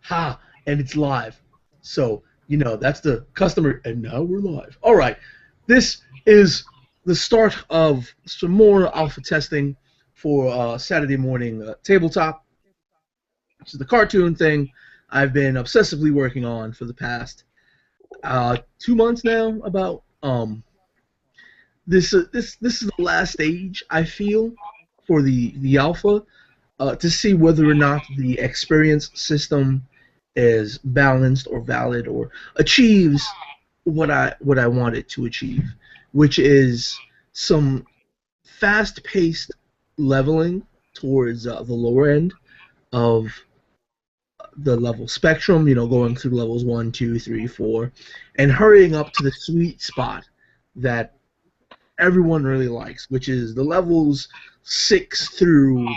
Ha, and it's live. So, that's the customer, and now we're live. All right. This is the start of some more alpha testing for Saturday morning tabletop, which is the cartoon thing I've been obsessively working on for the past 2 months now. About this is the last stage I feel for the alpha to see whether or not the experience system is balanced or valid or achieves what I want it to achieve, which is some fast-paced leveling towards the lower end of the level spectrum. Going through levels 1, 2, 3, 4, and hurrying up to the sweet spot that everyone really likes, which is the levels 6 through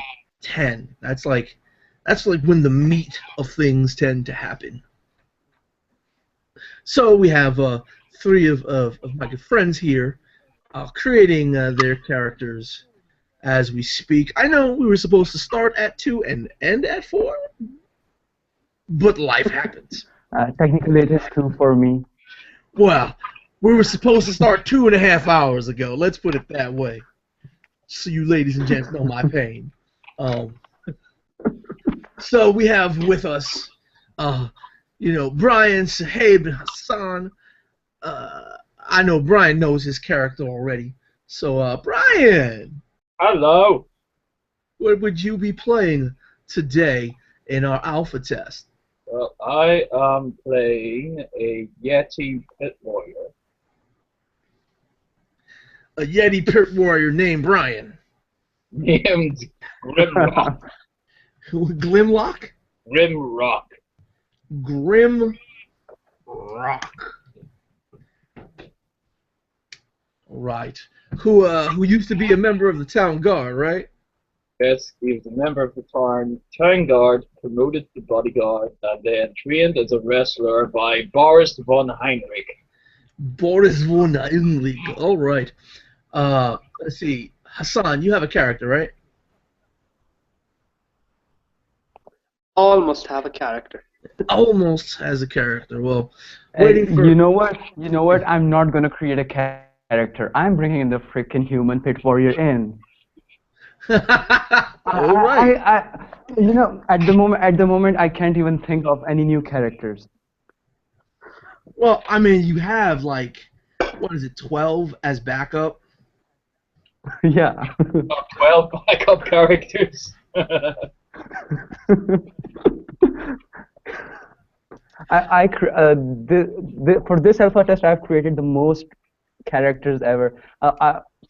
10. That's like when the meat of things tend to happen. So we have three of my good friends here creating their characters as we speak. I know we were supposed to start at 2 and end at 4, but life happens. Technically, it is two for me. Well, we were supposed to start 2.5 hours ago. Let's put it that way. So you ladies and gents know my pain. Um, so we have with us, Brian, Sahib, and Hassan. I know Brian knows his character already. So, Brian, Hello. what would you be playing today in our alpha test? Well, I am playing a Yeti Pit Warrior A Yeti Pit Warrior named Brian. named Grimrock. Glimlock? Grimrock. Grim Rock. Right. Who used to be a member of the town guard, right? Yes, he was a member of the town guard, promoted to bodyguard, and then trained as a wrestler by Boris von Heinrich. Boris von Heinrich. All right. Let's see. Hassan, you have a character, right? Almost have a character. Almost has a character. Well, And waiting for. you know what? You know what? I'm not gonna create a character. I'm bringing in the freaking human pit warrior in. All right. At the moment, I can't even think of any new characters. Well, I mean, you have like, what is it, 12 as backup? Yeah. Got 12 backup characters. For this alpha test, I've created the most characters ever.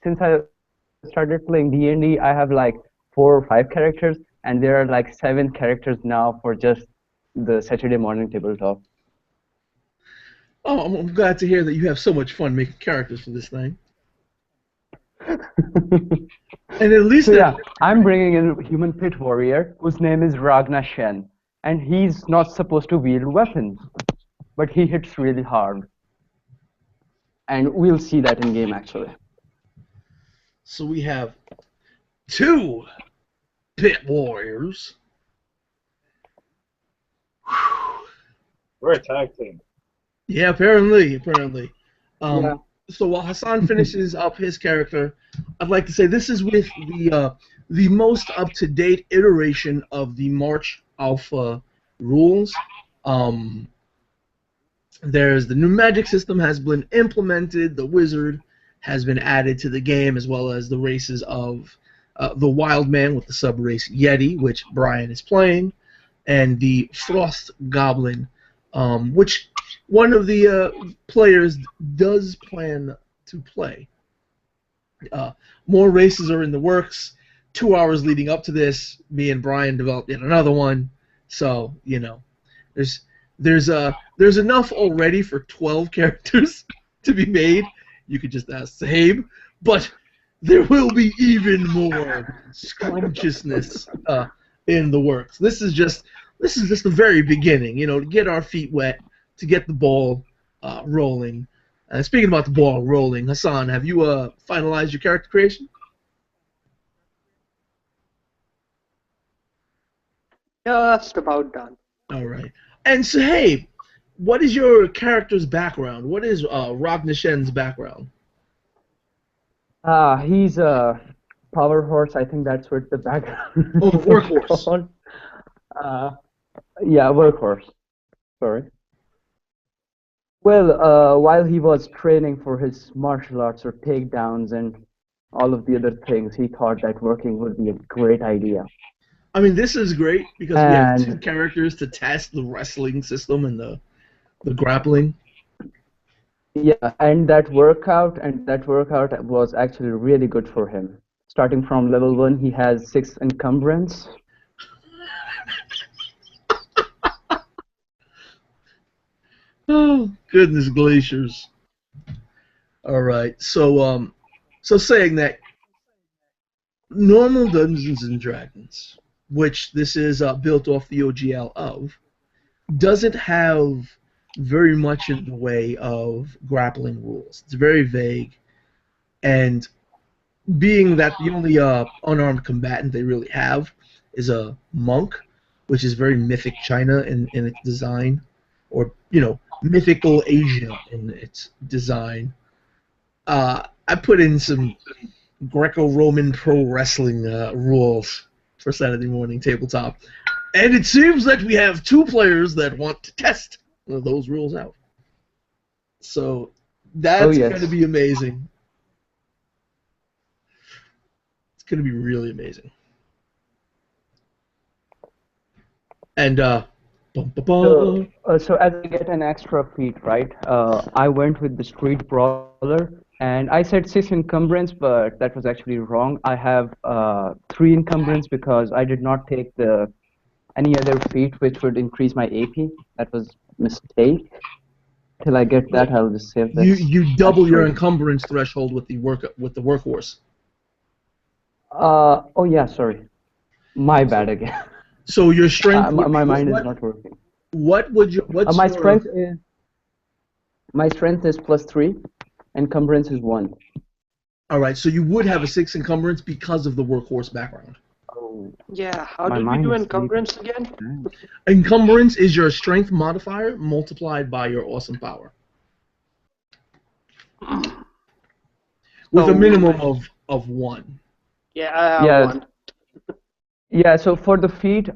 Since I started playing D&D, I have like 4 or 5 characters, and there are like 7 characters now for just the Saturday morning tabletop. Oh, I'm glad to hear that you have so much fun making characters for this thing. And at least So yeah, I'm bringing in a human pit warrior whose name is Ragnar Shen, and he's not supposed to wield weapons, but he hits really hard. And we'll see that in game actually. So we have 2 pit warriors. We're a tag team. Yeah, apparently. Yeah. So while Hassan finishes up his character, I'd like to say this is with the most up-to-date iteration of the March Alpha rules. There's the new magic system has been implemented. The wizard has been added to the game, as well as the races of the Wild Man with the sub-race Yeti, which Brian is playing, and the Frost Goblin, which one of the players does plan to play. More races are in the works. 2 hours leading up to this, me and Brian developed yet another one. So there's enough already for 12 characters to be made. You could just ask Sabe, but there will be even more scrumptiousness in the works. This is just the very beginning, to get our feet wet, to get the ball rolling. Speaking about the ball rolling, Hassan, have you finalized your character creation? Just about done. All right. And so, hey, what is your character's background? What is Ragnar Shen's background? He's a power horse. I think that's what the background Oh, is workhorse. called. Uh, yeah, workhorse. Sorry. Well, while he was training for his martial arts or takedowns and all of the other things, he thought that working would be a great idea. I mean, this is great because we have two And characters to test the wrestling system and the grappling. yeah, and that workout was actually really good for him. Starting from level 1, he has 6 encumbrance. Oh, goodness glaciers. All right. So saying that normal Dungeons and Dragons, which this is built off the OGL of, doesn't have very much in the way of grappling rules. It's very vague, and being that the only unarmed combatant they really have is a monk, which is very mythic China in its design, or mythical Asia in its design. I put in some Greco-Roman pro wrestling rules for Saturday morning tabletop, and it seems that we have two players that want to test those rules out. So Oh that's going to yes. be amazing. It's going to be really amazing. And bum, bum, So, bum. so as I get an extra feat, right? I went with the street brawler, and I said 6 encumbrance, but that was actually wrong. I have 3 encumbrance because I did not take the any other feat which would increase my AP. That was a mistake. Till I get that, I'll just save this You double your extra. encumbrance threshold with the workhorse. Oh yeah, sorry. My bad again. So your strength would be My mind is not working. what's My your strength is +3, encumbrance is 1. all right? So you would have a 6 encumbrance because of the workhorse background. Oh, Yeah, how my did we mind do is sleeping. encumbrance again? Encumbrance is your strength modifier multiplied by your awesome power, with a So, minimum of 1. yeah, I have Yes. one. Yeah, so for the feat,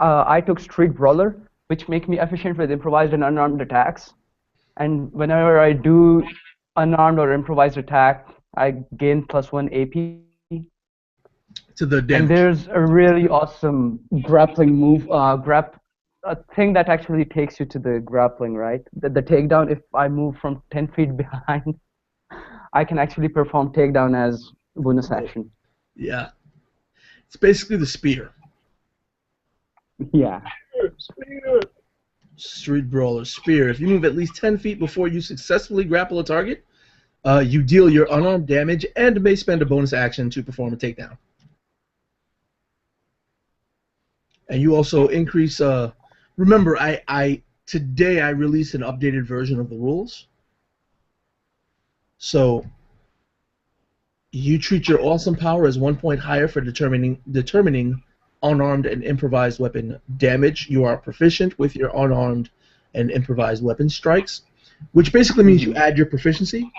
I took Street Brawler, which make me efficient with improvised and unarmed attacks. And whenever I do unarmed or improvised attack, I gain +1 AP. To the And damage. there's a really awesome grappling move, a thing that actually takes you to the grappling, right? The takedown, if I move from 10 feet behind, I can actually perform takedown as bonus action. Yeah. It's basically the spear. Yeah. Spear. Street Brawler Spear. If you move at least 10 feet before you successfully grapple a target, you deal your unarmed damage and may spend a bonus action to perform a takedown. And you also increase. Remember, today I released an updated version of the rules. So you treat your awesome power as 1 point higher for determining unarmed and improvised weapon damage. You are proficient with your unarmed and improvised weapon strikes, which basically means you add your proficiency.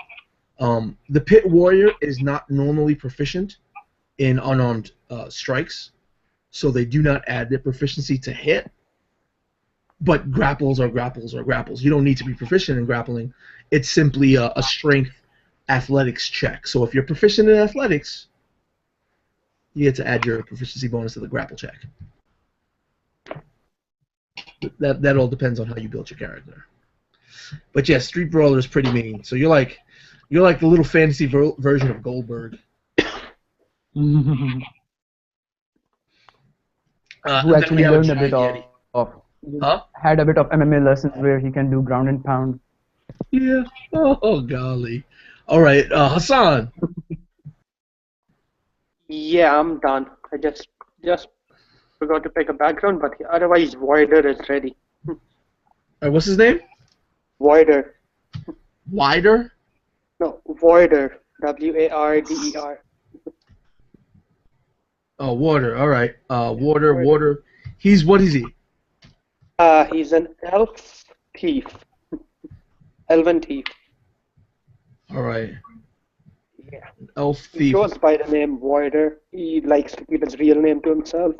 The Pit Warrior is not normally proficient in unarmed strikes, so they do not add their proficiency to hit. But grapples are grapples are grapples. You don't need to be proficient in grappling. It's simply a strength athletics check. So if you're proficient in athletics, you get to add your proficiency bonus to the grapple check. That all depends on how you build your character. But yeah, Street Brawler is pretty mean. So you're like the little fantasy version of Goldberg. Who And then we actually have a learned a bit giant Yeti. Huh? had a bit of MMA lessons where he can do ground and pound. Yeah. Oh golly. All right, Hassan. Yeah, I'm done. I just forgot to pick a background, but otherwise Voider is ready. All right, what's his name? Voider. Wider. No, Voider. Warder. Oh, Water. All right. Water. He's what is he? He's an elf thief. Elven thief. All right. Yeah. Elf He thief. goes by the name Voider. He likes to keep his real name to himself.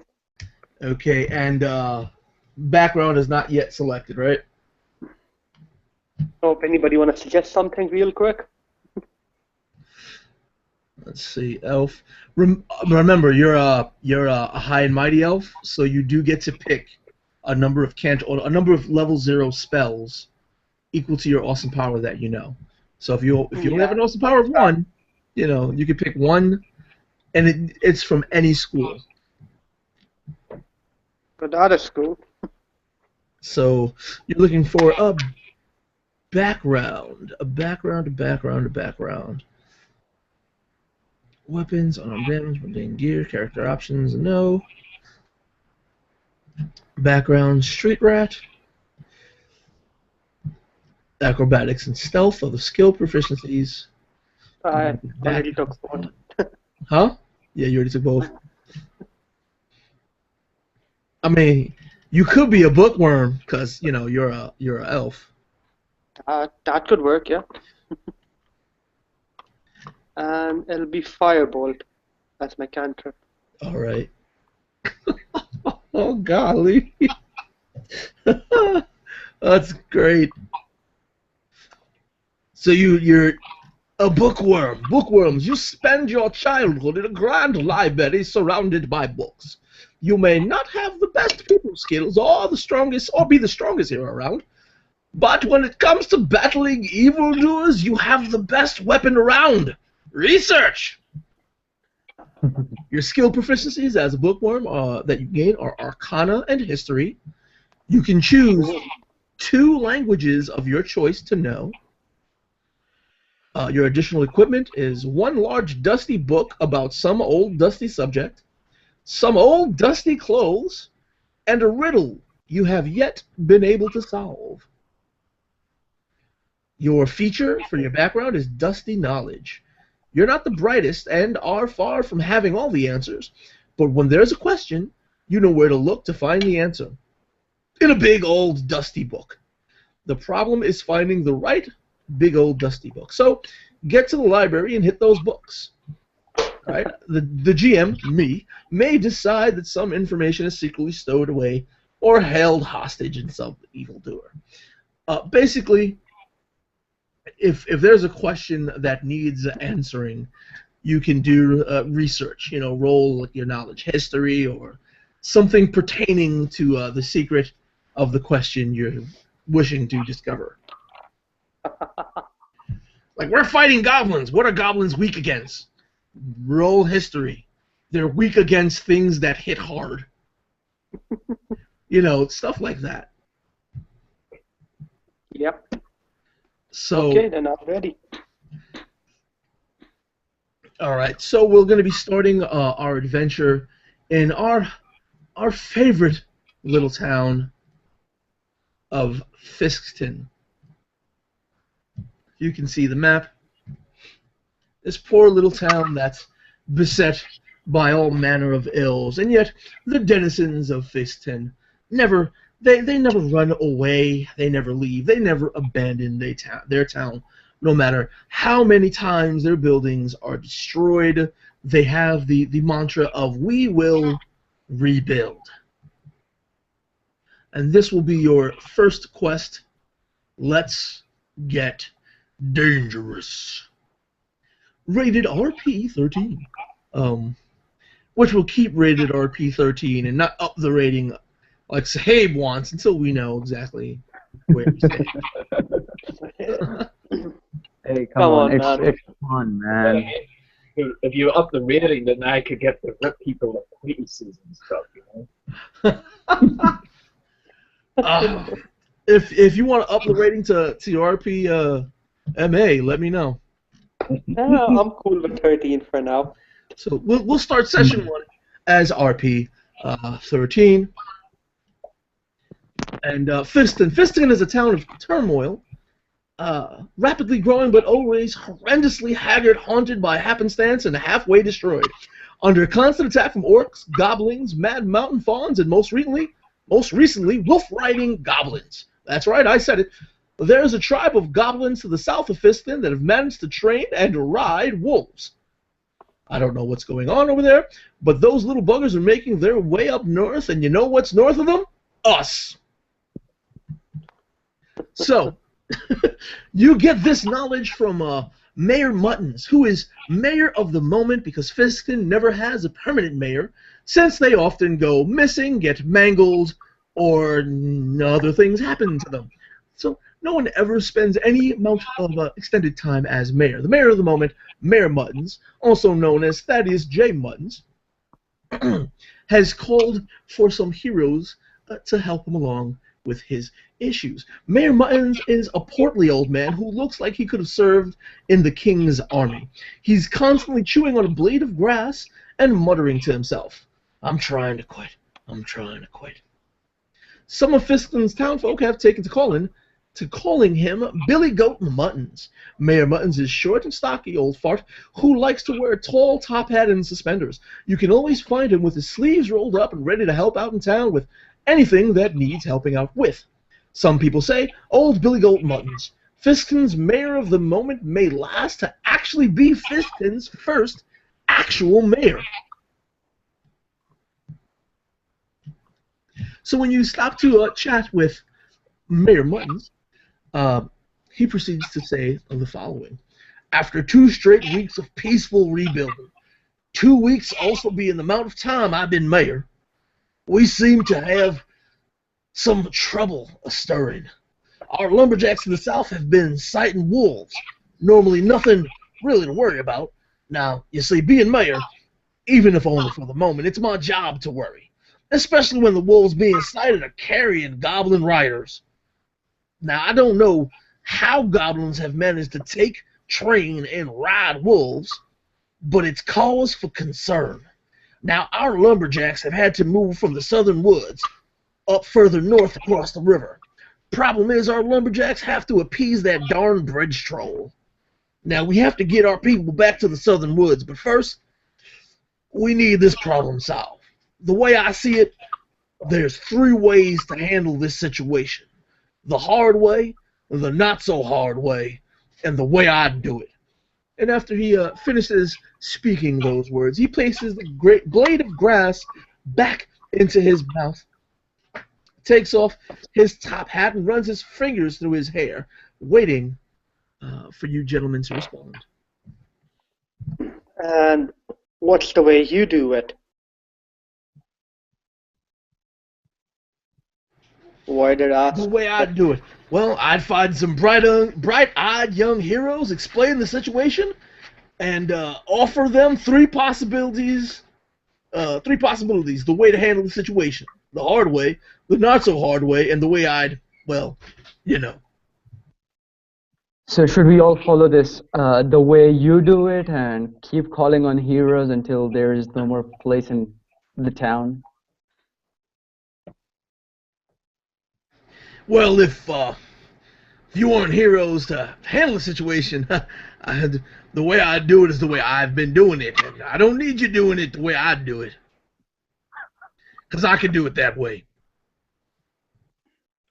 Okay, and background is not yet selected, right? So if anybody want to suggest something real quick. Let's see, elf. Remember, you're a high and mighty elf, so you do get to pick a number of a number of level 0 spells equal to your awesome power that you know. So if you only have an awesome power of 1, you can pick one, and it's from any school. But that is cool. So you're looking for a background. Weapons, unarmed damage, mundane gear, character options, no. Background, street rat. Acrobatics and stealth are the skill proficiencies. I already took both. Huh? Yeah, you already took both. I mean, you could be a bookworm because you're a elf. That could work, yeah. And it'll be Firebolt. That's my cantrip. All right. Oh golly. That's great. So you're a bookworm. Bookworms, you spend your childhood in a grand library surrounded by books. You may not have the best people skills or be the strongest here around, but when it comes to battling evildoers, you have the best weapon around. Research! Your skill proficiencies as a bookworm that you gain are Arcana and History. You can choose 2 languages of your choice to know. Your additional equipment is 1 large dusty book about some old dusty subject, some old dusty clothes, and a riddle you have yet been able to solve. Your feature for your background is Dusty Knowledge. You're not the brightest and are far from having all the answers, but when there's a question, you know where to look to find the answer. In a big old dusty book. The problem is finding the right big old dusty book. So get to the library and hit those books. Right? The GM, me, may decide that some information is secretly stowed away or held hostage in some evildoer. Basically, if there's a question that needs answering, you can do research. Roll your knowledge history or something pertaining to the secret of the question you're wishing to discover. Like, we're fighting goblins. What are goblins weak against? Roll history. They're weak against things that hit hard. Stuff like that. Yep. So, okay, then I'm ready. All right, so we're going to be starting our adventure in our favorite little town of Fiskton. You can see the map. This poor little town that's beset by all manner of ills, and yet the denizens of Fiskton never run away, they never leave, they never abandon their town. No matter how many times their buildings are destroyed, they have the mantra of "we will rebuild." And this will be your first quest. Let's get dangerous. Rated RP-13. Which will keep rated RP-13 and not up the rating like Sahib wants until we know exactly where we stand. Hey, come on, it's fun, man. If you up the rating, then I could get to rip people to pieces and stuff, If you want to up the rating to your RP MA, let me know. I'm cool with 13 for now. So we'll start session 1 as RP 13. And Fiston is a town of turmoil, rapidly growing but always horrendously haggard, haunted by happenstance and halfway destroyed. Under constant attack from orcs, goblins, mad mountain fawns, and most recently, most recently wolf-riding goblins. That's right, I said it. There's a tribe of goblins to the south of Fiston that have managed to train and ride wolves. I don't know what's going on over there, but those little buggers are making their way up north, and you know what's north of them? Us. So, you get this knowledge from Mayor Muttons, who is mayor of the moment because Fiston never has a permanent mayor, since they often go missing, get mangled, or other things happen to them. So no one ever spends any amount of extended time as mayor. The mayor of the moment, Mayor Muttons, also known as Thaddeus J. Muttons, has called for some heroes to help him along with his issues. Mayor Muttons is a portly old man who looks like he could have served in the king's army. He's constantly chewing on a blade of grass and muttering to himself, "I'm trying to quit. I'm trying to quit." Some of Fiston's townfolk have taken to calling him Billy Goat Muttons. Mayor Muttons is short and stocky old fart who likes to wear a tall top hat and suspenders. You can always find him with his sleeves rolled up and ready to help out in town with anything that needs helping out with. Some people say old Billy Goat Muttons, Fiston's mayor of the moment, may last to actually be Fiston's first actual mayor. So when you stop to chat with Mayor Muttons, he proceeds to say the following. After 2 straight weeks of peaceful rebuilding, 2 weeks also being the amount of time I've been mayor, we seem to have some trouble stirring. Our lumberjacks in the south have been sighting wolves. Normally nothing really to worry about. Now, you see, being mayor, even if only for the moment, it's my job to worry. Especially when the wolves being sighted are carrying goblin riders. Now, I don't know how goblins have managed to take, train, and ride wolves, but it's cause for concern. Now, our lumberjacks have had to move from the southern woods up further north across the river. Problem is, our lumberjacks have to appease that darn bridge troll. Now, we have to get our people back to the southern woods, but first, we need this problem solved. The way I see it, there's 3 ways to handle this situation. The hard way, the not-so-hard way, and the way I'd do it. And after he finishes speaking those words, he places the great blade of grass back into his mouth, takes off his top hat, and runs his fingers through his hair, waiting for you gentlemen to respond. And what's the way you do it? Why did I ask? The way I'd do it. Well, I'd find some bright-eyed young heroes, explain the situation, and offer them 3 possibilities. 3 possibilities. The way to handle the situation. The hard way, the not-so-hard way, and the way I'd, well, you know. So should we all follow this, the way you do it, and keep calling on heroes until there is no more place in the town? Well, if you want heroes to handle the situation, the way I do it is the way I've been doing it. And I don't need you doing it the way I do it, because I can do it that way.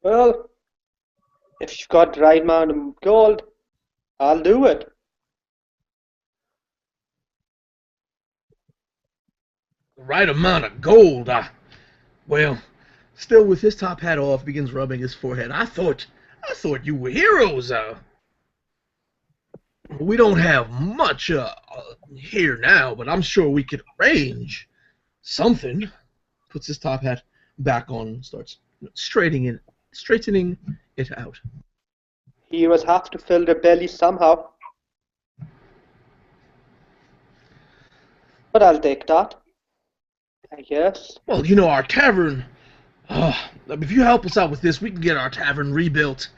Well, if you've got the right amount of gold, I'll do it. The right amount of gold. Well, still with his top hat off, begins rubbing his forehead. I thought you were heroes. We don't have much here now, but I'm sure we could arrange something. Puts his top hat back on and starts straightening it out. Heroes have to fill their bellies somehow. But I'll take that, I guess. Well, you know, our tavern, if you help us out with this, we can get our tavern rebuilt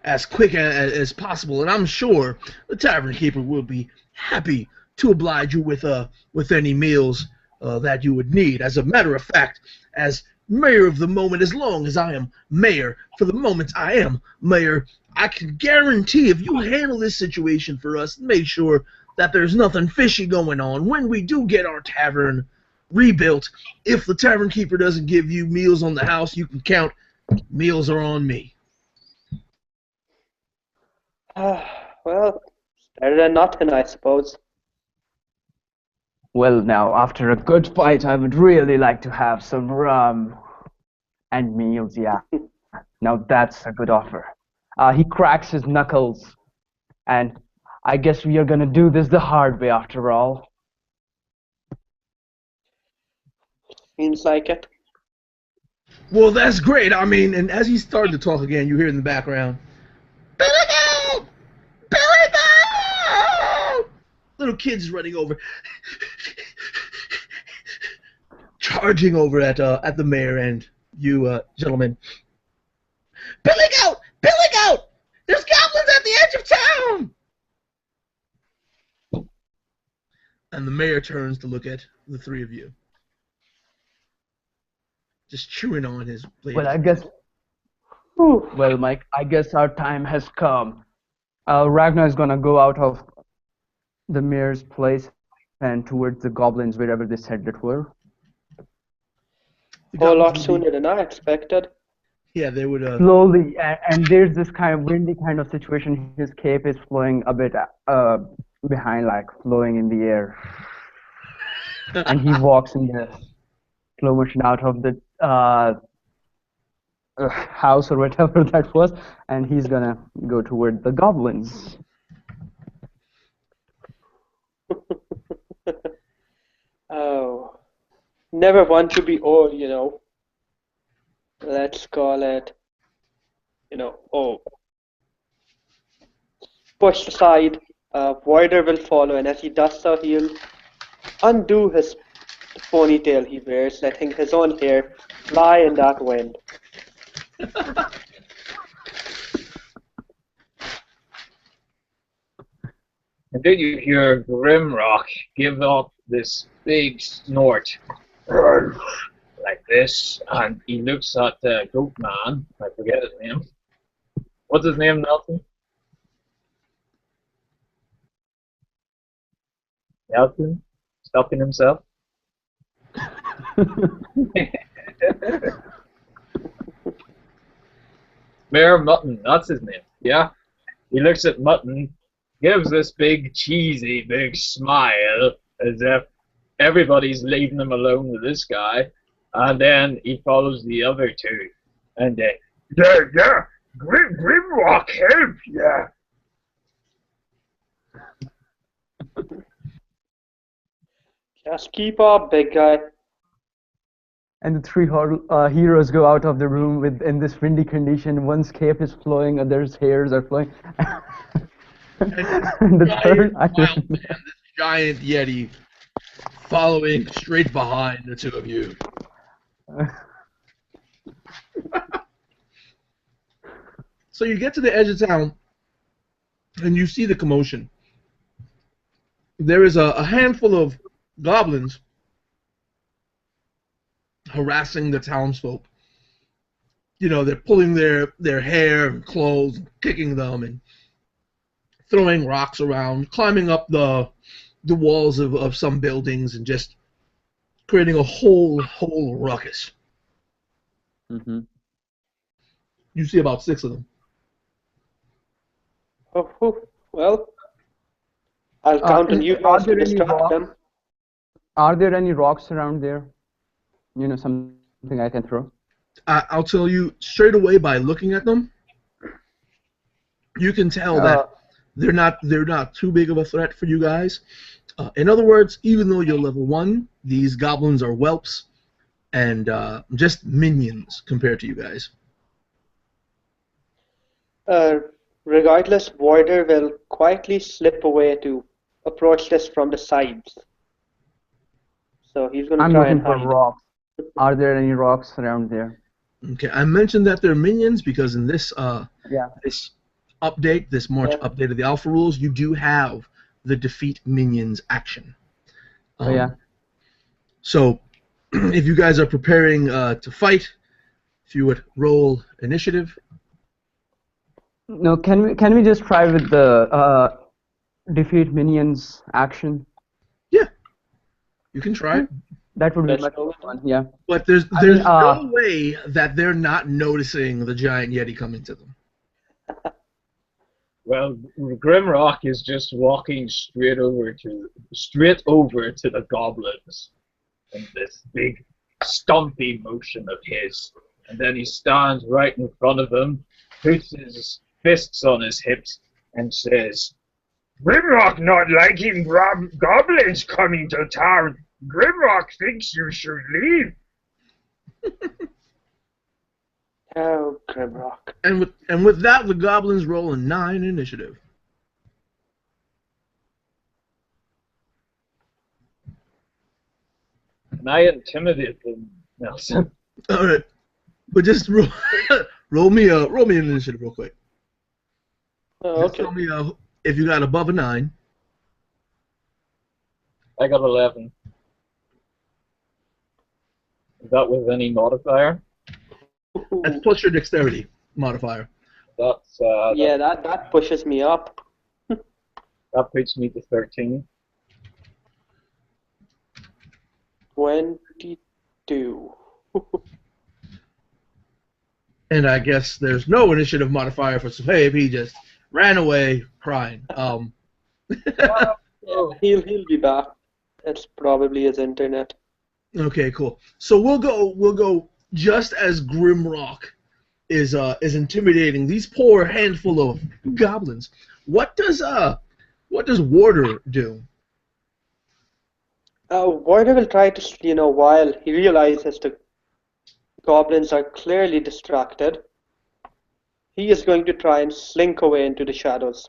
as quick as possible, and I'm sure the tavern keeper will be happy to oblige you with any meals that you would need. As a matter of fact, as mayor of the moment, as long as I am mayor for the moment I am mayor, I can guarantee if you handle this situation for us and make sure that there's nothing fishy going on, when we do get our tavern rebuilt. If the tavern keeper doesn't give you meals on the house, you can count meals are on me. Well, better than nothing, I suppose. Well, now, after a good fight, I would really like to have some rum and meals, yeah. Now that's a good offer. He cracks his knuckles, and I guess we are gonna do this the hard way after all. Seems like it. Well, that's great. I mean, and as he started to talk again, you hear in the background, Billy Goat! Billy Goat! Little kids running over, charging over at the mayor and you gentlemen. Billy Goat! Billy Goat! There's goblins at the edge of town! And the mayor turns to look at the three of you. Just chewing on his blade. Well, I guess. Well, Mike, I guess our time has come. Ragnar is gonna go out of the mayor's place and towards the goblins, wherever they said it were. A whole lot sooner than I expected. Yeah, they would. Slowly, and there's this kind of windy kind of situation. His cape is flowing a bit behind, like flowing in the air. And he walks in the slow motion out of the house or whatever that was, and he's gonna go toward the goblins. Oh, never want to be old, you know. Let's call it, oh. Pushed aside, Voider will follow, and as he does so, he'll undo his ponytail he wears, letting his own hair fly in that wind. And then you hear Grimrock give up this big snort, like this, and he looks at the goat man. I forget his name. What's his name, Nelson? Nelson? Stuffing himself? Mayor Mutton, that's his name, yeah? He looks at Mutton, gives this big cheesy big smile as if everybody's leaving him alone with this guy, and then he follows the other two, and yeah, Grimrock help, yeah. Just keep up, big guy. And the three heroes go out of the room in this windy condition. One's cape is flowing, others' hairs are flowing. And the third, this giant yeti following straight behind the two of you. So you get to the edge of town, and you see the commotion. There is a handful of goblins harassing the townsfolk. You know, they're pulling their hair and clothes, kicking them, and throwing rocks around, climbing up the walls of some buildings, and just creating a whole ruckus. Mm-hmm. You see about 6 of them. Oh, well, I'll count on you guys to distract them. Are there any rocks around there? You know, something I can throw? I'll tell you straight away by looking at them. You can tell that they're not too big of a threat for you guys. In other words, even though you're level 1, these goblins are whelps and just minions compared to you guys. Regardless, Voider will quietly slip away to approach this from the sides. So he's going to try and hide. I'm looking for rocks. Are there any rocks around there? Okay, I mentioned that they're minions because in this this update, this March update of the Alpha rules, you do have the defeat minions action. So if you guys are preparing to fight, if you would roll initiative. No, can we just try with the defeat minions action? Yeah, you can try. That would be Let's much go more with fun. Yeah. But there's I mean, no way that they're not noticing the giant yeti coming to them. Well, Grimrock is just walking straight over to the goblins in this big stompy motion of his, and then he stands right in front of them, puts his fists on his hips, and says, "Grimrock not liking goblins coming to town. Grimrock thinks you should leave." Oh, Grimrock. And with that, the goblins roll a 9 initiative. And I intimidate them, Nelson. All right, but just roll me an initiative real quick. Oh, Just okay. tell me if you got above a 9. I got 11. Is that with any modifier? That's plus your dexterity modifier. That's Yeah, that pushes me up. that puts me to 13. 22. And I guess there's no initiative modifier for Suhaib. He just ran away crying. Yeah, he'll be back. It's probably his internet. Okay, cool. So we'll go just as Grimrock is intimidating these poor handful of goblins. What does Warder do? Warder will try to, while he realizes the goblins are clearly distracted, he is going to try and slink away into the shadows.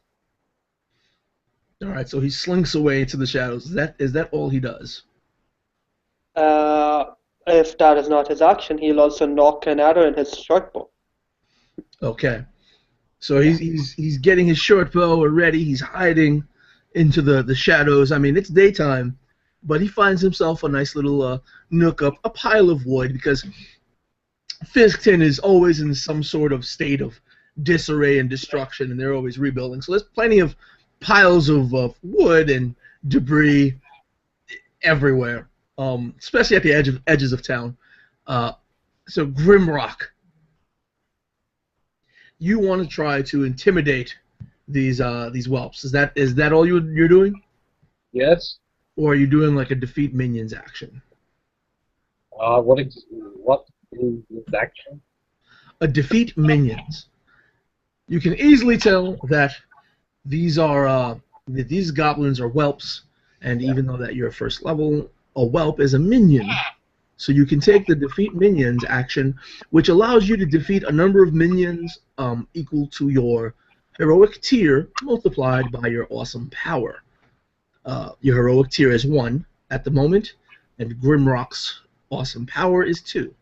All right, so he slinks away into the shadows. Is that all he does? If that is not his action, he'll also knock an arrow in his short bow. Okay. So he's getting his short bow ready. He's hiding into the shadows. I mean, it's daytime, but he finds himself a nice little nook up a pile of wood because Fiskton is always in some sort of state of disarray and destruction, and they're always rebuilding. So there's plenty of piles of wood and debris everywhere, especially at the edges of town. So Grimrock, you want to try to intimidate these whelps. Is that all you're doing? Yes. Or are you doing like a defeat minions action? What is this action? A defeat minions. You can easily tell that these goblins are whelps, and even though that you're first level, a whelp is a minion. So you can take the defeat minions action, which allows you to defeat a number of minions equal to your heroic tier multiplied by your awesome power. Your heroic tier is 1 at the moment, and Grimrock's awesome power is 2.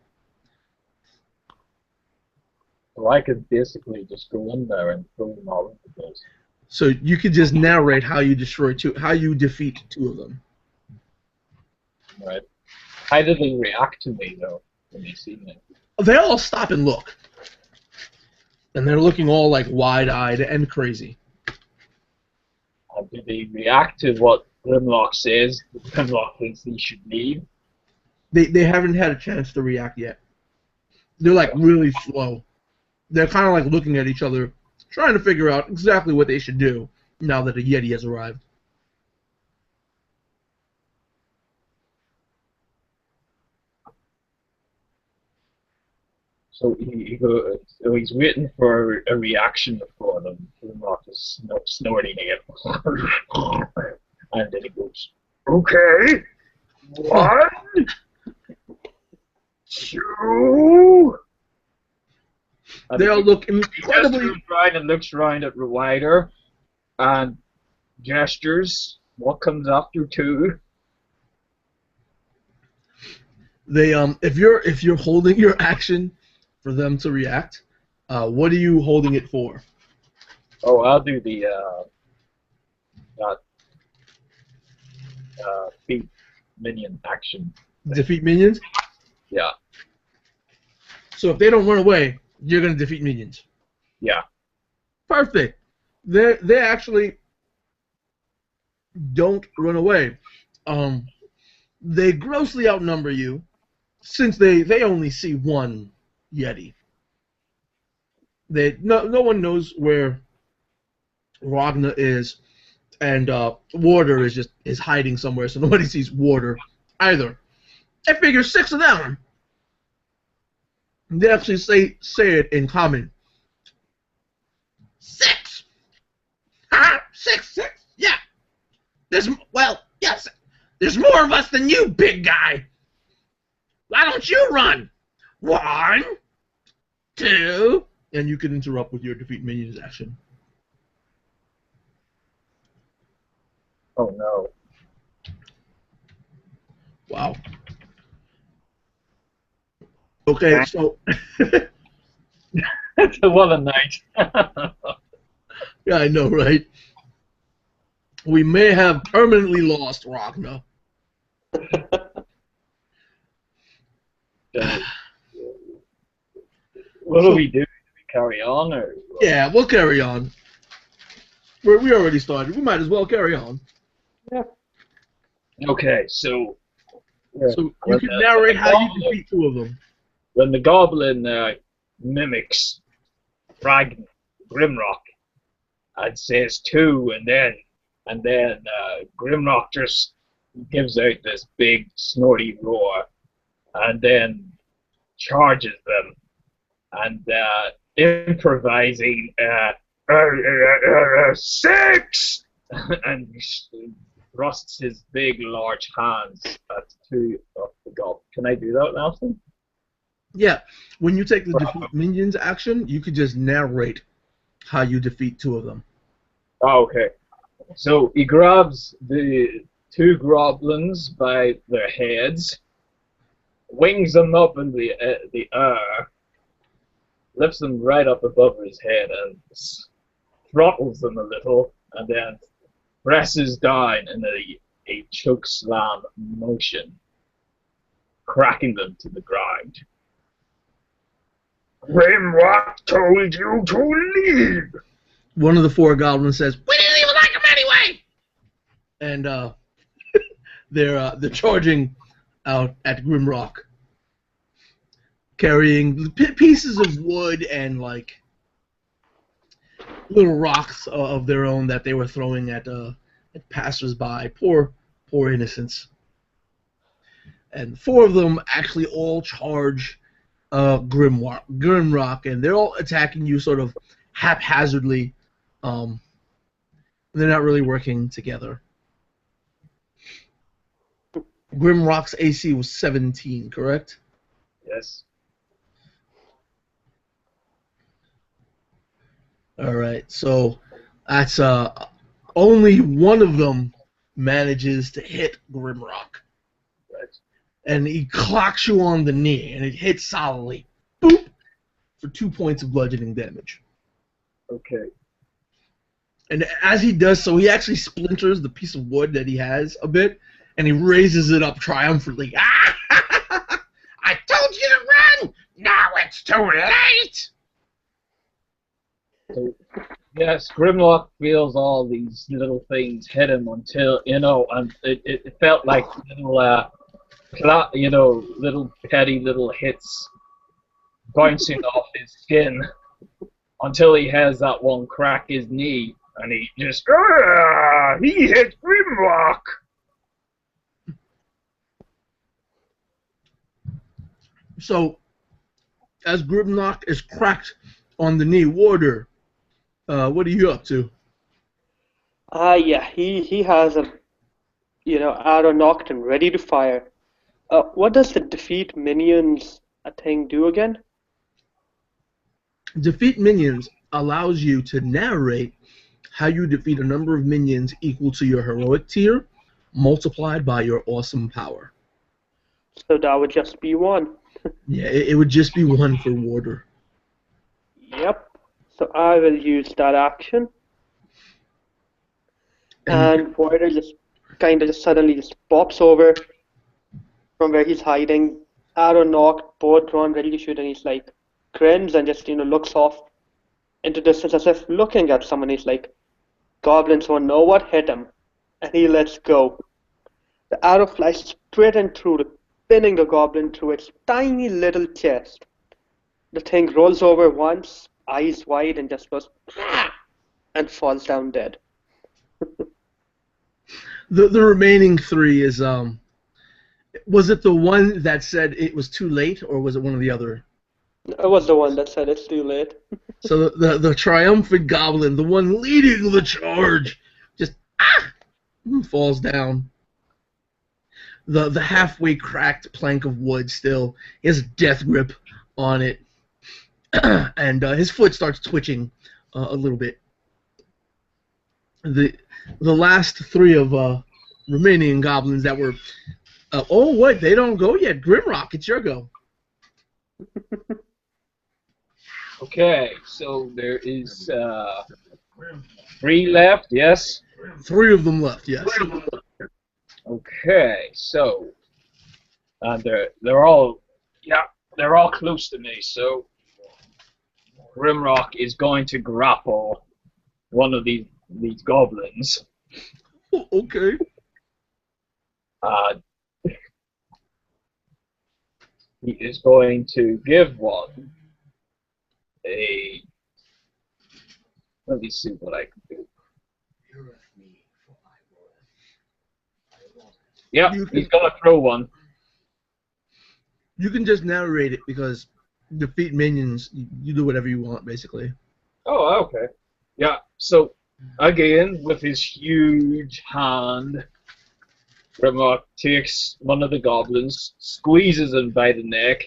So I could basically just go in there and throw them all into this. So you could just narrate how you defeat 2 of them. Right. How do they react to me though when they see me? They all stop and look, and they're looking all like wide-eyed and crazy. Do they react to what Grimlock says? Grimlock thinks he should leave. They haven't had a chance to react yet. They're like really slow. They're kind of like looking at each other, trying to figure out exactly what they should do now that a Yeti has arrived. So he's waiting for a reaction for them. Grimlock is snorting again. And then he goes, "Okay, 1, 2." They all look He just incredibly. turns around and looks around at Ryder and gestures. What comes after 2? They if you're holding your action for them to react, what are you holding it for? Oh, I'll do the feet minion action. Defeat minions. Yeah, So if they don't run away, you're gonna defeat minions. yeah. Perfect. They actually don't run away. they grossly outnumber you, since they only see one Yeti. No one knows where Ragna is, and Warder is hiding somewhere, so nobody sees Warder either. I figure 6 of them. They actually say it in common. 6. 6. Yeah. Yes. There's more of us than you, big guy. Why don't you run? 1, 2, and you can interrupt with your defeat minions action. Oh no. Wow. Okay, so What a night. yeah, I know, right? We may have permanently lost Ragna. What do we do? Do we carry on or? Yeah, we'll carry on. We already started. We might as well carry on. Yeah. Okay, so. So you can narrate how you defeat 2 of them. When the goblin mimics Grimrock, and says 2, and then Grimrock just gives out this big snorty roar, and then charges them, and improvising 6, and thrusts his big large hands at 2 of the goblin. Can I do that, Nelson? Yeah, when you take the defeat minions action, you could just narrate how you defeat 2 of them. Oh, okay. So he grabs the 2 goblins by their heads, wings them up in the air, lifts them right up above his head, and throttles them a little, and then presses down in a choke slam motion, cracking them to the ground. Grimrock told you to leave! One of the 4 goblins says, "We didn't even like him anyway!" And they're charging out at Grimrock, carrying pieces of wood and like little rocks of their own that they were throwing at passers-by. Poor innocents. And 4 of them actually all charge Grimrock, and they're all attacking you sort of haphazardly. They're not really working together. Grimrock's AC was 17, correct? Yes. All right, so that's only one of them manages to hit Grimrock. Right. And he clocks you on the knee, and it hits solidly. Boop! For 2 points of bludgeoning damage. Okay. And as he does so, he actually splinters the piece of wood that he has a bit, and he raises it up triumphantly. Ah! I told you to run! Now it's too late! So, yes, Grimlock feels all these little things hit him until, and it felt like little petty little hits bouncing off his skin until he has that one crack his knee, and he just, he hit Grimlock! So, as Grimlock is cracked on the knee, Warder, what are you up to? Yeah, he has a, arrow knocked and ready to fire. What does the defeat minions thing do again? Defeat minions allows you to narrate how you defeat a number of minions equal to your heroic tier, multiplied by your awesome power. So that would just be 1. Yeah, it would just be 1 for Warder. Yep. So I will use that action. And Warder just kind of just suddenly just pops over from where he's hiding. Arrow knocked, bow drawn, ready to shoot, and he's like grins and just looks off into distance as if looking at someone. He's like, goblins won't know what hit him, and he lets go. The arrow flies straight and through, pinning the goblin through its tiny little chest. The thing rolls over once, eyes wide, and just goes and falls down dead. The remaining three is was it the one that said it was too late, or was it one of the other? I was the one that said it's too late. So the triumphant goblin, the one leading the charge, just falls down. The halfway cracked plank of wood still has a death grip on it, and his foot starts twitching a little bit. The last three of remaining goblins that were oh wait, they don't go yet. Grimrock, it's your go. Okay, so there is 3 left, yes? 3 of them left, yes. Okay, so they're all close to me, so Grimrock is going to grapple one of these goblins. Oh, okay. He is going to give one a. Let me see what I can do. Yeah, he's gonna throw one. You can just narrate it because defeat minions. You do whatever you want, basically. Oh, okay. Yeah. So again, with his huge hand, Grimrock takes one of the goblins, squeezes him by the neck.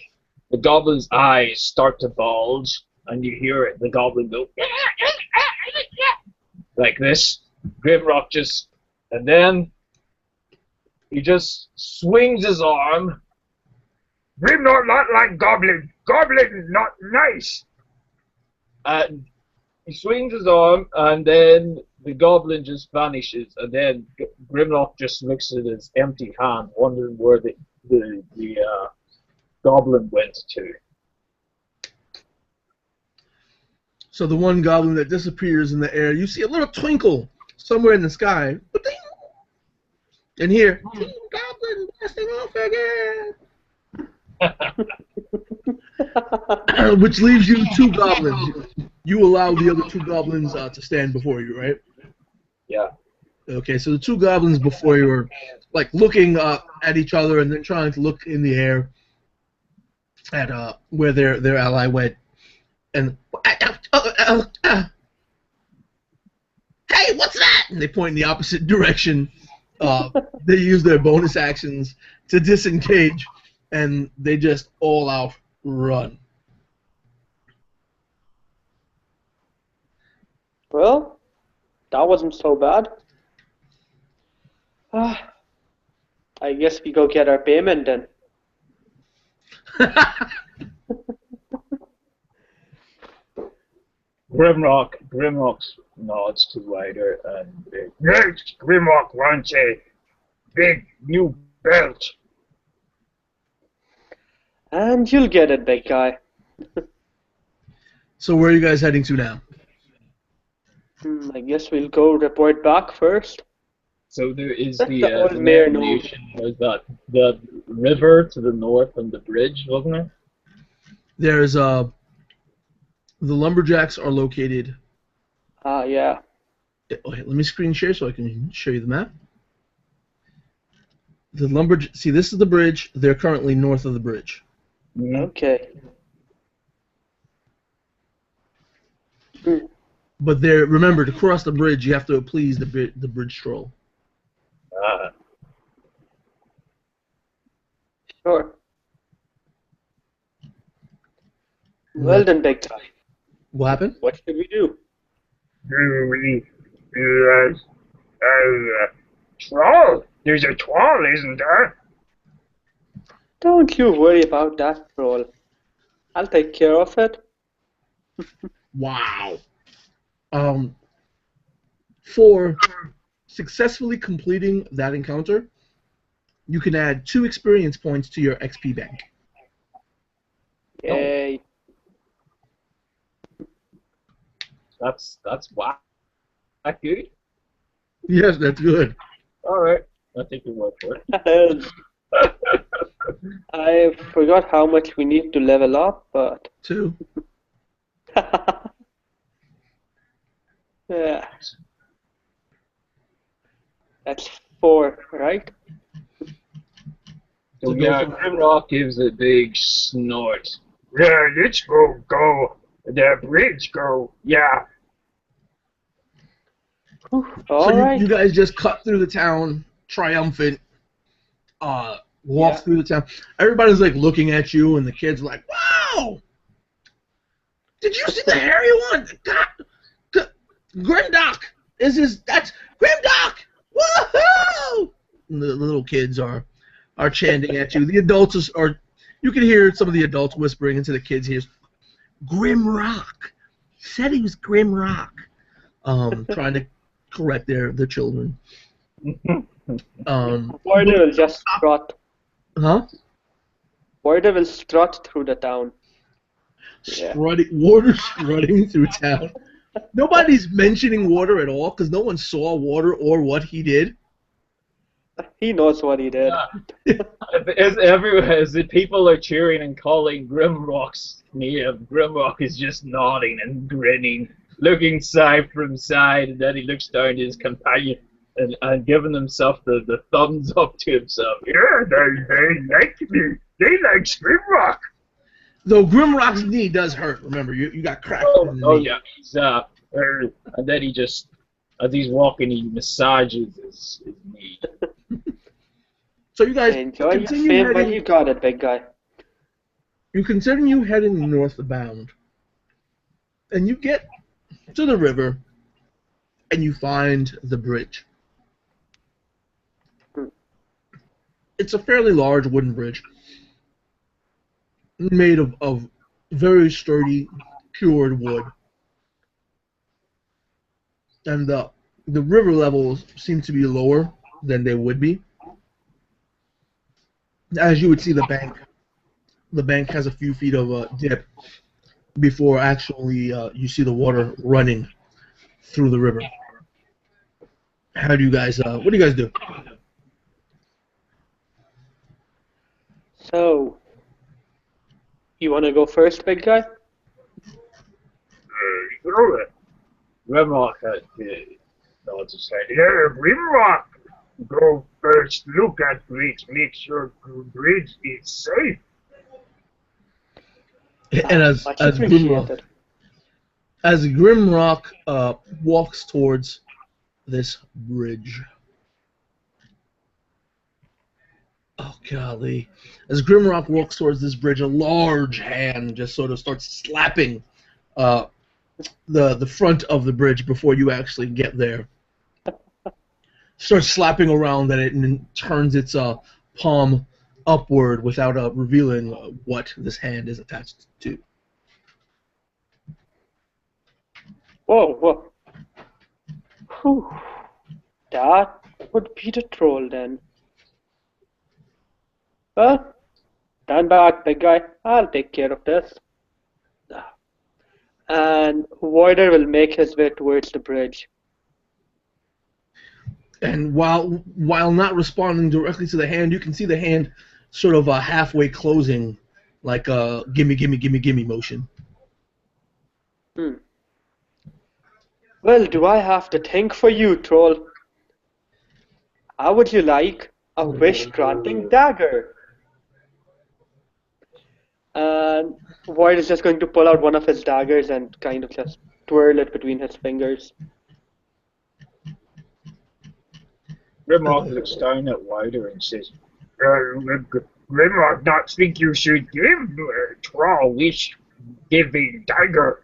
The goblin's eyes start to bulge, and you hear it. The goblin go like this. Grimrock and then he just swings his arm. Grimrock not like goblin. Goblin is not nice. And he swings his arm, and then the goblin just vanishes, and then Grimlock just looks at his empty hand, wondering where the goblin went to. So the one goblin that disappears in the air, you see a little twinkle somewhere in the sky. And here, goblin blasting off again. Which leaves you 2 goblins. You allow the other 2 goblins to stand before you, right? Yeah. Okay, so the 2 goblins before you are like looking at each other and then trying to look in the air at where their ally went. And hey, what's that? And they point in the opposite direction. They use their bonus actions to disengage, and they just all out run. Well, that wasn't so bad. I guess we go get our payment then. Grimrock nods to Ryder, and next Grimrock wants a big new belt. And you'll get it, big guy. So where are you guys heading to now? I guess we'll go report back first. So there is The old the mayor navigation was that the river to the north and the bridge, wasn't it? There's the lumberjacks are located. Yeah. Okay, let me screen share so I can show you the map. See, this is the bridge. They're currently north of the bridge. Mm-hmm. Okay. But remember, to cross the bridge, you have to please the bridge troll. Sure. Well then, big guy. What happened? What should we do? Troll? There's a troll, isn't there? Don't you worry about that, troll. I'll take care of it. Wow. For successfully completing that encounter, you can add 2 experience points to your XP bank. Yay. That's wow. That good? Yes, that's good. All right, I think we went for it. I forgot how much we need to level up, but 2. yeah, that's 4, right? So So yeah, go for Grimrock gives a big snort. Yeah, let's go. The bridge go. Yeah. So All you right. guys just cut through the town, triumphant, walk Yeah. through the town. Everybody's like looking at you, and the kids are like, "Wow! Did you see the hairy one? God, Grimdock that's Grimdock! Woohoo!" And the little kids are chanting at you. The adults are you can hear some of the adults whispering into the kids' ears, "Grimrock. He said he was Grimrock." Trying to correct their children. Warder will just strut. Huh? Warder will strut through the town. Yeah. Water strutting through town. Nobody's mentioning Water at all because no one saw Water or what he did. He knows what he did. As everywhere, as the people are cheering and calling Grimrock's name, Grimrock is just nodding and grinning, looking side from side, and then he looks down to his companion and giving himself the thumbs up to himself. Yeah, they like me. They like Grimrock. Though Grimrock's knee does hurt. Remember, you got cracked in the Oh knee. yeah, and then he just, as he's walking, he massages his knee. So you guys Enjoy your continue fame while heading. you got it, big guy. You continue heading northbound, and you get to the river, and you find the bridge. It's a fairly large wooden bridge, made of very sturdy, cured wood. And the river levels seem to be lower than they would be. As you would see, the bank has a few feet of a dip before actually you see the water running through the river. How do you guys? What do you guys do? So, you want to go first, big guy? Grimrock nods his head. Yeah, Grimrock, go first. Look at bridge. Make sure bridge is safe. And Much appreciated. as Grimrock walks towards this bridge. Oh golly! As Grimrock walks towards this bridge, a large hand just sort of starts slapping the front of the bridge before you actually get there. Starts slapping around at it and then turns its palm upward without revealing what this hand is attached to. Whoa. Whew. That would be the troll then. Well, stand back, big guy. I'll take care of this. And Warder will make his way towards the bridge. And while not responding directly to the hand, you can see the hand sort of halfway closing, like a gimme motion. Well, do I have to think for you, troll? How would you like a wish-granting dagger? And Void is just going to pull out one of his daggers and kind of just twirl it between his fingers. Grimrock looks down at Wider and says, Grimrock not think you should give Troll wish giving dagger.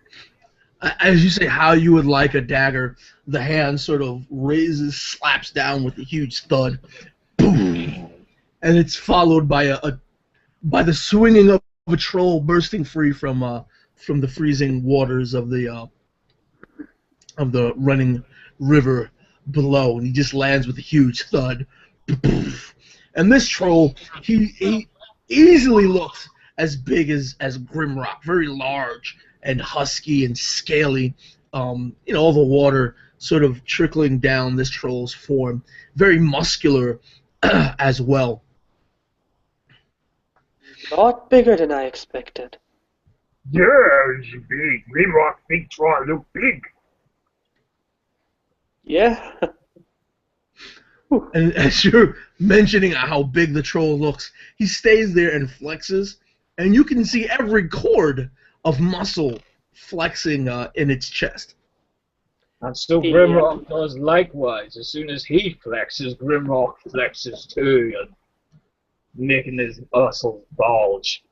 As you say how you would like a dagger, the hand sort of slaps down with a huge thud, boom, and it's followed by by the swinging of a troll bursting free from the freezing waters of the running river below, and he just lands with a huge thud. And this troll, he easily looks as big as Grimrock, very large and husky and scaly. All the water sort of trickling down this troll's form, very muscular as well. lot bigger than I expected. Yeah, it's big. Grimrock big troll look big. Yeah. And as you're mentioning how big the troll looks, he stays there and flexes, and you can see every cord of muscle flexing in its chest. And so Yeah. Grimrock does likewise. As soon as he flexes, Grimrock flexes too, and making his muscles bulge.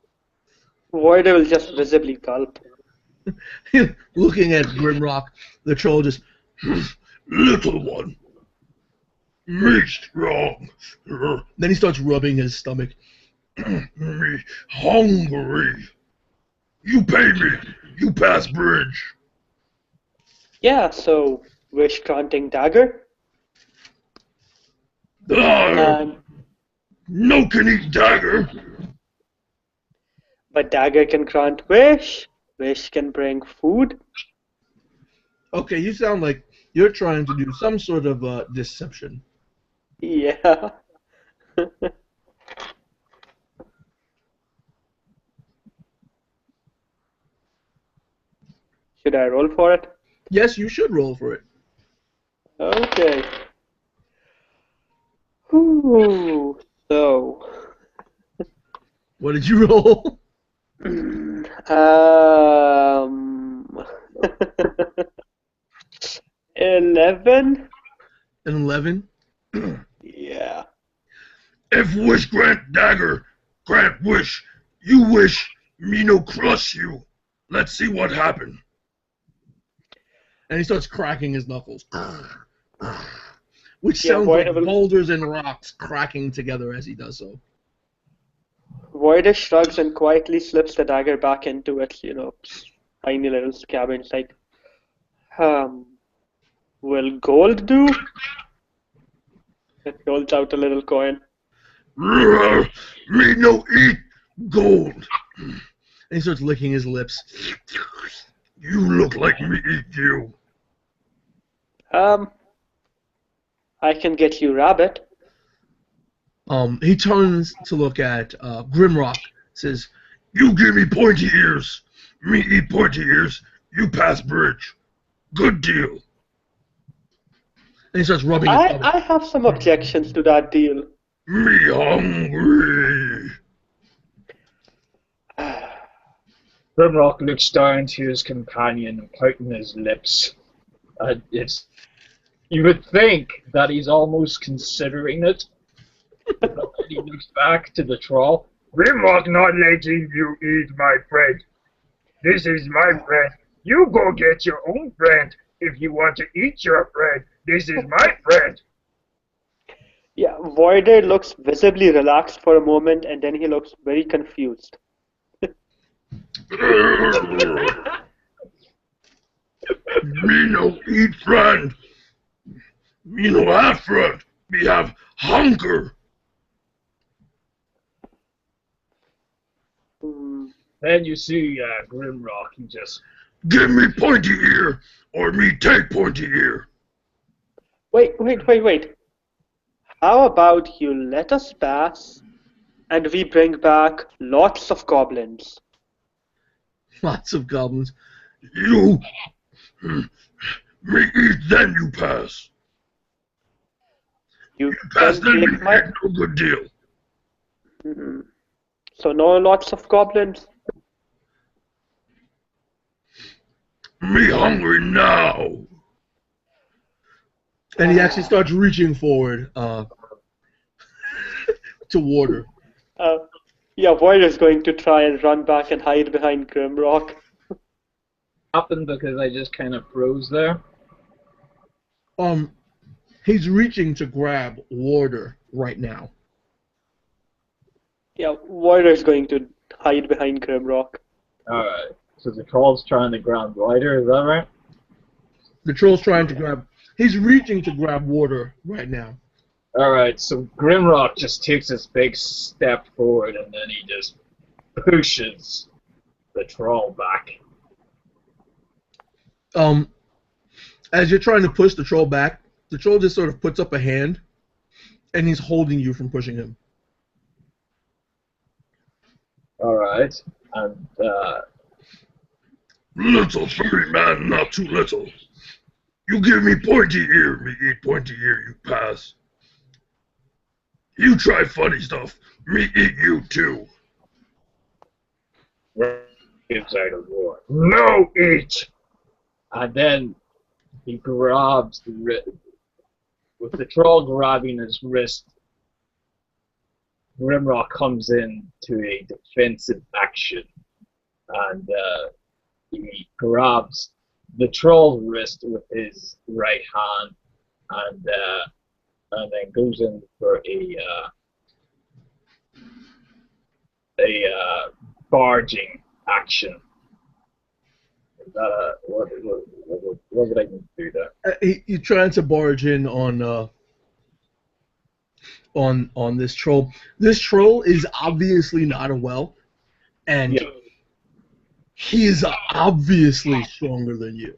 Voider will just visibly gulp. Looking at Grimrock, the troll just, little one, me strong. Then he starts rubbing his stomach. Me hungry. You pay me. You pass bridge. Yeah, so wish granting dagger. Ah, no can eat dagger. But dagger can grant wish. Wish can bring food. Okay, you sound like you're trying to do some sort of deception. Yeah. Should I roll for it? Yes, you should roll for it. Okay. Ooh, so. What did you roll? Um. 11? An 11. Yeah. If wish grant dagger, grant wish. You wish, me no crush you. Let's see what happen. And he starts cracking his knuckles. Which Yeah, sounds boy, like boulders and rocks cracking together as he does so. Voider shrugs and quietly slips the dagger back into its, tiny little scab. It's like, will gold do? It rolls out a little coin. Me no eat gold. And he starts licking his lips. You look like me eat you. I can get you rabbit. He turns to look at Grimrock. Says, "You give me pointy ears. Me eat pointy ears. You pass bridge. Good deal." And he starts rubbing his stomach. I have some objections to that deal. Me hungry. Grimrock looks down to his companion, pouting his lips. You would think that he's almost considering it. But then he looks back to the troll. Grimrock not letting you eat my friend. This is my friend. You go get your own friend. If you want to eat your friend, this is my friend. Yeah, Voider looks visibly relaxed for a moment and then he looks very confused. Me no eat friend. Me no have friend. Me have hunger. Then you see Grimrock, he just... Give me pointy ear, or me take pointy ear. Wait. How about you let us pass and we bring back lots of goblins? Lots of goblins. You... Me eat, then you pass. You Pass, can then me take my... get no good deal. So no lots of goblins? Me hungry now. And he actually starts reaching forward toward her. Yeah, Voider's going to try and run back and hide behind Grimrock. Happened because I just kind of froze there. He's reaching to grab Warder right now. Yeah, Voider's going to hide behind Grimrock. Alright, so the troll's trying to grab Ryder, is that right? The troll's trying to grab... He's reaching to grab Warder right now. Alright, so Grimrock just takes this big step forward and then he just pushes the troll back. As you're trying to push the troll back, the troll just sort of puts up a hand, and he's holding you from pushing him. All right, and Little furry man, not too little. You give me pointy ear, me eat pointy ear, you pass. You try funny stuff, me eat you too. gives out a roar, No eat! and then he grabs with the troll grabbing his wrist. Grimrock comes in to a defensive action, and he grabs the troll's wrist with his right hand, and then goes in for a barging action. Is that what would I need to do there? You're trying to barge in on this troll. This troll is obviously not a well, and Yeah. he is obviously stronger than you.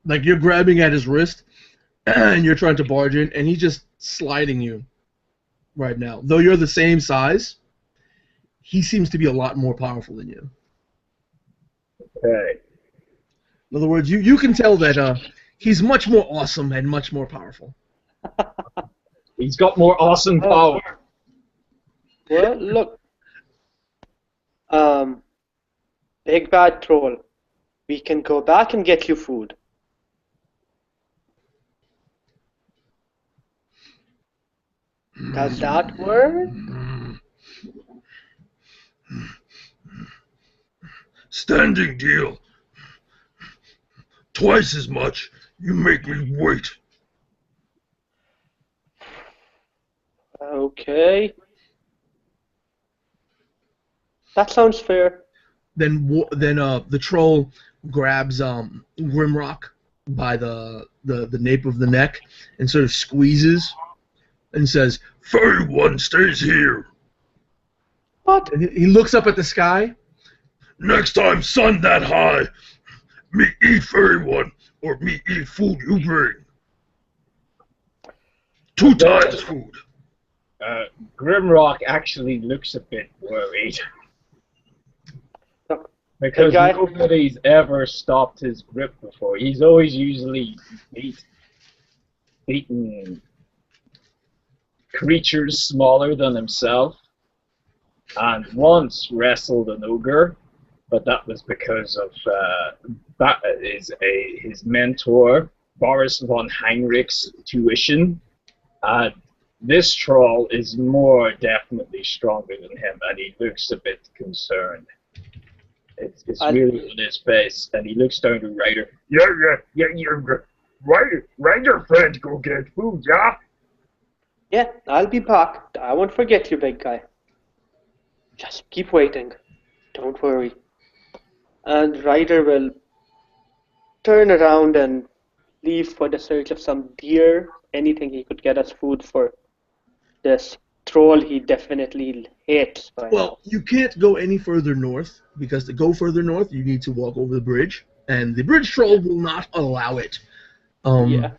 Like, you're grabbing at his wrist, and you're trying to barge in, and he's just sliding you right now. Though you're the same size, he seems to be a lot more powerful than you. Okay. In other words, you can tell that he's much more awesome and much more powerful. He's got more awesome power. Well, look. Big bad troll. We can go back and get you food. Does that work? Standing deal. Twice as much. You make me wait. Okay. That sounds fair. Then the troll grabs Grimrock by the nape of the neck and sort of squeezes and says, Furry one stays here. What? and he looks up at the sky. Next time, sun that high. Me eat furry one, or me eat food you bring. 2 times food. Grimrock actually looks a bit worried. Look, Because guy- nobody's ever stopped his grip before. He's always usually beaten creatures smaller than himself, and once wrestled an ogre, but that was because of his mentor Boris von Heinrich's tuition. This troll is more definitely stronger than him, and he looks a bit concerned. It's really on his face, and he looks down to Ryder. Ryder friend go get food, yeah? Yeah, I'll be back. I won't forget you, big guy. Just keep waiting. Don't worry. And Ryder will turn around and leave for the search of some deer, anything he could get as food for this troll he definitely hates. Well, you can't go any further north, because to go further north, you need to walk over the bridge, and the bridge troll will not allow it. Yeah.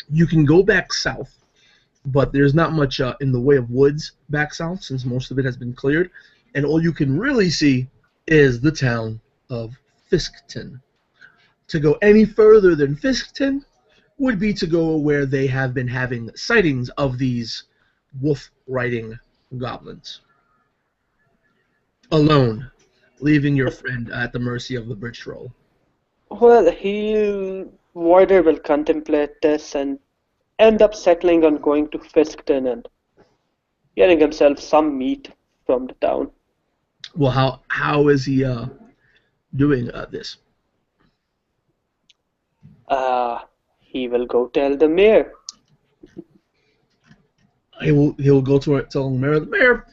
You can go back south, but there's not much in the way of woods back south, since most of it has been cleared, and all you can really see is the town of Fiskton. To go any further than Fiskton would be to go where they have been having sightings of these wolf-riding goblins. Alone, leaving your friend at the mercy of the bridge troll. Well, Ryder will contemplate this and end up settling on going to Fiskton and getting himself some meat from the town. Well, how is he doing this? He will go tell the mayor. He'll go to it, tell the mayor.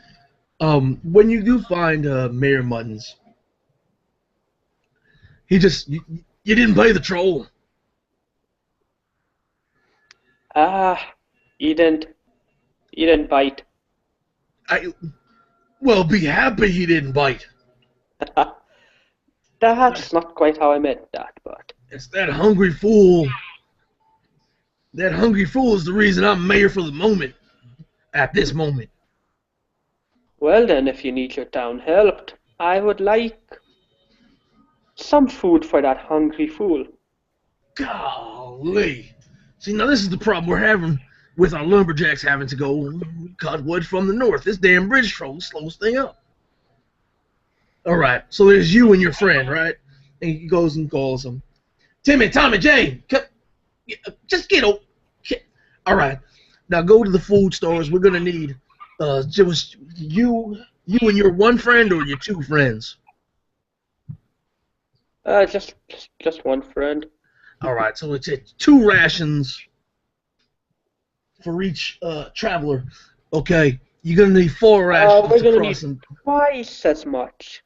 When you do find Mayor Muttons, he just you didn't play the troll. He didn't bite. Well, be happy he didn't bite. That's not quite how I meant that, but It's that hungry fool. That hungry fool is the reason I'm mayor for the moment. At this moment. Well then, if you need your town helped, I would like some food for that hungry fool. Golly. See, now this is the problem we're having with our lumberjacks having to go cut wood from the north. This damn bridge troll slows thing up. All right, so there's you and your friend, right? And he goes and calls him. Timmy, Tommy, Jane, just get over. All right, now go to the food stores. We're gonna need just you and your one friend or your two friends. Just one friend. All right, so it's 2 rations for each traveler. Okay, you're gonna need 4 rations We're gonna across. need twice as much.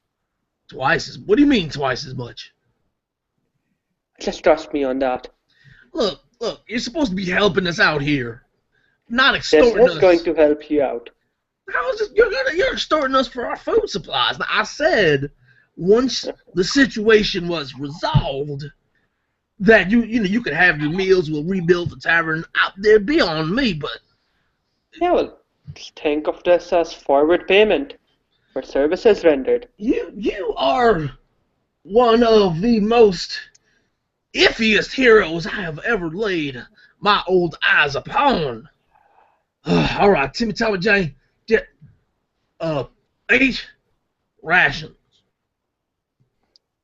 Twice as? What do you mean twice as much? Just trust me on that. Look, you're supposed to be helping us out here, not This extorting is us. going to help you out. How is this? You're extorting us for our food supplies. Now, I said once the situation was resolved that you could have your meals. We'll rebuild the tavern out there. Be on me, but Yeah, well, just think of this as forward payment for services rendered. you are one of the most iffiest heroes I have ever laid my old eyes upon. All right, Timmy, Tommy, Jane, get 8 rations.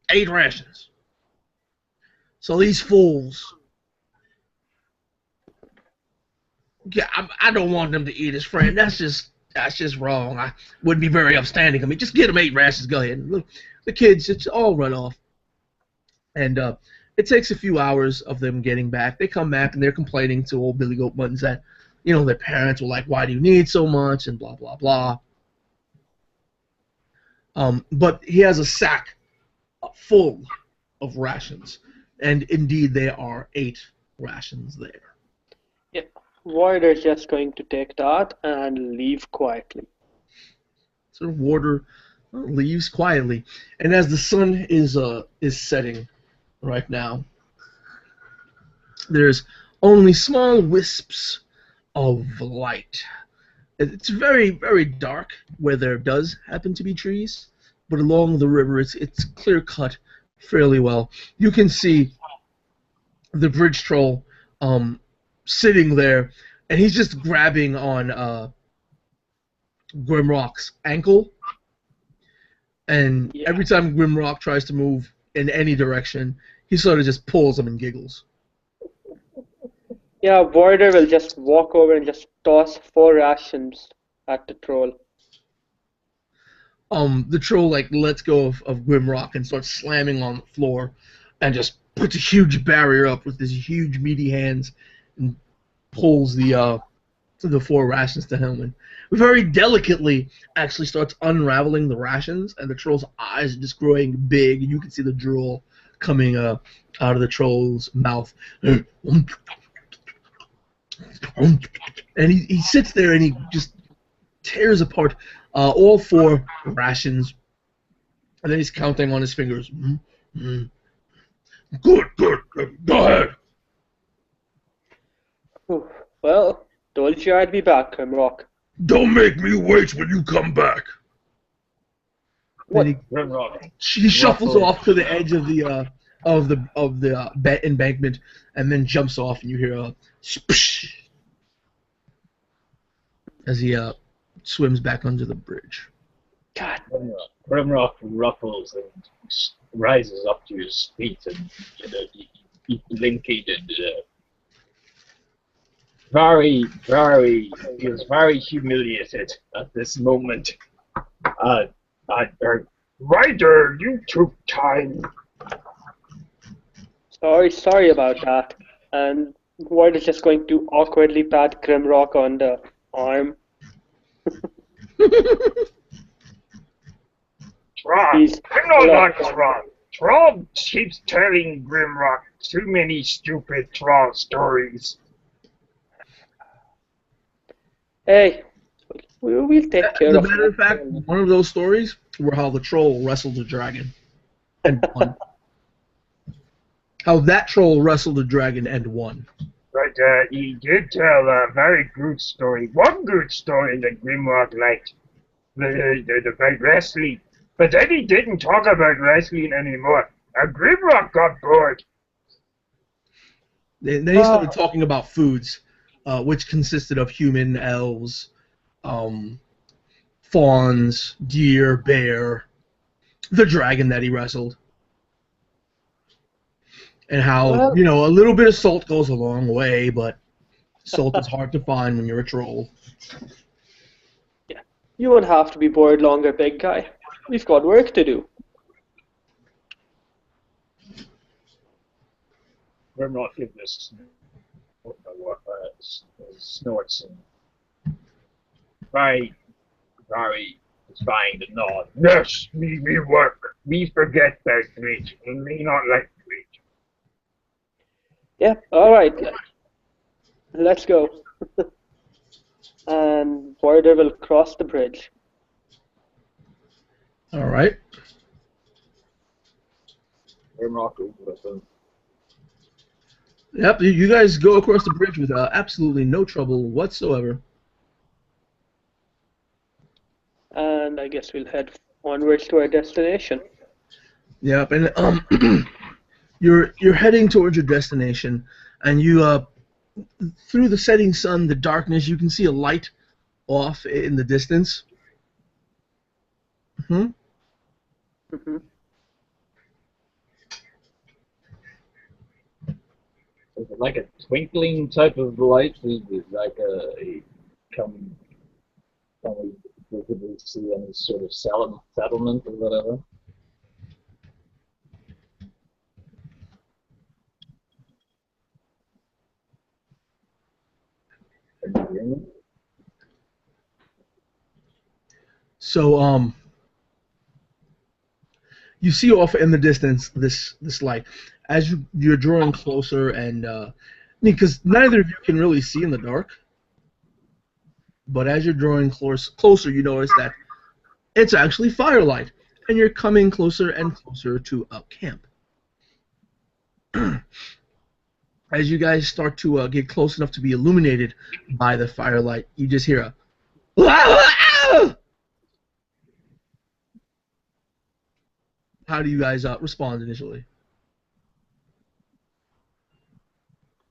8 rations. So these fools, yeah, I don't want them to eat his friend. That's just wrong. I wouldn't be very upstanding. I mean, just get them 8 rations. Go ahead. Look, the kids, it's all run off. And it takes a few hours of them getting back. They come back and they're complaining to old Billy Goat Buttons that, their parents were like, "Why do you need so much?" and blah blah blah. But he has a sack full of rations, and indeed there are 8 rations there. Yeah, Warder's just going to take that and leave quietly. So Warder leaves quietly, and as the sun is setting right now, there's only small wisps of light. It's very, very dark where there does happen to be trees, but along the river it's clear cut fairly well. You can see the bridge troll sitting there, and he's just grabbing on Grimrock's ankle, and every time Grimrock tries to move in any direction, he sort of just pulls him and giggles. Yeah, Warder will just walk over and just toss 4 rations at the troll. The troll lets go of Grimrock and starts slamming on the floor, and just puts a huge barrier up with his huge meaty hands, and pulls the 4 rations to him, and very delicately actually starts unraveling the rations, and the troll's eyes are just growing big, and you can see the drool coming out of the troll's mouth. And he sits there and he just tears apart all 4 rations, and then he's counting on his fingers. Good, go ahead. Well, told you I'd be back, Grimrock. Don't make me wait when you come back. What? He shuffles off to the edge of the embankment, and then jumps off, and you hear a splish as he swims back under the bridge. God. Grimrock ruffles and rises up to his feet, and he blinking and feels very humiliated at this moment. Ryder, you took time. Sorry about that. And Warder's just going to awkwardly pat Grimrock on the arm. Tron, I'm no longer Tron. Tron keeps telling Grimrock too many stupid troll stories. Hey, we'll take care As a of matter of fact, one of those stories were how the troll wrestled a dragon and won. How that troll wrestled a dragon and won. But he did tell a very good story. One good story that Grimrock liked. The fight wrestling. But then he didn't talk about wrestling anymore. And Grimrock got bored. Then he started talking about foods, which consisted of human, elves, fawns, deer, bear, the dragon that he wrestled, and how, Well- a little bit of salt goes a long way, but salt is hard to find when you're a troll. You won't have to be bored longer, big guy. We've got work to do. We're not giving this snorts and very fine to nod. Yes, we work. We forget about meat. We may not like meat. Yeah, alright. Let's go. And Warder will cross the bridge. All right. We're not good with them. Yep, you guys go across the bridge with absolutely no trouble whatsoever. And I guess we'll head onwards to our destination. Yep, and you're heading towards your destination, and you through the setting sun, the darkness, you can see a light off in the distance. Mm-hmm. Is it like a twinkling type of light? Is it like can we visibly see any sort of settlement or whatever? Can you hear me? So you see off in the distance this light. As you're drawing closer, and because neither of you can really see in the dark, but as you're drawing closer, you notice that it's actually firelight, and you're coming closer and closer to a camp. As you guys start to get close enough to be illuminated by the firelight, you just hear a How do you guys respond initially?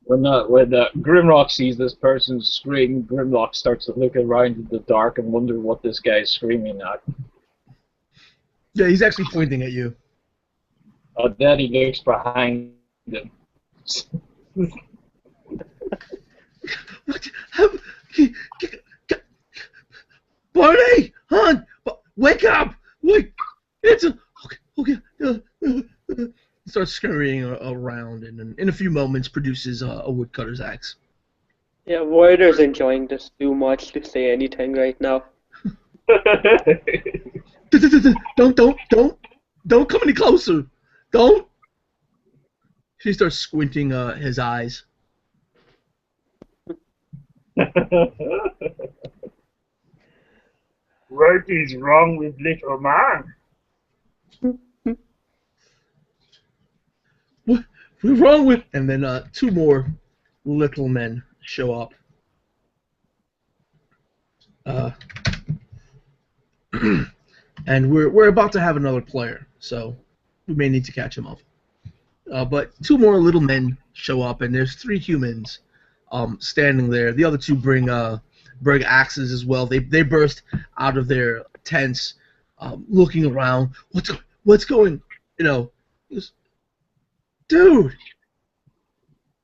When Grimrock sees this person scream, Grimrock starts to look around in the dark and wonder what this guy's screaming at. Yeah, he's actually pointing at you. Then he looks behind him. What? Barney! Hon! Wake up! Wake! It's a... Okay. He starts scurrying around, and in a few moments produces a woodcutter's axe. Yeah, Warder's enjoying this too much to say anything right now. Don't come any closer! Don't! He starts squinting his eyes. What is wrong with little man? What's wrong with... And then two more little men show up. And we're about to have another player, so we may need to catch him up. But two more little men show up, and there's three humans standing there. The other two bring axes as well. They burst out of their tents, looking around. What's going? Dude,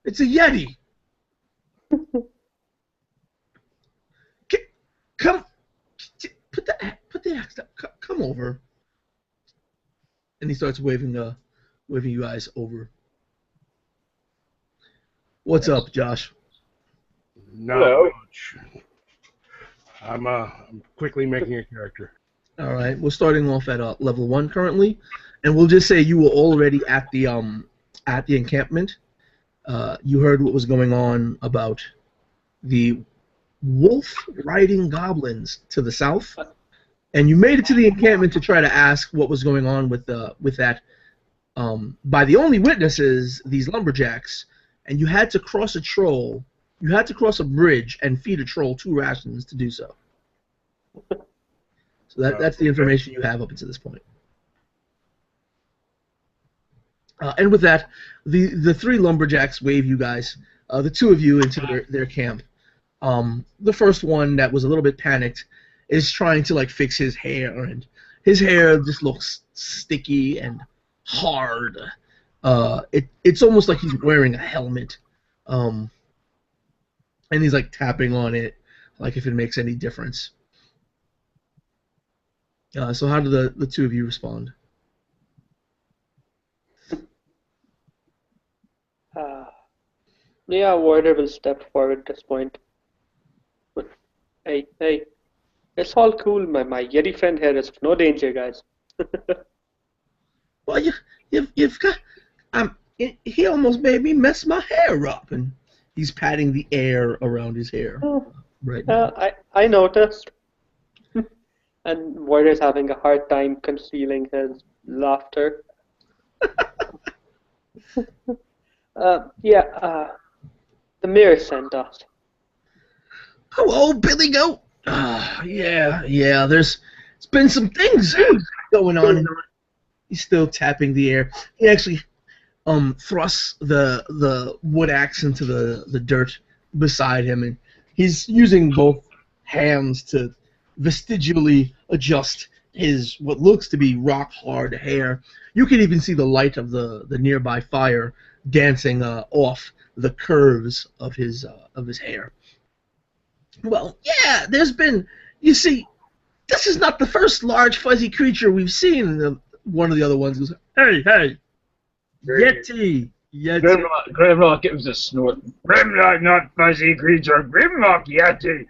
it's a Yeti. Come, put the axe down. Come over. And he starts waving you guys over. What's up, Josh? Not much. I'm quickly making a character. All right, we're starting off at level 1 currently, and we'll just say you were already at the encampment. You heard what was going on about the wolf riding goblins to the south, and you made it to the encampment to try to ask what was going on with that. By the only witnesses, these lumberjacks, and you had to cross a troll. You had to cross a bridge and feed a troll 2 rations to do so. So that's the information you have up until this point. And with that, the three lumberjacks wave you guys, the two of you, into their camp. The first one that was a little bit panicked is trying to like fix his hair, and his hair just looks sticky and hard. It's almost like he's wearing a helmet, and he's like tapping on it, like if it makes any difference. So how do the two of you respond? Yeah, Warder will step forward at this point. But, hey, it's all cool. My Yeti friend here is no danger, guys. Well, you've got he almost made me mess my hair up, and he's patting the air around his hair right now. I noticed. And Warder's having a hard time concealing his laughter. The mayor sent us. Oh, Billy Goat. Yeah. There's been some things going on. He's still tapping the air. He actually thrusts the wood axe into the dirt beside him, and he's using both hands to vestigially adjust his what looks to be rock hard hair. You can even see the light of the nearby fire dancing off the curves of his hair. Well, yeah, there's been. You see, this is not the first large fuzzy creature we've seen. One of the other ones goes, "Hey, Yeti." Grimlock gives a snort. Grimlock, not fuzzy creature. Grimlock Yeti.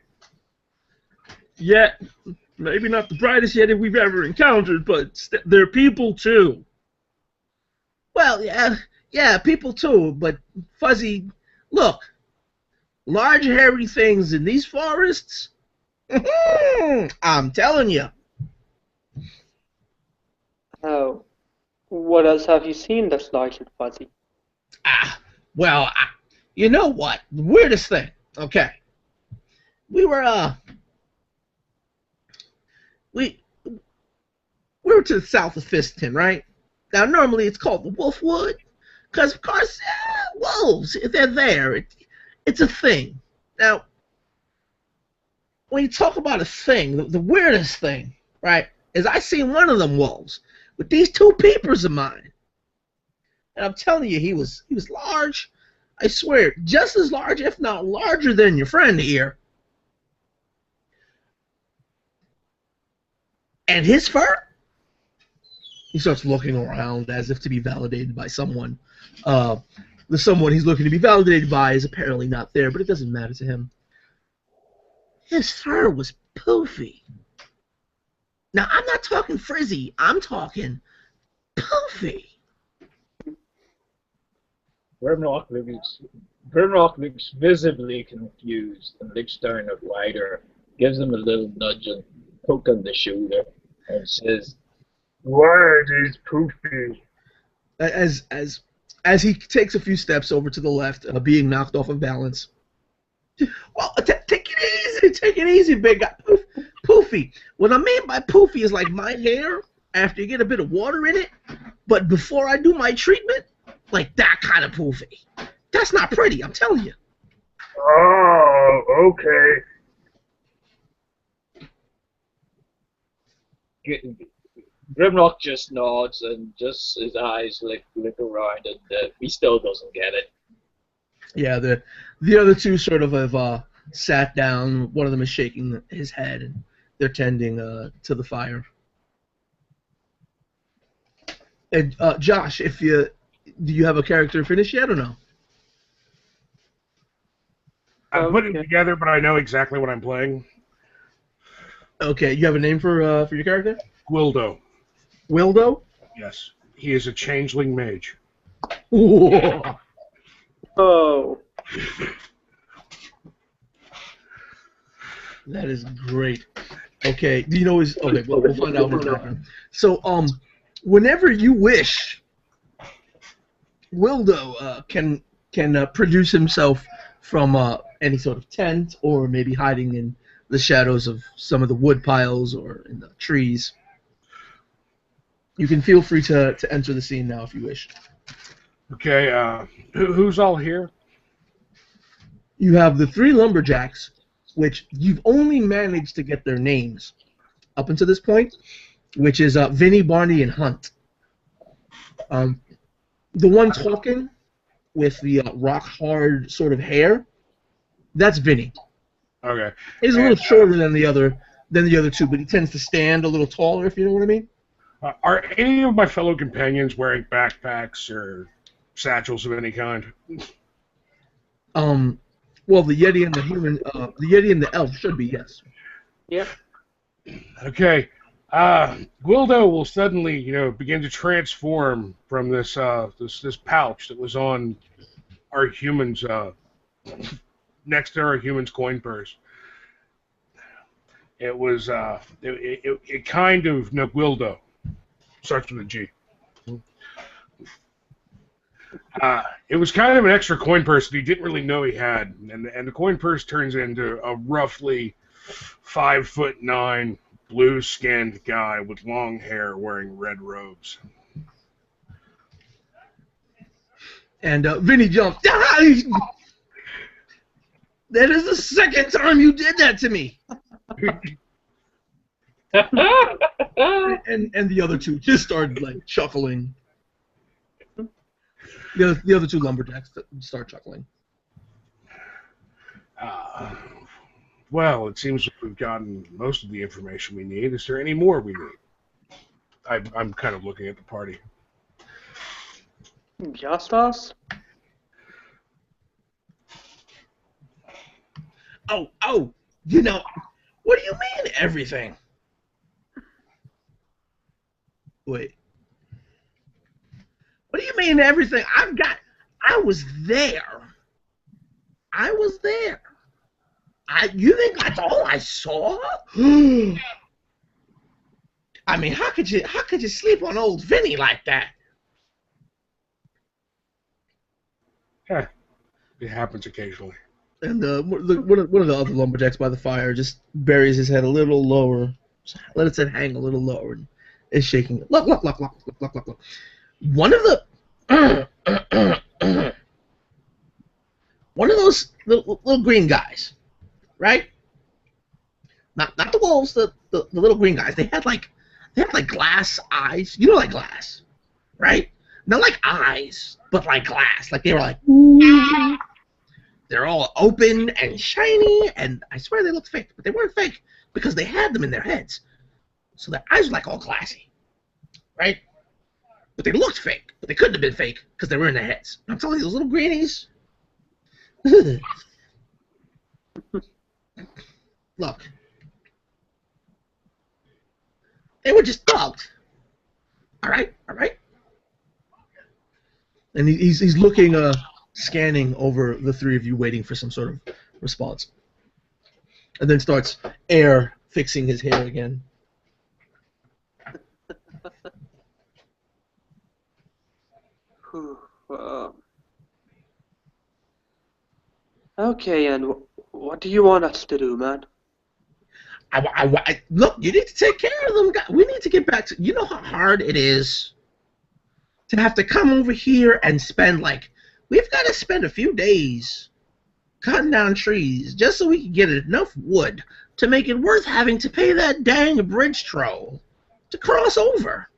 Yeah, maybe not the brightest Yeti we've ever encountered, but they're people too. Well, yeah, people too, but Fuzzy, look, large hairy things in these forests, I'm telling you. Oh, what else have you seen that's large and fuzzy? Well, you know what? The weirdest thing, okay. We were to the south of Fiston, right? Now, normally it's called the Wolfwood, because, of course, wolves, if they're there, it's a thing. Now, when you talk about a thing, the weirdest thing, right, is I seen one of them wolves with these two peepers of mine. And I'm telling you, he was large. I swear, just as large, if not larger than your friend here. And his fur? He starts looking around as if to be validated by someone. The someone he's looking to be validated by is apparently not there, but it doesn't matter to him. His fur was poofy. Now, I'm not talking frizzy. I'm talking poofy. Grimlock looks visibly confused and looks down at Ryder, gives him a little nudge and poke on the shoulder, and says, "What is poofy?" As he takes a few steps over to the left, being knocked off of balance. Well, take it easy, big guy. Poofy. What I mean by poofy is like my hair after you get a bit of water in it, but before I do my treatment, like that kind of poofy. That's not pretty, I'm telling you. Oh, okay. Grimlock just nods and just his eyes look around, and he still doesn't get it. Yeah, the other two sort of have sat down. One of them is shaking his head, and they're tending to the fire. And Josh, do you have a character finished yet or no? I'm putting it together, but I know exactly what I'm playing. Okay, you have a name for your character? Gwildo. Wildo? Yes, he is a changeling mage. Whoa. Oh. That is great. Okay, do you know his? Okay, we'll find out his background. So, whenever you wish, Wildo can produce himself from any sort of tent or maybe hiding in the shadows of some of the wood piles or in the trees. You can feel free to enter the scene now if you wish. Okay, who's all here? You have the 3 lumberjacks, which you've only managed to get their names up until this point, which is Vinny, Barney, and Hunt. The one talking with the rock-hard sort of hair, that's Vinny. Okay. He's a little shorter than the other 2, but he tends to stand a little taller, if you know what I mean. Are any of my fellow companions wearing backpacks or satchels of any kind? Well, the Yeti and the human, the Yeti and the elf should be, yes. Yep. Okay. Gwildo will suddenly, begin to transform from this pouch that was on our humans, next to our humans' coin purse. It was, it kind of, no, Gwildo. Starts with a G. It was kind of an extra coin purse that he didn't really know he had, and the coin purse turns into a roughly 5'9" blue-skinned guy with long hair wearing red robes. And Vinny jumps. That is the second time you did that to me. and the other 2 just started like chuckling. The other 2 lumberjacks start chuckling. Well, it seems we've gotten most of the information we need. Is there any more we need? I'm kind of looking at the party. Just us? Oh, what do you mean everything? Wait. What do you mean everything? I was there. You think that's all I saw? I mean, how could you sleep on old Vinny like that? Yeah, it happens occasionally. And one of the other lumberjacks by the fire just buries his head a little lower, let its head hang a little lower, and is shaking it. Look. One of those little green guys, right? Not the wolves, the little green guys. They had like glass eyes. You know, like glass, right? Not like eyes, but like glass. Like they were like, ooh. They're all open and shiny, and I swear they looked fake, but they weren't fake because they had them in their heads. So their eyes were like all glassy, right? But they looked fake, but they couldn't have been fake because they were in their heads. I'm telling you, those little greenies. Look. They were just bugged. All right. And he's looking, scanning over the 3 of you, waiting for some sort of response. And then starts air fixing his hair again. Okay, and what do you want us to do, man? Look, you need to take care of them. We need to get back to... You know how hard it is to have to come over here and spend, like... We've got to spend a few days cutting down trees just so we can get enough wood to make it worth having to pay that dang bridge troll to cross over.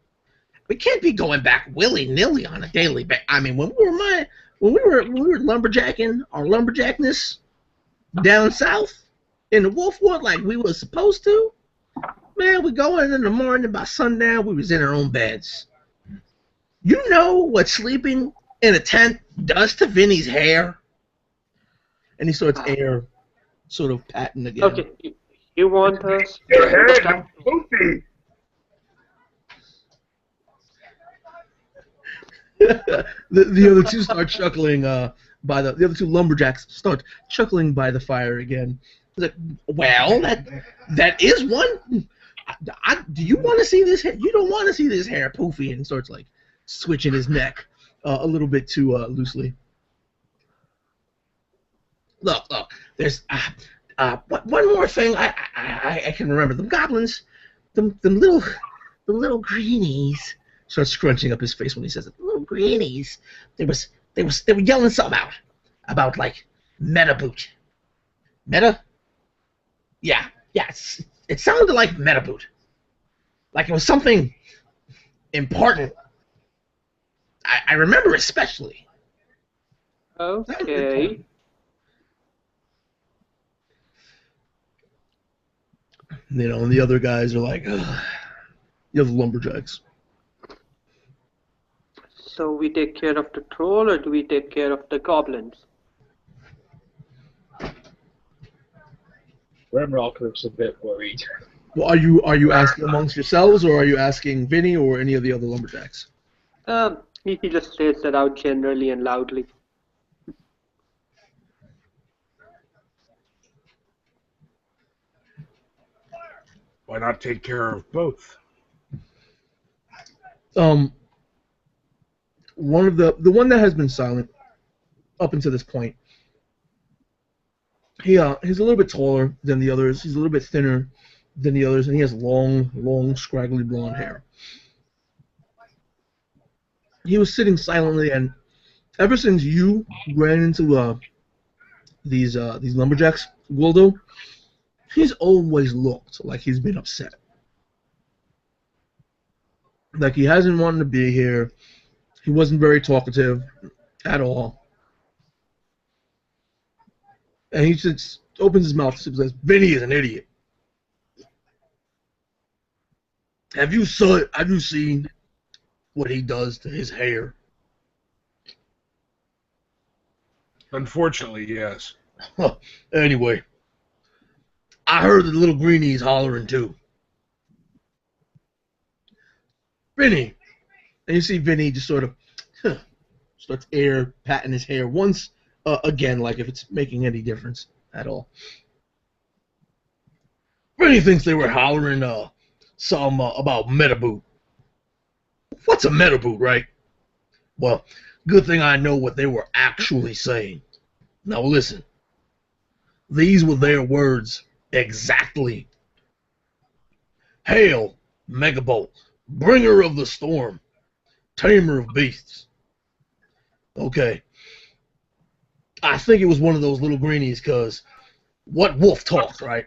We can't be going back willy-nilly on a daily basis. I mean, when we were lumberjacking our lumberjackness down south in the Wolfwood like we were supposed to, man, we go in the morning, by sundown we was in our own beds. You know what sleeping in a tent does to Vinny's hair? And he starts air sort of patting again. Okay, you want us... Your hair is poopy. the other 2 start chuckling by the other 2 lumberjacks start chuckling by the fire again. Like, well, that is one. Do you want to see this hair? You don't want to see this hair poofy, and he starts like switching his neck a little bit too loosely. Look. There's One more thing I can remember. The goblins, the little greenies. Starts scrunching up his face when he says it. The little greenies. They were yelling something about like meta boot. Meta? Yeah. It sounded like meta boot. Like it was something important. I remember especially. Okay. You know, and the other guys are like, ugh. The other lumberjacks. So we take care of the troll, or do we take care of the goblins? Grimrock looks a bit worried. Well, are you asking amongst yourselves, or are you asking Vinny or any of the other lumberjacks? He just states that out generally and loudly. Why not take care of both? One of the one that has been silent up until this point. He's a little bit taller than the others. He's a little bit thinner than the others, and he has long, scraggly blonde hair. He was sitting silently, and ever since you ran into these lumberjacks, Waldo, he's always looked like he's been upset. Like he hasn't wanted to be here. He wasn't very talkative at all. And he just opens his mouth and says, Vinny is an idiot. Have you seen what he does to his hair? Unfortunately, yes. Anyway, I heard the little greenies hollering too. Vinny! And you see Vinny just sort of starts patting his hair once again, like if it's making any difference at all. Vinny thinks they were hollering some about metaboot. What's a metaboot, right? Well, good thing I know what they were actually saying. Now listen. These were their words exactly. Hail, Megabolt, bringer of the storm, tamer of beasts. Okay. I think it was one of those little greenies, because what wolf talk, right?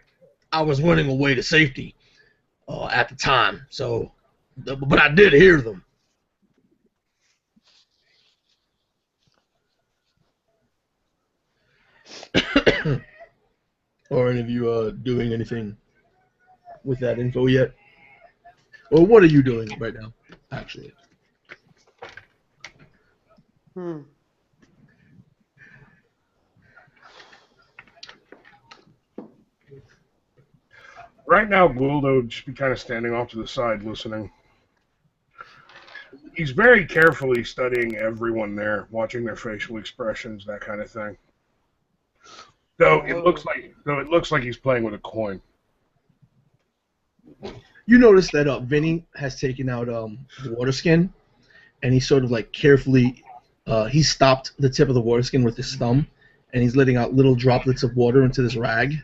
I was running away to safety at the time, so, but I did hear them. Are any of you doing anything with that info yet? Or what are you doing right now, actually? Right now, Waldo would just be kind of standing off to the side listening. He's very carefully studying everyone there, watching their facial expressions, that kind of thing. Though it looks like he's playing with a coin. You notice that Vinny has taken out the water skin, and he sort of like carefully he stopped the tip of the water skin with his thumb, and he's letting out little droplets of water into this rag.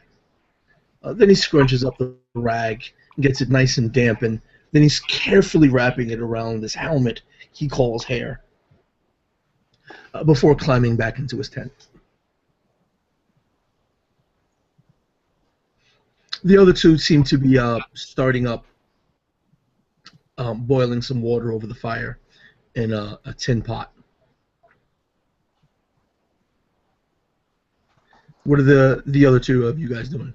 Then he scrunches up the rag and gets it nice and damp, and then he's carefully wrapping it around this helmet he calls hair before climbing back into his tent. The other two seem to be starting up, boiling some water over the fire in a tin pot. What are the other two of you guys doing?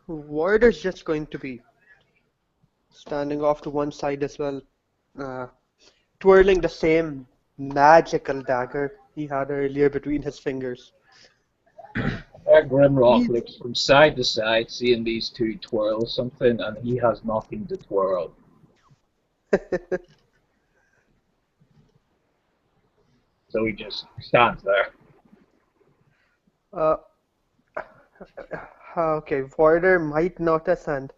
Warder's just going to be standing off to one side as well, twirling the same magical dagger he had earlier between his fingers. Grimrock looks from side to side, seeing these two twirl something, and he has nothing to twirl. So he just stands there. Okay, Warder might notice, and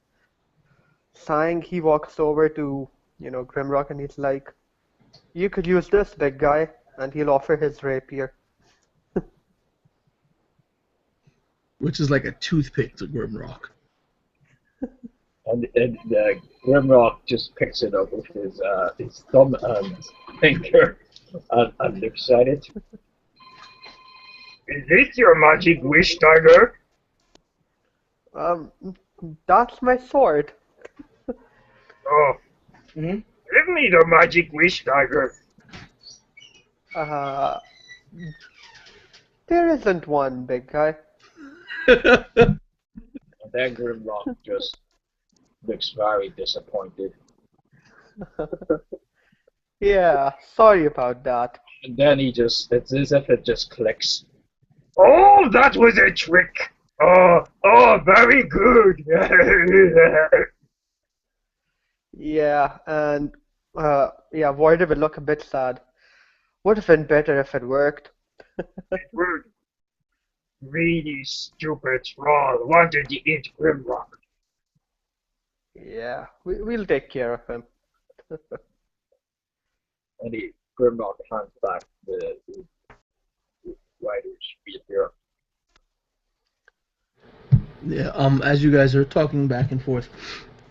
sighing, he walks over to, Grimrock, and he's like, "You could use this, big guy," and he'll offer his rapier. which is like a toothpick to Grimrock. And Grimrock just picks it up with his thumb and finger and looks at it. Is this your magic wish, Tiger? That's my sword. Oh. Give me the magic wish, Tiger. There isn't one, big guy. And then Grimrock just looks very disappointed. Yeah, sorry about that. And then it's as if it just clicks. Oh, that was a trick. Oh, very good. Yeah, and Voider will look a bit sad. Would have been better if it worked. It worked. Really stupid troll wanted to eat Grimrock. Yeah, we'll take care of him. And Grimrock hands back the rider's spear. Yeah. As you guys are talking back and forth,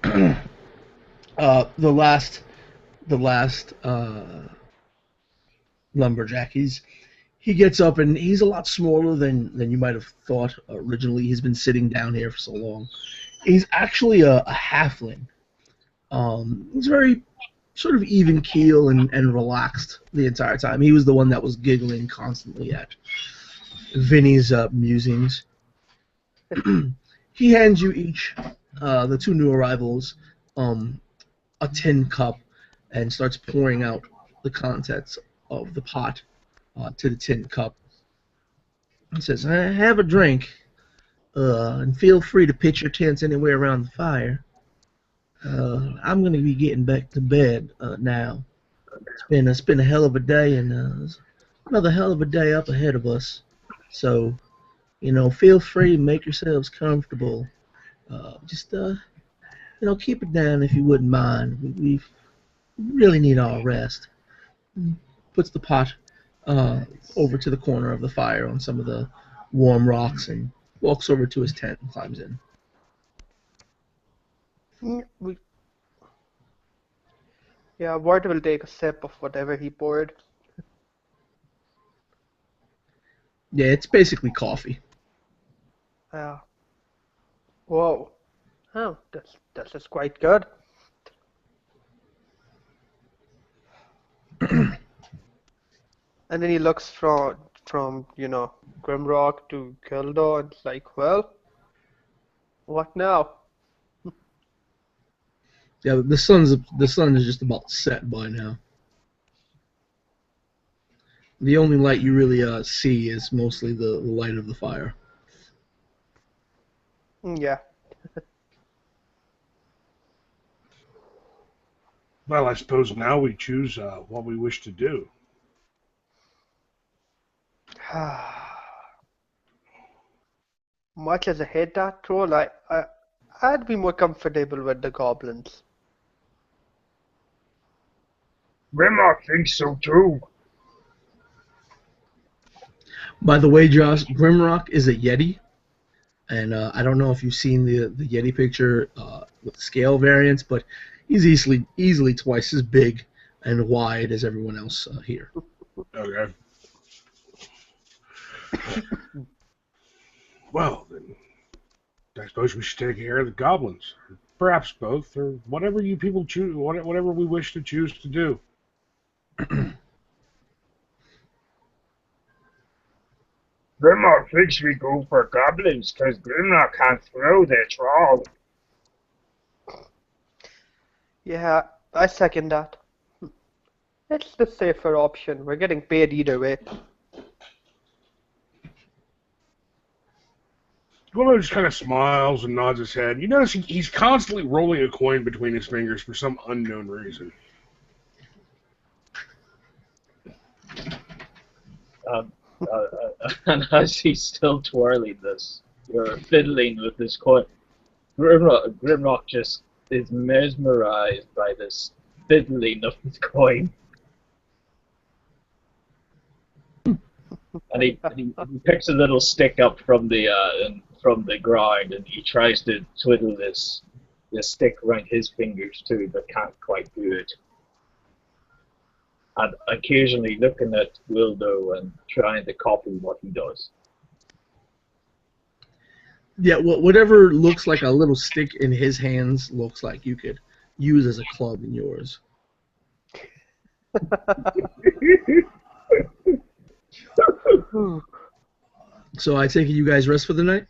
the last lumberjack, he gets up and he's a lot smaller than you might have thought originally. He's been sitting down here for so long. He's actually a halfling. He's very sort of even keel and relaxed the entire time. He was the one that was giggling constantly at Vinny's musings. He hands you each, the two new arrivals, a tin cup and starts pouring out the contents of the pot to the tin cup. He says, have a drink, and feel free to pitch your tents anywhere around the fire. I'm going to be getting back to bed now. It's been a hell of a day, and there's another hell of a day up ahead of us. So, feel free to make yourselves comfortable. Just keep it down if you wouldn't mind. We really need our rest. Puts the pot over to the corner of the fire on some of the warm rocks and walks over to his tent and climbs in. Voider will take a sip of whatever he poured. Yeah, it's basically coffee. Whoa. Oh, this is quite good. And then he looks from Grimrock to Gildo and it's like, well, what now? Yeah, the sun is just about set by now. The only light you really see is mostly the light of the fire. Yeah. Well, I suppose now we choose what we wish to do. Much as I hate that troll, I'd be more comfortable with the goblins. Grimrock thinks so too. By the way, Josh, Grimrock is a Yeti, and I don't know if you've seen the Yeti picture with the scale variants, but he's easily twice as big and wide as everyone else here. Okay. Well, then, I suppose we should take care of the goblins. Perhaps both, or whatever you people choose, whatever we wish to choose to do. Grimrock thinks we go for goblins because Grimrock can't throw their troll. Yeah, I second that. It's the safer option. We're getting paid either way. Willow just kind of smiles and nods his head. You notice he's constantly rolling a coin between his fingers for some unknown reason. And as he's still twirling this, you're fiddling with this coin, Grimrock just is mesmerized by this fiddling of his coin. And he picks a little stick up from the from the ground, and he tries to twiddle this stick around his fingers too, but can't quite do it. And occasionally looking at Wildo and trying to copy what he does. Yeah, whatever looks like a little stick in his hands looks like you could use as a club in yours. So I take it you guys rest for the night?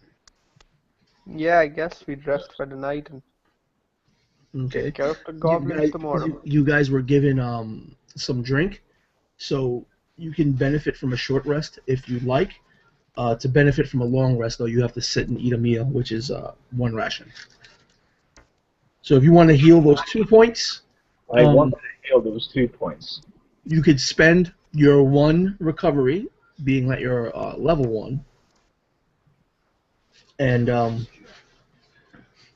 Yeah, I guess we'd rest for the night and Okay. take care of the goblins tomorrow. You guys were given some drink, so you can benefit from a short rest if you'd like. To benefit from a long rest, though, you have to sit and eat a meal, which is 1 ration. So if you want to heal those 2 points, I want to heal those 2 points. you could spend your 1 recovery, being that you're level 1, and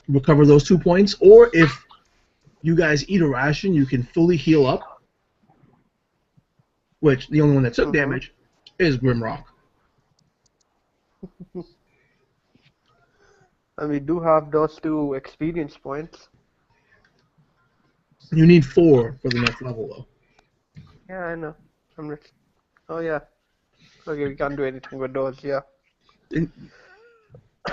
recover those 2 points. Or if you guys eat a ration, you can fully heal up, which the only one that took damage is Grimrock. And we do have those 2 experience points. You need 4 for the next level, though. Yeah, I know. Oh yeah. Okay, we can't do anything with those. Yeah.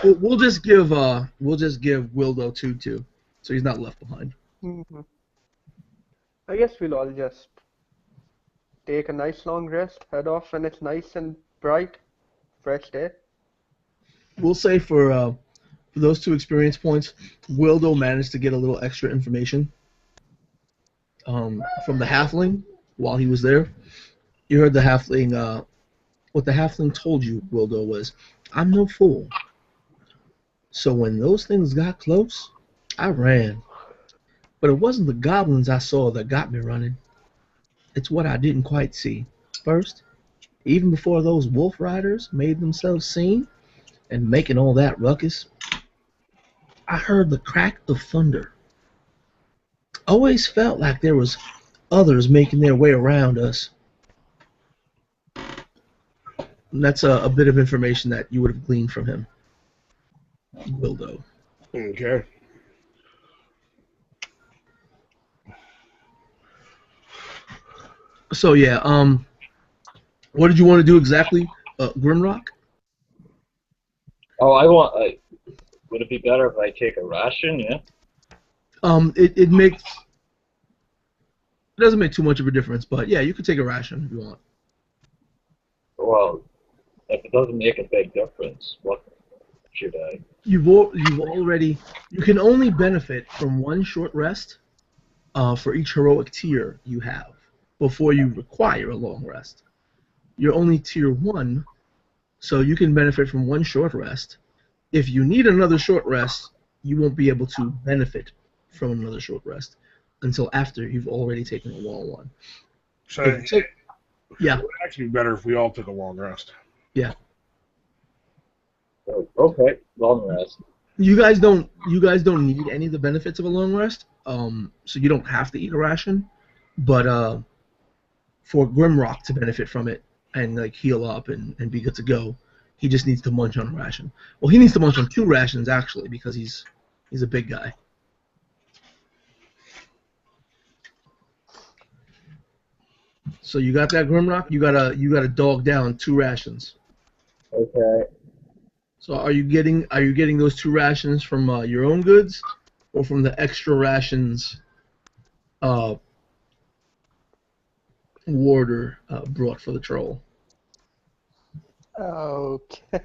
We'll just give Wildo 2 too, so he's not left behind. I guess we'll all just take a nice long rest, head off when it's nice and bright, fresh day. We'll say for those 2 experience points, Wildo managed to get a little extra information from the halfling while he was there. You heard the halfling. What the halfling told you, Wildo, was, "I'm no fool. So when those things got close, I ran. But it wasn't the goblins I saw that got me running. It's what I didn't quite see. First, even before those wolf riders made themselves seen and making all that ruckus, I heard the crack of thunder. Always felt like there was others making their way around us." And that's a bit of information that you would have gleaned from him, Wildo. Okay. So yeah, what did you want to do exactly, Grimrock? Oh, would it be better if I take a ration? Yeah. It doesn't make too much of a difference, but yeah, you could take a ration if you want. Well, if it doesn't make a big difference, what should I? You can only benefit from 1 short rest for each heroic tier you have before you require a long rest. You're only tier 1, so you can benefit from 1 short rest. If you need another short rest, you won't be able to benefit from another short rest until after you've already taken a long one. So yeah, it would actually be better if we all took a long rest. Yeah. Oh, okay, long rest. You guys don't need any of the benefits of a long rest, so you don't have to eat a ration. But for Grimrock to benefit from it and like heal up and be good to go, he just needs to munch on a ration. Well, he needs to munch on 2 rations actually because he's a big guy. So you got that, Grimrock? You gotta dog down 2 rations. Okay. So are you getting those 2 rations from your own goods, or from the extra rations Warder brought for the troll? Okay.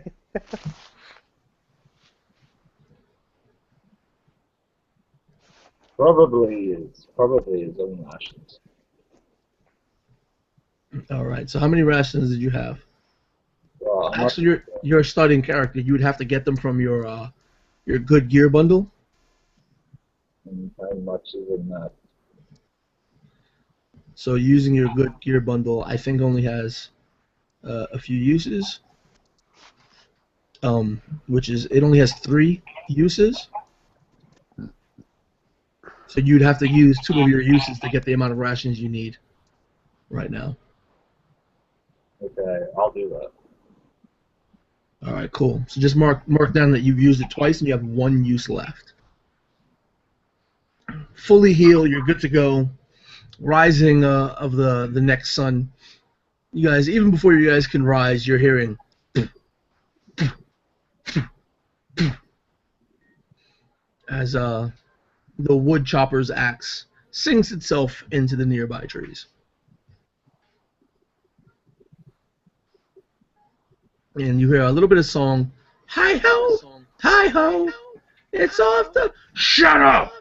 Probably his own rations. All right. So how many rations did you have? Well, Actually, you're a starting character. You would have to get them from your good gear bundle. how much is in that? So using your good gear bundle, I think only has a few uses. Which is it only has 3 uses. So you'd have to use 2 of your uses to get the amount of rations you need right now. Okay, I'll do that. All right, cool. So just mark down that you've used it twice and you have 1 use left. Fully heal. You're good to go. Rising of the next sun. You guys, even before you guys can rise, you're hearing as the wood chopper's axe sinks itself into the nearby trees. And you hear a little bit of song. Hi ho, hi ho, it's off the. Shut up!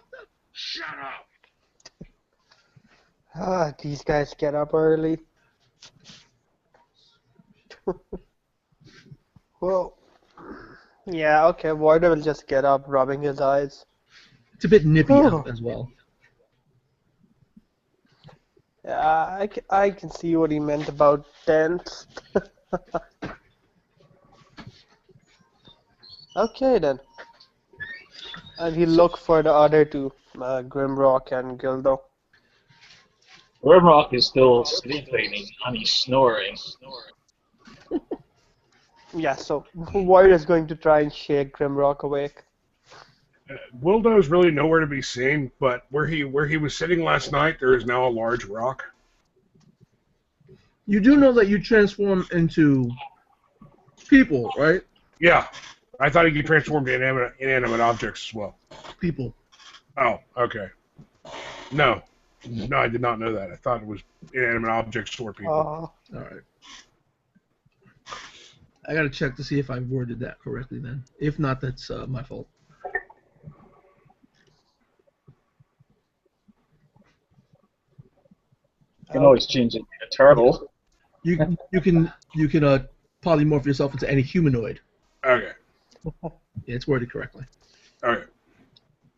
Shut up! These guys get up early. Well, yeah, okay, Warder will just get up, rubbing his eyes. It's a bit nippy out as well. Yeah, I can see what he meant about tense. Okay then. And he'll look for the other two, Grimrock and Gildo. Grimrock is still sleeping and he's snoring. Yeah, so Warder's going to try and shake Grimrock awake. Wildo's really nowhere to be seen, but where he was sitting last night, there is now a large rock. You do know that you transform into people, right? Yeah, I thought he could transform to inanimate objects as well. People. Oh, okay. No, I did not know that. I thought it was inanimate objects or people. All right. I gotta check to see if I worded that correctly then. If not, that's my fault. You can always change it to a turtle. You can polymorph yourself into any humanoid. Okay. Yeah, it's worded correctly. Okay.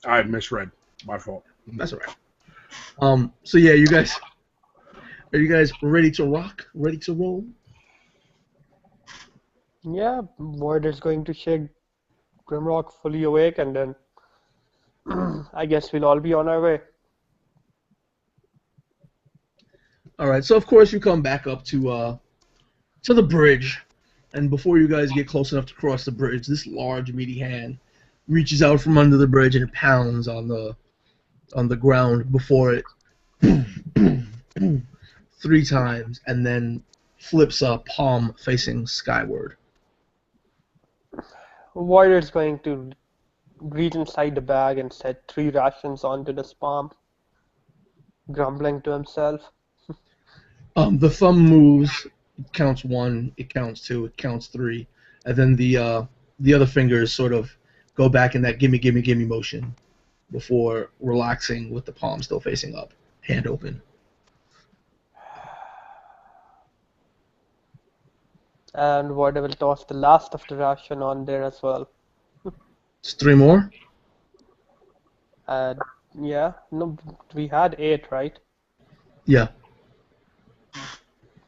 I misread. My fault. That's all right. So yeah, are you guys ready to rock? Ready to roll? Yeah, Warder's going to shake Grimrock fully awake, and then I guess we'll all be on our way. All right. So of course you come back up to the bridge, and before you guys get close enough to cross the bridge, this large meaty hand reaches out from under the bridge and it pounds on the ground before it 3 times, and then flips a palm facing skyward. Warder's going to reach inside the bag and set 3 rations onto this palm, grumbling to himself. The thumb moves. It counts 1. It counts 2. It counts 3, and then the other fingers sort of go back in that gimme, gimme, gimme motion before relaxing with the palm still facing up, hand open. And Warder will toss the last of the ration on there as well. It's 3 more. Yeah, no, we had 8, right? Yeah.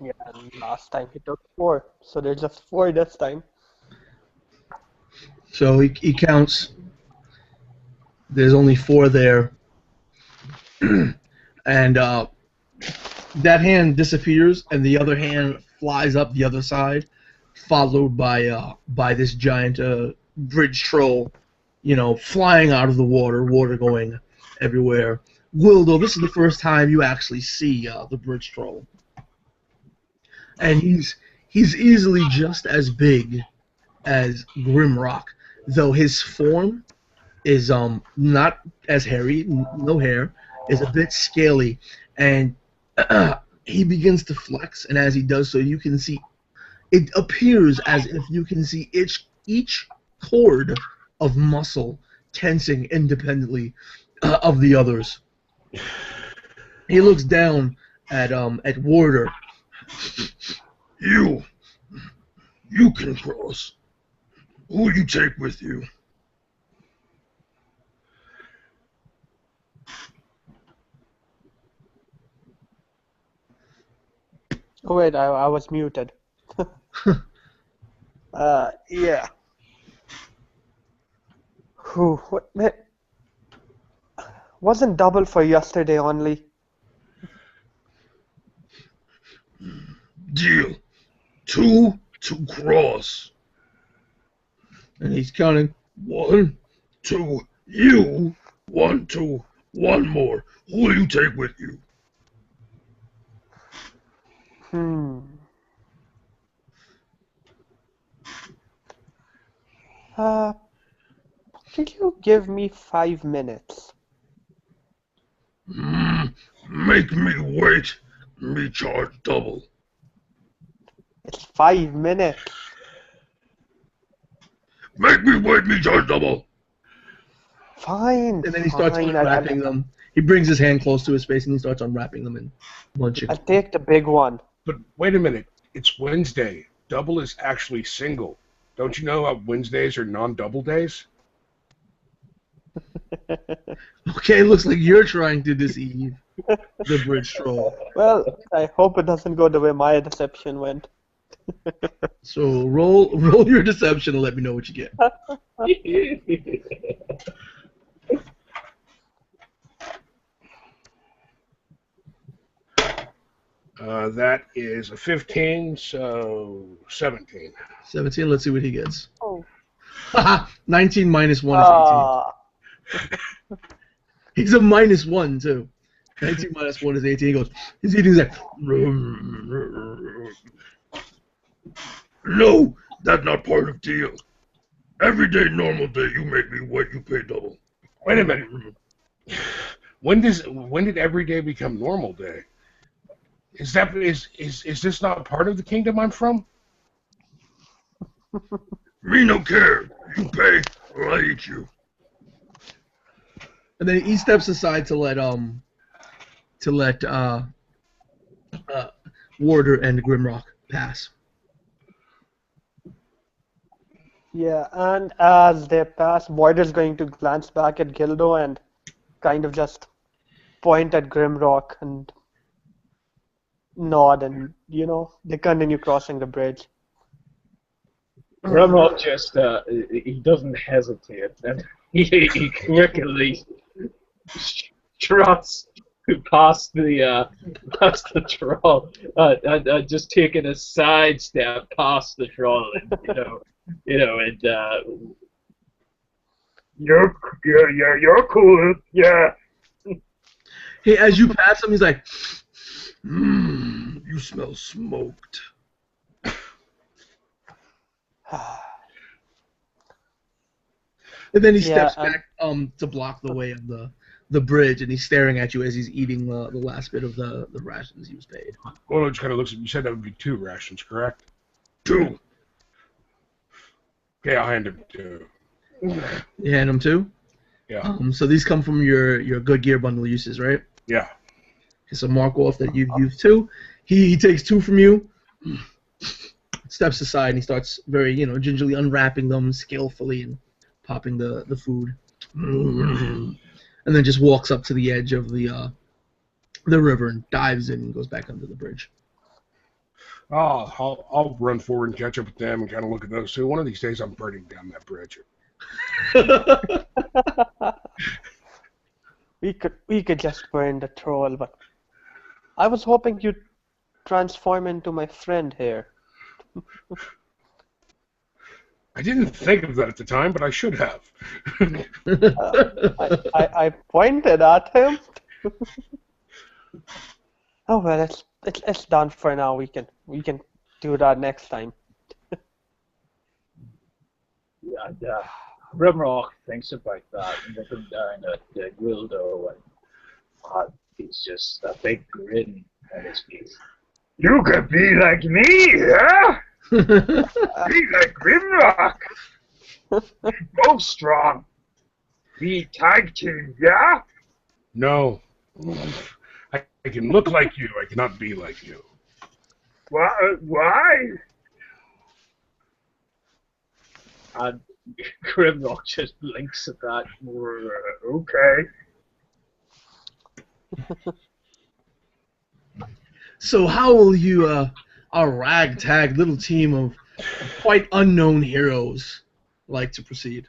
Yeah, and last time he took 4, so there's just 4 this time. So he counts. There's only 4 there, and that hand disappears, and the other hand flies up the other side, followed by this giant bridge troll, flying out of the water going everywhere. Wildo, this is the first time you actually see the bridge troll, and he's easily just as big as Grimrock, though his form is not as hairy, no hair, is a bit scaly, and he begins to flex, and as he does so, you can see, it appears as if you can see each cord of muscle tensing independently of the others. He looks down at Warder. You can cross. Who you take with you? Oh wait, I was muted. Yeah. Whew, what? Wasn't double for yesterday only. Deal. 2 to cross. And he's counting 1, 2, you, 1, 2, 1 more. Who will you take with you? Could you give me 5 minutes? Make me wait. Me charge double. It's 5 minutes. Make me wait. Me charge double. Fine. And then he starts fine. unwrapping them. He brings his hand close to his face and he starts unwrapping them and munching. I'll take the big one. But wait a minute. It's Wednesday. Double is actually single. Don't you know how Wednesdays are non-double days? Okay, looks like you're trying to deceive the bridge troll. Well, I hope it doesn't go the way my deception went. So roll your deception and let me know what you get. That is a 15, so 17. 17, let's see what he gets. Oh. Haha, 19 minus 1 is 18. Ah. He's a -1 too. 19 minus 1 is 18. He goes, he's eating, he's like, No, that's not part of deal. Every day, normal day, you make me wait. You pay double. Wait a minute. When did every day become normal day? Is this not part of the kingdom I'm from? Me no care. You pay or I eat you. and then he steps aside to let Warder and Grimrock pass. Yeah, and as they pass, Voider's going to glance back at Gildo and kind of just point at Grimrock and nod, and they continue crossing the bridge. Grimrock just he doesn't hesitate, and he quickly trots past the troll, just taking a sidestep past the troll, and and You're cool. Yeah. Hey, as you pass him, he's like, you smell smoked. And then he steps back to block the way of the bridge, and he's staring at you as he's eating the last bit of the rations he was paid. Well, just kind of looks at you. Said that would be 2 rations, correct? 2. Okay, I'll hand him 2. You hand him 2? Yeah. So these come from your good gear bundle uses, right? Yeah. Okay, so mark off that you've used 2. He takes 2 from you, steps aside, and he starts very, gingerly unwrapping them skillfully and popping the food. And then just walks up to the edge of the river and dives in and goes back under the bridge. I'll run forward and catch up with them and kind of look at those 2. One of these days I'm burning down that bridge. We could just burn the troll, but I was hoping you'd transform into my friend here. I didn't think of that at the time, but I should have. I pointed at him. Oh well, it's done for now. We can do that next time. yeah, Grimrock thinks about that and looking down at Gildo, and he's just a big grin on his face. You could be like me, huh? Be like Grimrock. Both strong. Be tag team, yeah? No. I can look like you. I cannot be like you. Why? And Grimrock just blinks at that more. Okay. So how will you, a ragtag little team of quite unknown heroes, like to proceed?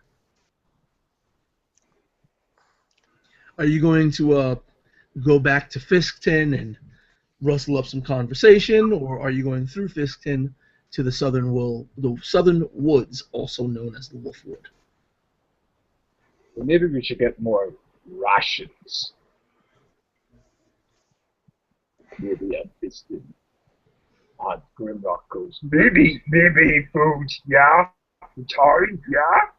Are you going to go back to Fiskton and rustle up some conversation, or are you going through Fiskton to the southern woods, also known as the Wolfwood. Well, maybe we should get more rations. Maybe a biscuit. Odd Grimrock goes. Maybe food, yeah? Tired, yeah?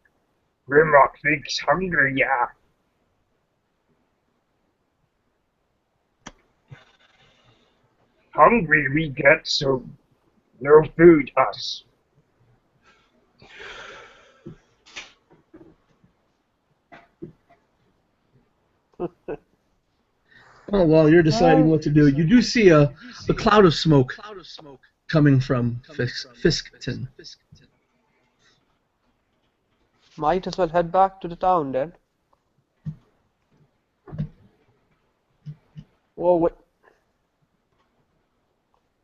Grimrock thinks hungry, yeah? Hungry we get, so no food us. Well, while you're deciding what to do, you do see a cloud of smoke coming from Fiskton. Might as well head back to the town then. Whoa, wait.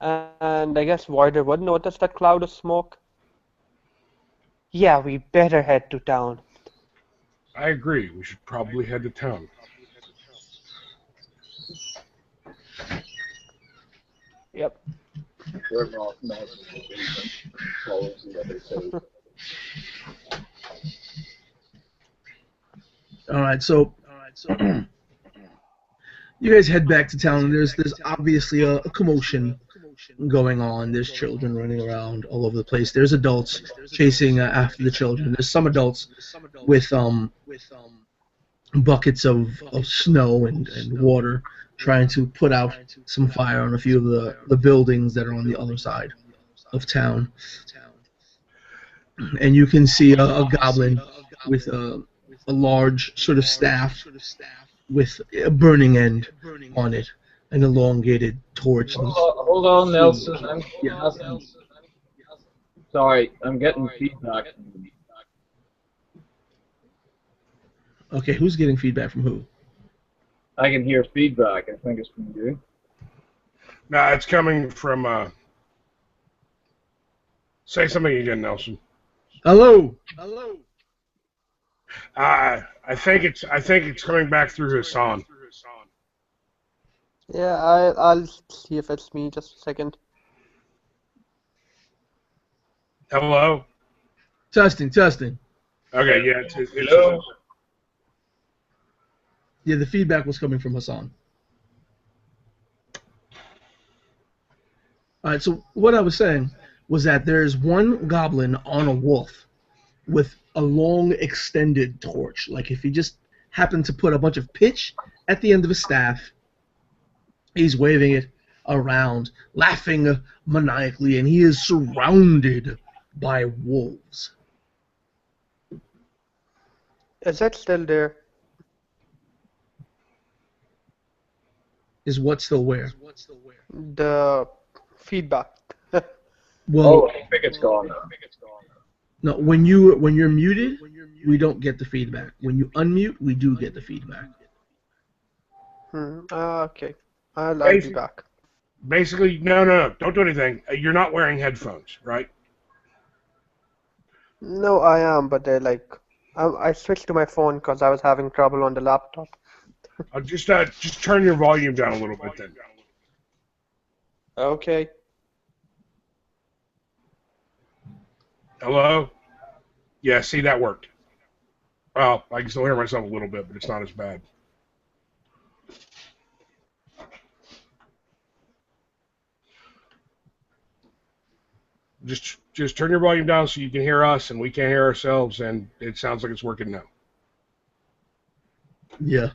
And I guess Warder would notice that cloud of smoke. Yeah, we better head to town. I agree. We should probably head to town. Yep. Grimrock nods in the basement and follows the other two. All right, so you guys head back to town. There's obviously a commotion going on. There's children running around all over the place. There's adults chasing after the children. There's some adults with buckets of snow and water trying to put out some fire on a few of the buildings that are on the other side of town. And you can see a goblin with a large sort of staff with a burning end on it, an elongated torch. Hold on, Nelson. Yeah. Sorry, I'm getting feedback. Okay, who's getting feedback from who? I can hear feedback. I think it's from you. Nah, it's coming from. Say something again, Nelson. Hello. I think it's coming back through Hassan. Yeah, I'll see if it's me. Just a second. Hello. Testing. Okay, yeah. It's Hello? Yeah, the feedback was coming from Hassan. All right, so what I was saying was that there's one goblin on a wolf with a long extended torch. Like if he just happened to put a bunch of pitch at the end of a staff, he's waving it around, laughing maniacally, and he is surrounded by wolves. Is that still there? Is what still where? The feedback. Well, I think it's gone now. no. When you're muted, we don't get the feedback. When you unmute, we do get the feedback. Okay. I'll be back. Basically, no, don't do anything. You're not wearing headphones, right? No, I am, but they're like, I switched to my phone because I was having trouble on the laptop. Just turn your volume down a little bit then. Okay. Hello? Yeah, see, that worked. Well, I can still hear myself a little bit, but it's not as bad. Just turn your volume down so you can hear us and we can't hear ourselves, and it sounds like it's working now. Yeah.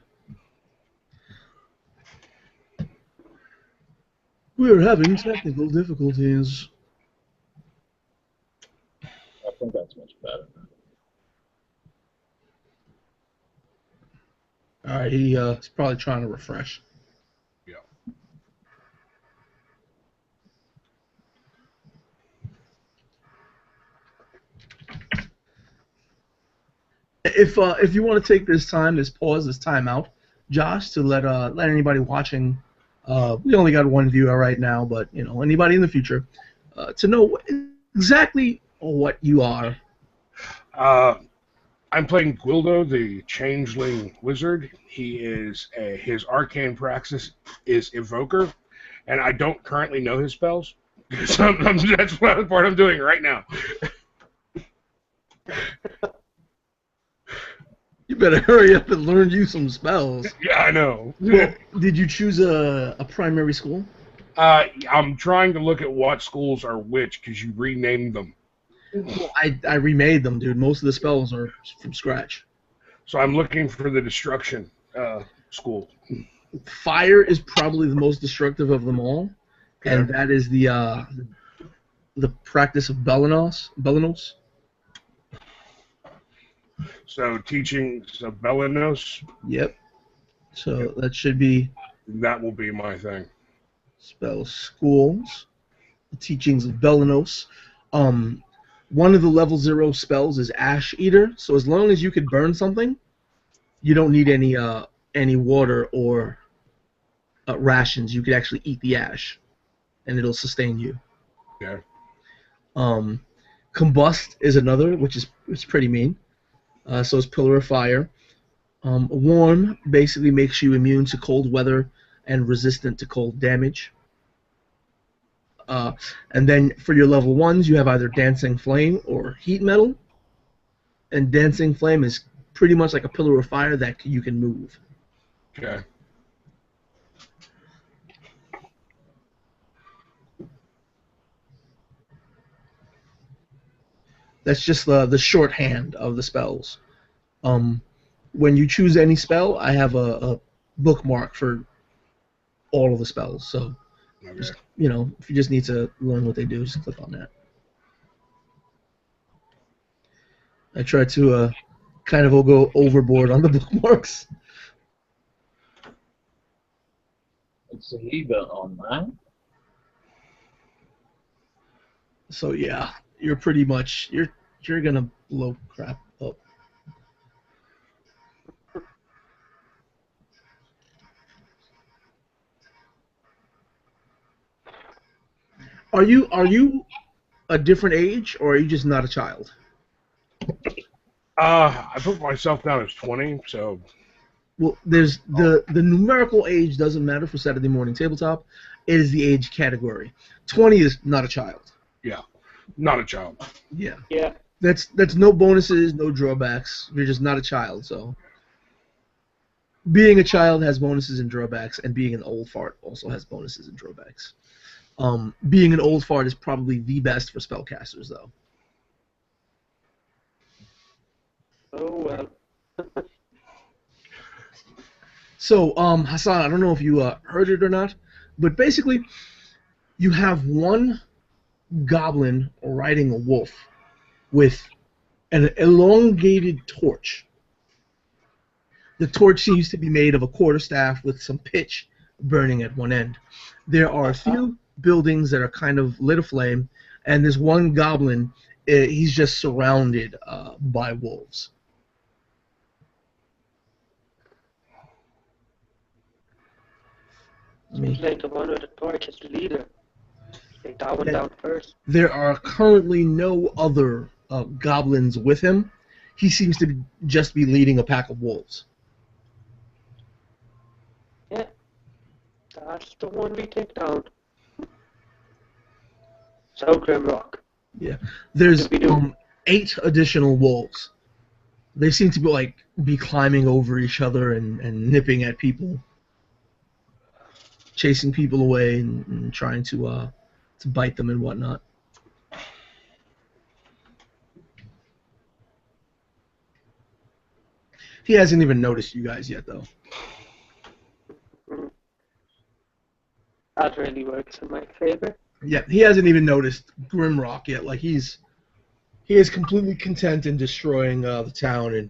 We're having technical difficulties. I think that's much better. All right, he's probably trying to refresh. Yeah. If you want to take this pause, this time out, Josh, to let anybody watching, we only got one viewer right now, but anybody in the future, to know exactly what you are. I'm playing Gwildo, the Changeling Wizard. His arcane praxis is Evoker, and I don't currently know his spells So that's what part I'm doing right now. You better hurry up and learn you some spells. Yeah, I know. Well, did you choose a primary school? I'm trying to look at what schools are which because you renamed them. Well, I remade them, dude. Most of the spells are from scratch. So I'm looking for the destruction school. Fire is probably the most destructive of them all, and Okay. that is the practice of Belenos. So teachings of Belenos, Yep. So that should be that will be my thing. spell schools. The teachings of Belenos. One of the level 0 spells is Ash Eater. So as long as you could burn something, you don't need any water or rations. You could actually eat the ash, and it'll sustain you. Okay. Combust is another, which is pretty mean. So is Pillar of Fire. Warm basically makes you immune to cold weather and resistant to cold damage. And then for your level 1s, you have either Dancing Flame or Heat Metal. And Dancing Flame is pretty much like a Pillar of Fire that you can move. Okay. That's just the shorthand of the spells. When you choose any spell, I have a bookmark for all of the spells. So, Okay. just, if you just need to learn what they do, just click on that. I try to kind of go overboard on the bookmarks. It's a lever on that. So yeah, you're pretty much you're gonna blow crap up. Are you a different age, or are you just not a child? I put myself down as 20, so Well, there's the numerical age doesn't matter for Saturday Morning Tabletop. It is the age category. 20 is not a child. yeah, not a child. Yeah. Yeah. That's no bonuses, no drawbacks. You're just not a child, so being a child has bonuses and drawbacks, and being an old fart also has bonuses and drawbacks. Being an old fart is probably the best for spellcasters, though. Oh well. So, Hassan, I don't know if you heard it or not, but basically, you have one goblin riding a wolf with an elongated torch. The torch seems to be made of a quarterstaff with some pitch burning at one end. There are a few buildings that are kind of lit aflame, and there's one goblin. He's just surrounded by wolves. Seems like the one with the torch is the leader. Take that one Yeah. down first. There are currently no other goblins with him. He seems to just be leading a pack of wolves. Yeah. That's the one we take down. So Grimrock. Yeah. There's What do we do? 8 additional wolves. They seem to be climbing over each other and nipping at people, chasing people away and trying to bite them and whatnot. He hasn't even noticed you guys yet, though. That really works in my favor. Yeah, he hasn't even noticed Grimrock yet. He is completely content in destroying the town and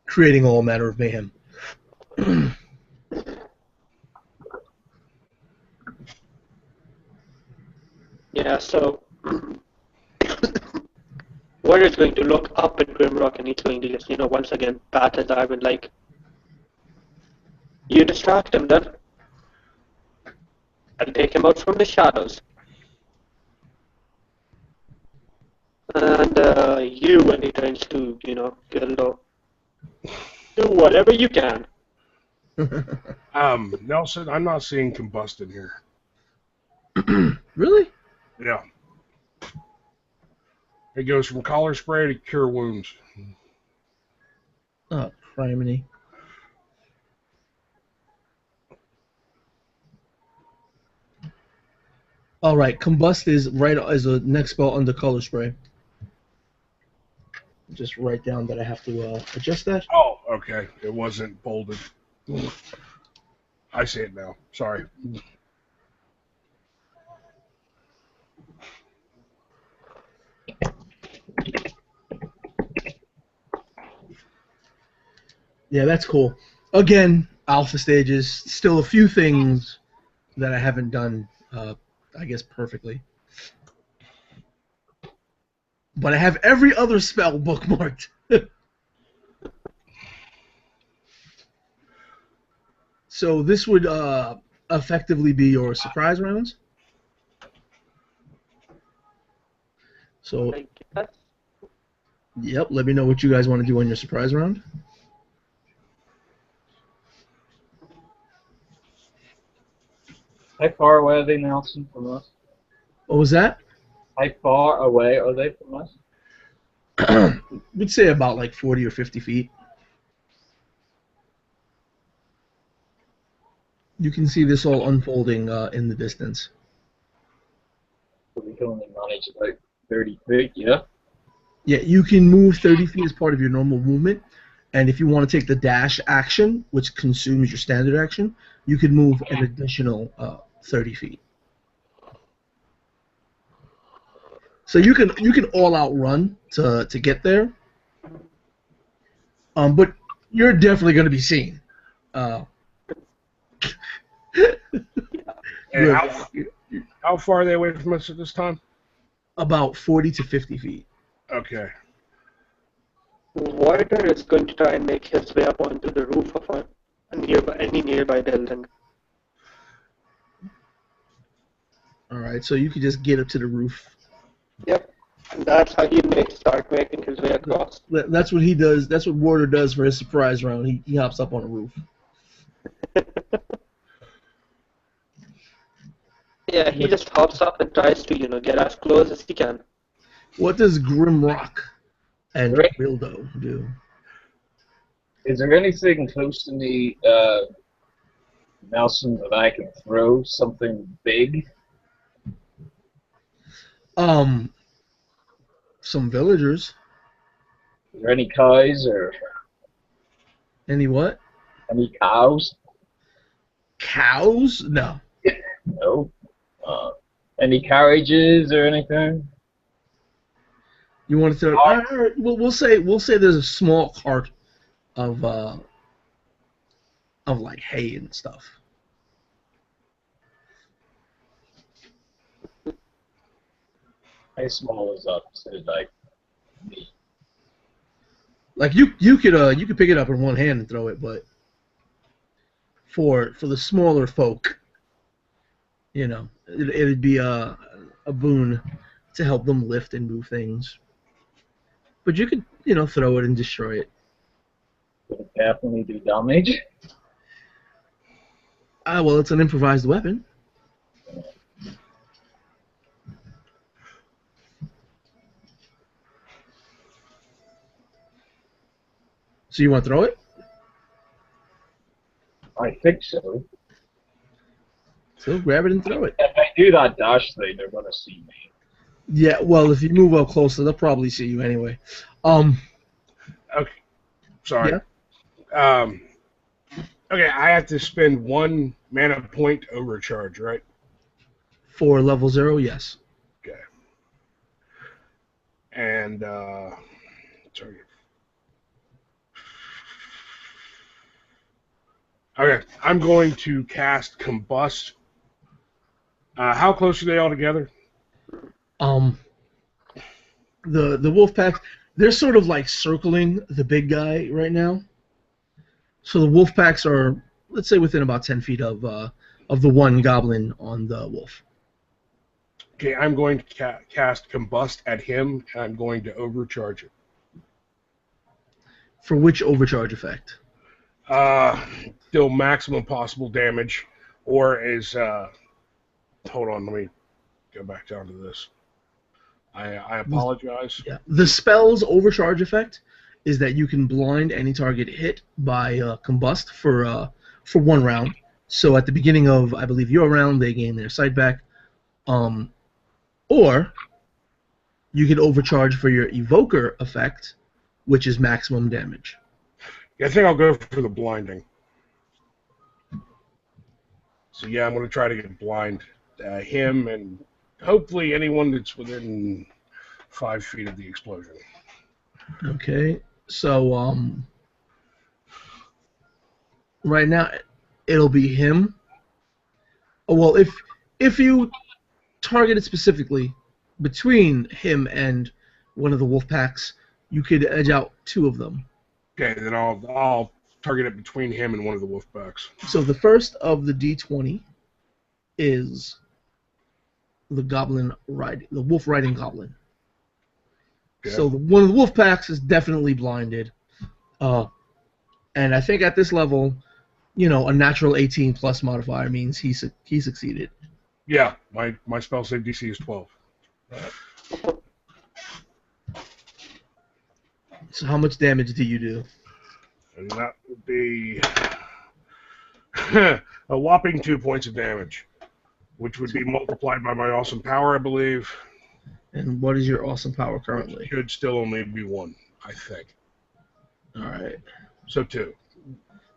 creating all manner of mayhem. Yeah, so Warrior's going to look up at Grimrock and he's going to just, once again bat his arm and you distract him then. I'll take him out from the shadows. And you, when he turns to, Gildo, do whatever you can. Nelson, I'm not seeing combust in here. Really? Yeah. It goes from collar spray to cure wounds. Oh, criminy. All right, combust is right as a next spell under color spray. Just write down that I have to adjust that. Oh, okay. It wasn't bolded. I see it now. Sorry. Yeah, that's cool. Again, alpha stages. Still a few things that I haven't done, I guess, perfectly. But I have every other spell bookmarked. So this would effectively be your surprise rounds. So, I guess. yep, let me know what you guys want to do on your surprise round. How far away are they, Nelson, from us? What was that? How far away are they from us? We'd say about like 40 or 50 feet. You can see this all unfolding in the distance. We can only manage about 30 feet, yeah? Yeah, you can move 30 feet as part of your normal movement, and if you want to take the dash action, which consumes your standard action, you can move an additional 30 feet. So you can all out run to get there, but you're definitely going to be seen. And how far are they away from us at this time? About 40 to 50 feet. Okay. Warder is going to try and make his way up onto the roof of any nearby building. All right, so you could just get up to the roof. Yep. And that's how he may start making his way across. That's what he does. That's what Warder does for his surprise round. He hops up on a roof. Yeah, he just hops up and tries to, get as close as he can. What does Grimrock and Right. Wildo do? Is there anything close to me, Nelson, that I can throw? Something big? Some villagers. Is there any cows or Any what? any cows? Cows? No. No. Any carriages or anything? You want to throw? All right, we'll say there's a small cart of like hay and stuff. How small is that? So like me. Like you could pick it up in one hand and throw it, but for the smaller folk, it'd be a boon to help them lift and move things. But you could throw it and destroy it. Would it definitely do damage? Well, it's an improvised weapon. So you want to throw it? I think so. So grab it and throw it. If I do that dash thing, they're gonna see me. Yeah, well, if you move up closer, they'll probably see you anyway. Okay. Sorry. Yeah. Okay, I have to spend 1 mana point to overcharge, right? For level 0, yes. Okay. And sorry. Okay, I'm going to cast Combust. How close are they all together? The wolf pack, they're sort of like circling the big guy right now. So the wolf packs are, let's say, within about 10 feet of the one goblin on the wolf. Okay, I'm going to cast Combust at him, and I'm going to overcharge it. For which overcharge effect? Deal maximum possible damage, or is hold on, let me go back down to this. I apologize. Yeah. The spell's overcharge effect is that you can blind any target hit by combust for 1 round. So at the beginning of, I believe, your round, they gain their sight back. Or you can overcharge for your evoker effect, which is maximum damage. Yeah, I think I'll go for the blinding. So yeah, I'm going to try to get blind him and hopefully anyone that's within 5 feet of the explosion. Okay, so right now it'll be him. Oh, well, if you target it specifically between him and one of the wolf packs, you could edge out 2 of them. Okay, then I'll target it between him and one of the wolf packs. So the first of the D20 is the wolf riding goblin. Okay. So one of the wolf packs is definitely blinded, and I think at this level, a natural 18 plus modifier means he succeeded. Yeah, my spell save DC is 12. So how much damage do you do? And that would be a whopping 2 points of damage, which would be multiplied by my awesome power, I believe. And what is your awesome power currently? It should still only be 1, I think. All right. So 2.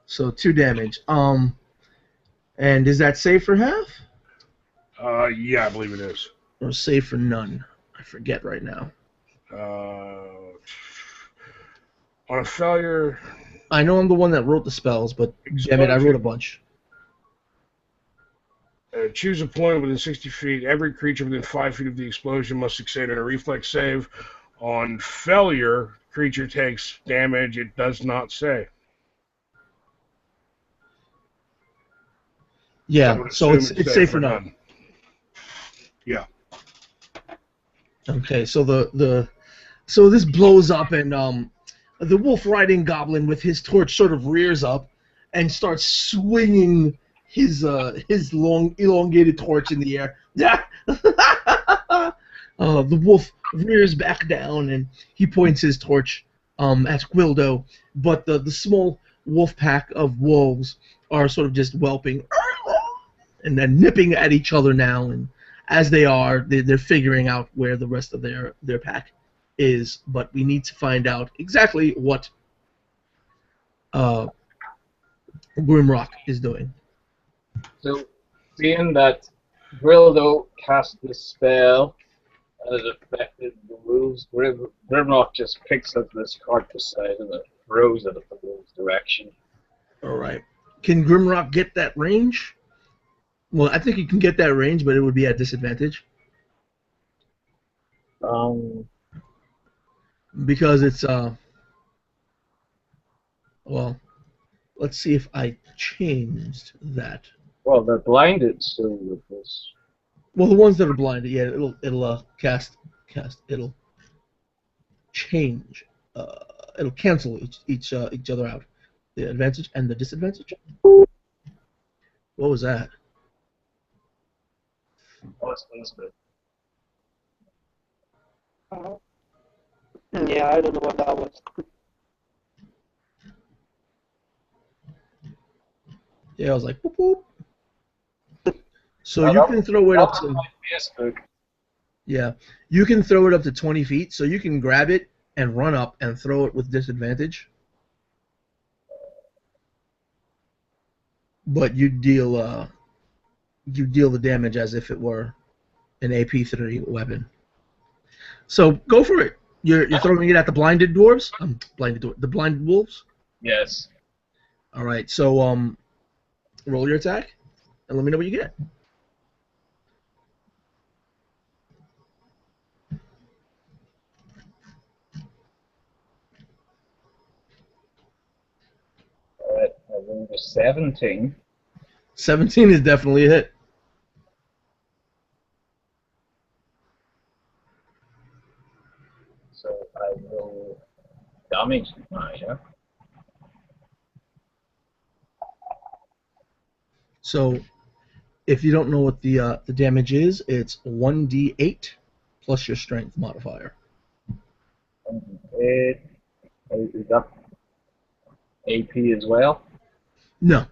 So 2 damage. And is that save for half? Yeah, I believe it is. Or save for none? I forget right now. On a failure... I know I'm the one that wrote the spells, but damn it, I wrote a bunch. Choose a point within 60 feet. Every creature within 5 feet of the explosion must succeed on a reflex save. On failure, creature takes damage it does not say. Yeah, so it's safe for none. Yeah. Okay, so so this blows up, and the wolf riding goblin with his torch sort of rears up and starts swinging his long elongated torch in the air. The wolf rears back down and he points his torch at Gwildo, but the small wolf pack of wolves are sort of just whelping and then nipping at each other now, and as they're figuring out where the rest of their pack is, but we need to find out exactly what Grimrock is doing. So, seeing that Grildo cast the spell and it affected the wolves, Grimrock just picks up this card beside him and throws it at the wolves' direction. Alright. Can Grimrock get that range? Well, I think he can get that range, but it would be at disadvantage. Because it's, well, let's see if I changed that. Well, they're blinded, so with this. Well, the ones that are blinded, yeah, it'll cast, it'll change, it'll cancel each other out, the advantage and the disadvantage. What was that? Oh, it's Elizabeth. Yeah, I don't know what that was. Yeah, I was like, boop, boop. So you can throw it up to... Facebook. Yeah, you can throw it up to 20 feet, so you can grab it and run up and throw it with disadvantage. But you deal the damage as if it were an AP3 weapon. So go for it. You're throwing it at the blinded dwarves? The blinded wolves? Yes. All right, so roll your attack and let me know what you get. Alright, I rolled a 17. 17 is definitely a hit. So I will damage Maya. So If you don't know what the damage is, it's 1d8 plus your strength modifier. Is that AP as well? No.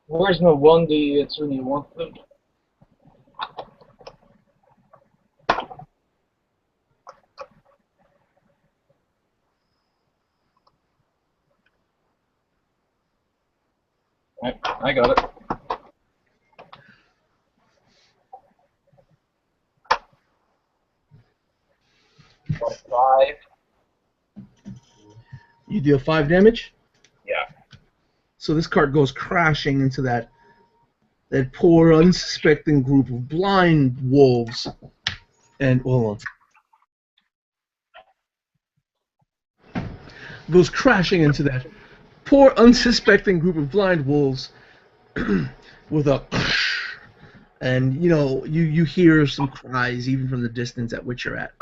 Where's my 1D8s when you want them? Right, I got it. Got 5. You deal 5 damage. Yeah. So this cart goes crashing into that poor, unsuspecting group of blind wolves. And hold on. Goes crashing into that poor, unsuspecting group of blind wolves with a. And you hear some cries even from the distance at which you're at.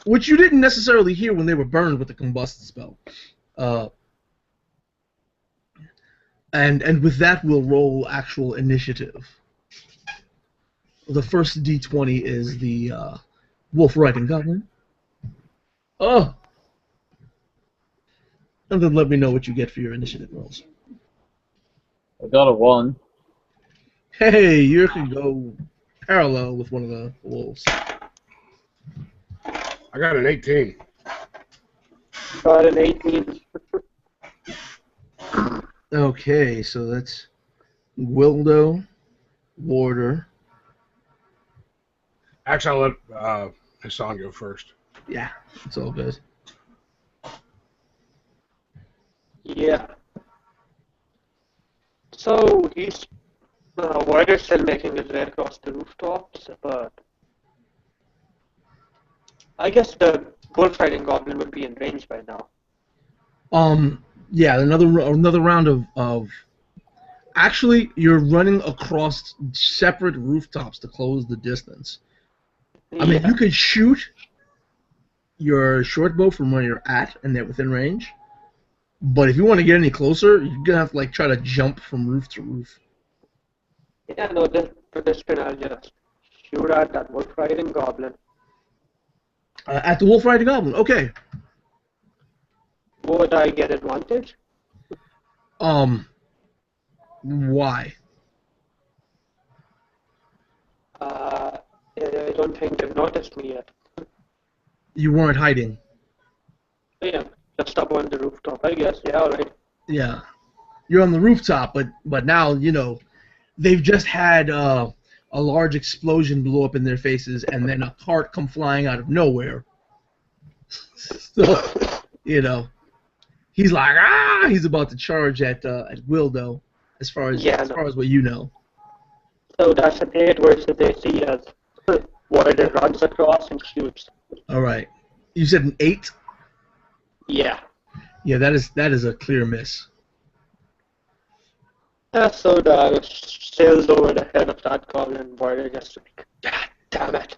Which you didn't necessarily hear when they were burned with the combust spell. And with that, we'll roll actual initiative. The first d20 is the wolf riding goblin. Oh! And then let me know what you get for your initiative rolls. I got a 1. Hey, you can go parallel with one of the wolves. I got an 18. Got an 18. Okay, so that's Gwildo, Warder. Actually, I'll let Hassan go first. Yeah, it's all good. Yeah. So he's Warder's still making his way across the rooftops, but I guess the bullfighting goblin would be in range by now. Yeah, another round of. Actually, you're running across separate rooftops to close the distance. I mean, you could shoot your short bow from where you're at, and they're within range. But if you want to get any closer, you're gonna have to try to jump from roof to roof. Yeah, no, for this spin I'll just shoot at that wolf riding goblin. At the wolf riding goblin, okay. Would I get advantage? Why? I don't think they've noticed me yet. You weren't hiding. Yeah, just up on the rooftop, I guess. Yeah, alright. Yeah, you're on the rooftop, but now they've just had a large explosion blow up in their faces, and then a cart come flying out of nowhere. So, he's like, he's about to charge at Wildo, as far as what you know. So that's an 8 versus AC as Warder runs across and shoots. All right, you said an 8. Yeah. Yeah, that is a clear miss. So the sails over the head of that goblin. Warder just like, God damn it.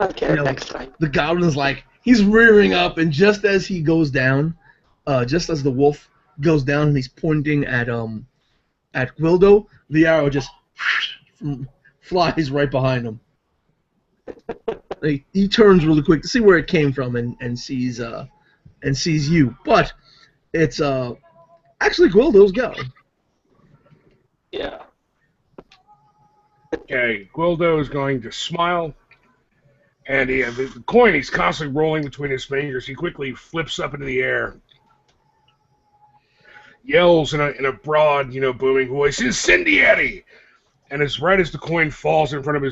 I'll get it next time. The goblin's like, he's rearing up, and just as he goes down, just as the wolf goes down and he's pointing at Gwildo, the arrow just flies right behind him. He turns really quick to see where it came from and sees you, but it's actually Gwildo's go. Yeah. Okay, Gwildo is going to smile, and the coin he's constantly rolling between his fingers. He quickly flips up into the air, yells in a broad, booming voice, "Incendiary!" And as the coin falls in front of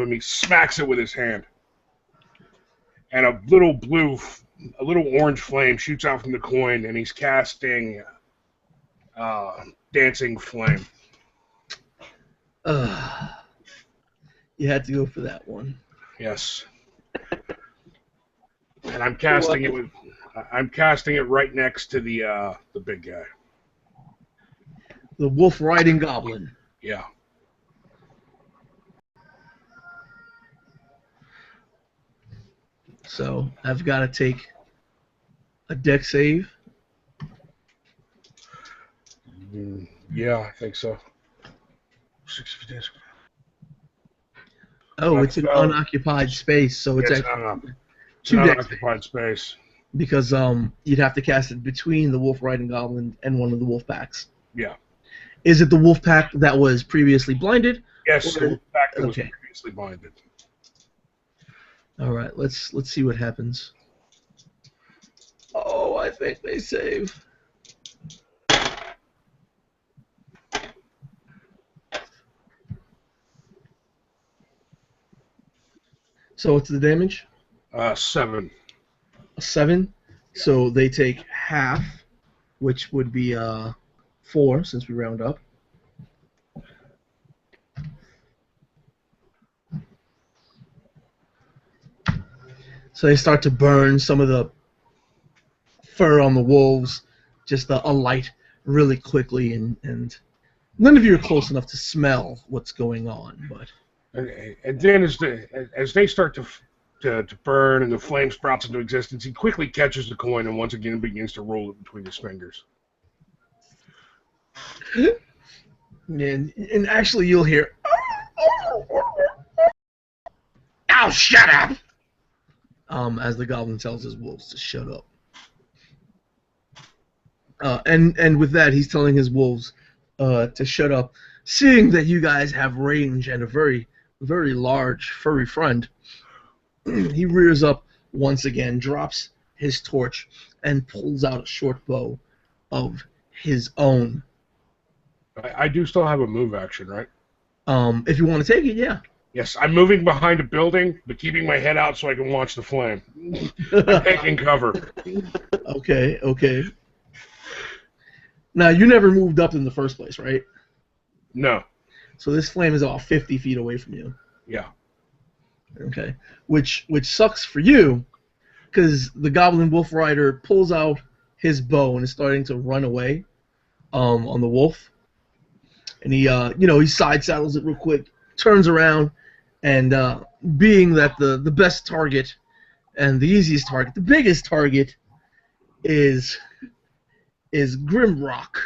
him, he smacks it with his hand, and a little orange flame shoots out from the coin, and he's casting Dancing Flame. You had to go for that one. Yes. And I'm casting it right next to the big guy. The wolf riding goblin. Yeah. So I've got to take a dex save Yeah, I think so. 60 days. Oh, it's an unoccupied space, so it's It's actually it's 2 an decks unoccupied space. because you'd have to cast it between the wolf riding goblin and one of the wolf packs. Yeah. Is it the wolf pack that was previously blinded? Yes, Or- the fact that was okay. previously blinded. All right, let's see what happens. Oh, I think they save. So what's the damage? 7. A 7. So they take half, which would be 4 since we round up. So they start to burn some of the fur on the wolves, just alight really quickly, and none of you are close enough to smell what's going on, but. And then as they start to burn and the flame sprouts into existence, he quickly catches the coin and once again begins to roll it between his fingers. And actually you'll hear, "Ow, shut up!" As the goblin tells his wolves to shut up. And with that, he's telling his wolves to shut up. Seeing that you guys have range and a very, very large furry friend, he rears up once again, drops his torch, and pulls out a short bow of his own. I do still have a move action, right? If you want to take it, yeah. Yes, I'm moving behind a building, but keeping my head out so I can watch the flame. I'm taking cover. Okay. Now, you never moved up in the first place, right? No. So this flame is about 50 feet away from you. Yeah. Okay. Which sucks for you, because the Goblin Wolf Rider pulls out his bow and is starting to run away on the wolf. And he side saddles it real quick, turns around, and being that the best target and the easiest target, the biggest target is Grimrock.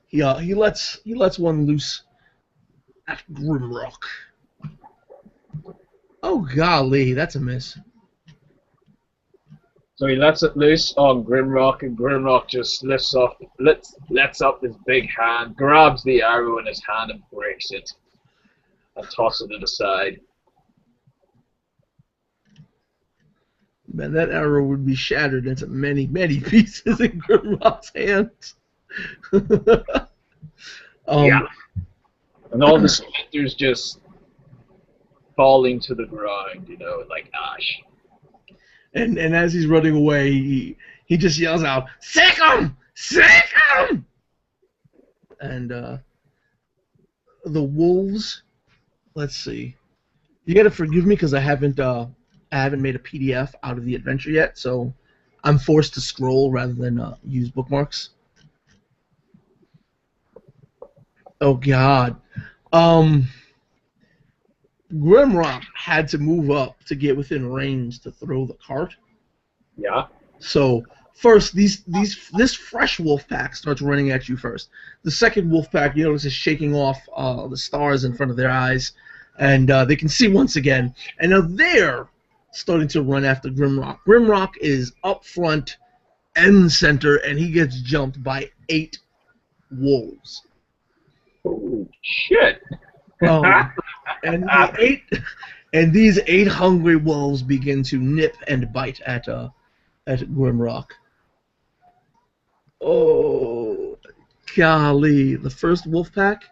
He lets one loose at Grimrock. Oh golly, that's a miss. So he lets it loose on Grimrock, and Grimrock just lets up his big hand, grabs the arrow in his hand and breaks it, and tosses it aside. Man, that arrow would be shattered into many, many pieces in Grimrock's hands. Yeah. And all the splinters just falling to the ground, like ash. And as he's running away, he just yells out, "Sick him! Sick him!" And the wolves. Let's see. You gotta forgive me because I haven't made a PDF out of the adventure yet, so I'm forced to scroll rather than use bookmarks. Oh God. Grimrock had to move up to get within range to throw the cart. Yeah. So first, this fresh wolf pack starts running at you first. The second wolf pack, you notice, is shaking off the stars in front of their eyes, and they can see once again. And now they're starting to run after Grimrock. Grimrock is up front and center, and he gets jumped by 8 wolves. Oh shit! And these 8 hungry wolves begin to nip and bite at Grimrock. Oh, golly! The first wolf pack.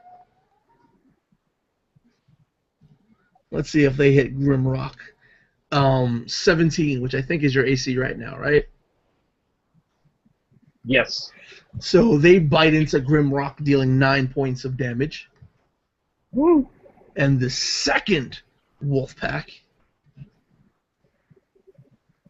Let's see if they hit Grimrock. 17, which I think is your AC right now, right? Yes. So they bite into Grimrock, dealing 9 points of damage. Woo. And the second wolf pack,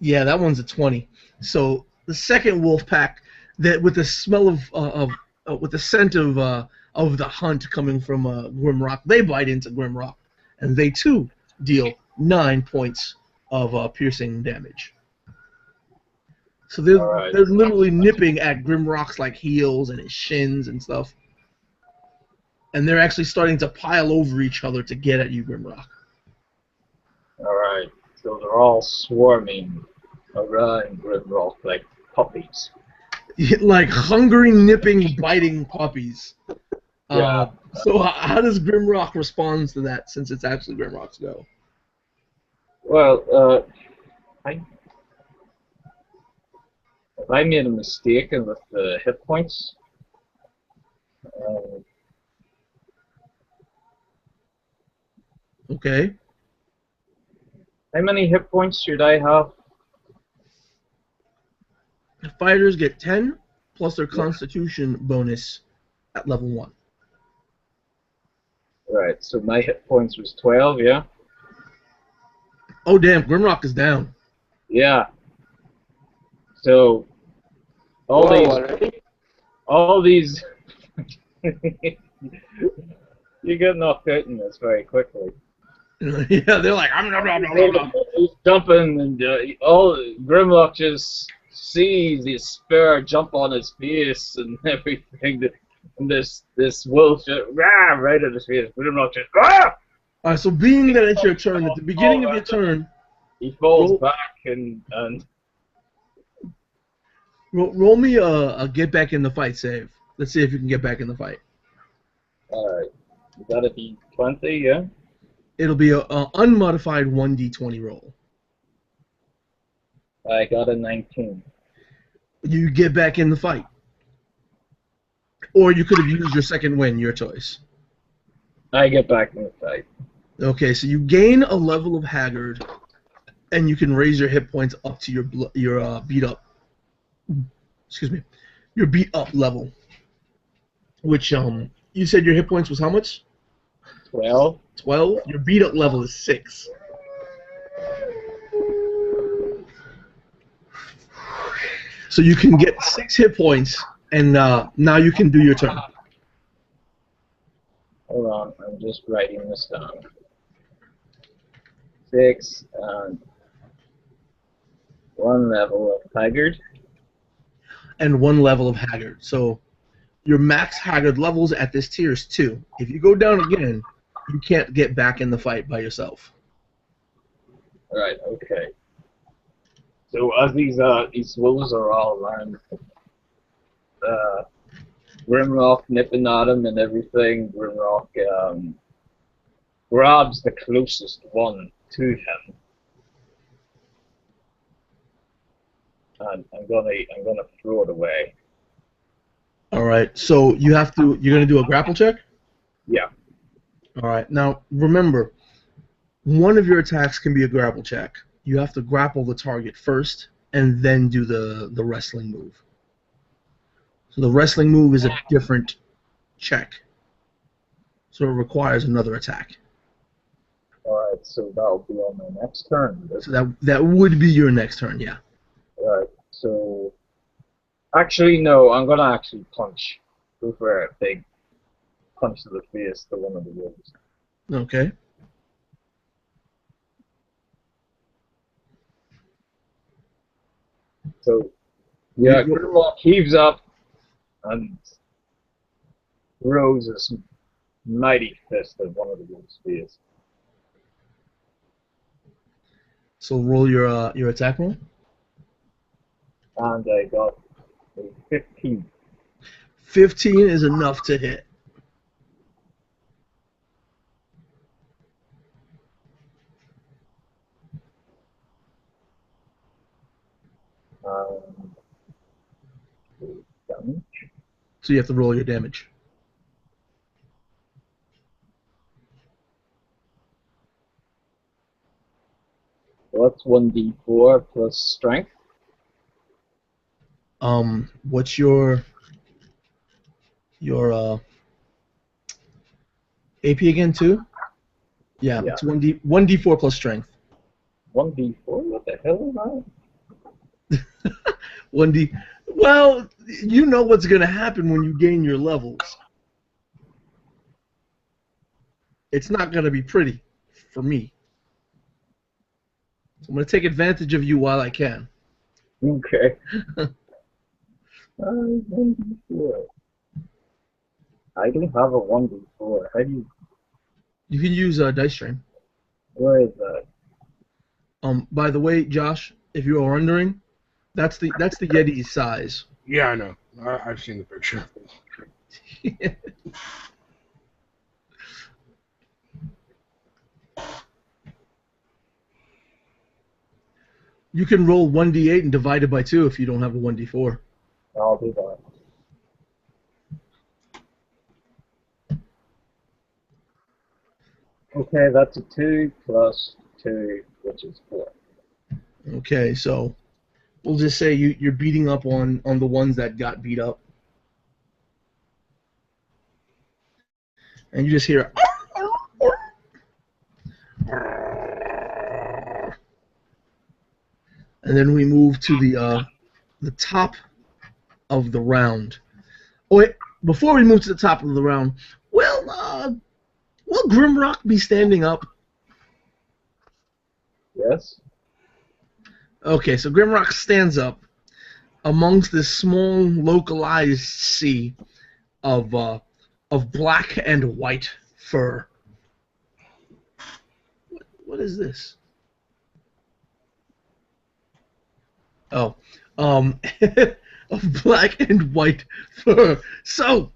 yeah, that one's a 20. So the second wolf pack, that with the smell with the scent of the hunt coming from Grimrock, they bite into Grimrock, and they too deal 9 points of piercing damage. So they're literally nipping at Grimrock's like heels and his shins and stuff. and they're actually starting to pile over each other to get at you, Grimrock. Alright, so they're all swarming around Grimrock like puppies. Like hungry, nipping, biting puppies. Yeah. So how does Grimrock respond to that, since it's actually Grimrock's go? Well, I made a mistake with the hit points. Okay. How many hit points should I have? The fighters get 10 plus their Constitution bonus at level 1. Right, so my hit points was 12, yeah? Oh damn, Grimrock is down. Yeah. So all these you get knocked out in this very quickly. Yeah, they're like, I'm He's jumping, and all Grimlock just sees his spear jump on his face and everything. And this wolf just right at his face. Grimlock just Alright, so being that it's your turn, at the beginning of your turn, he falls roll- back and roll me a get back in the fight save. Let's see if you can get back in the fight. alright. You gotta be 20, yeah? It'll be a unmodified 1d20 roll. I got a 19. You get back in the fight. Or you could have used your second win, your choice. I get back in the fight. Okay, so you gain a level of Haggard, and you can raise your hit points up to your beat up. Excuse me, your beat up level. Which you said your hit points was how much? 12. 12. Your beat up level is 6. So you can get 6 hit points, and now you can do your turn. Hold on, I'm just writing this down. 6 and 1 level of Haggard. And 1 level of Haggard. So your max Haggard levels at this tier is 2. If you go down again, you can't get back in the fight by yourself. Right, okay. So as these wolves are all around, Grimrock nipping at him and everything, Grimrock grabs the closest one to him. And I'm gonna throw it away. All right. So you're gonna do a grapple check. Yeah. All right. Now remember, one of your attacks can be a grapple check. You have to grapple the target first, and then do the wrestling move. So the wrestling move is a different check. So it requires another attack. Alright, so that'll be on my next turn. So that would be your next turn, yeah. Alright, so actually no, I'm gonna actually punch. Go for a big punch to the face to one of the wolves. Okay. So yeah, Grimlock heaves up and throws this mighty fist at one of the wolves' face. So roll your attack roll. And I got a 15. 15 is enough to hit. Damage. So you have to roll your damage. What's 1d4 plus strength? What's your AP again too? Yeah, Yeah. it's 1d4 plus strength. 1d4? What the hell am I? 1d. Well, you know what's gonna happen when you gain your levels. It's not gonna be pretty for me. So I'm gonna take advantage of you while I can. Okay. 1d4. I don't have a 1d4. How do you... You can use Dice Train. Where is that? By the way, Josh, if you are wondering, that's the Yeti's size. Yeah, I know. I've seen the picture. You can roll 1d8 and divide it by 2 if you don't have a 1d4. I'll do that. Okay, that's a 2 plus 2, which is 4. Okay, so we'll just say you're beating up on the ones that got beat up. And you just hear... And then we move to the top of the round. Oh, wait, before we move to the top of the round, will Grimrock be standing up? Yes? Okay, so Grimrock stands up amongst this small, localized sea of black and white fur. What is this? Oh, of black and white fur. So,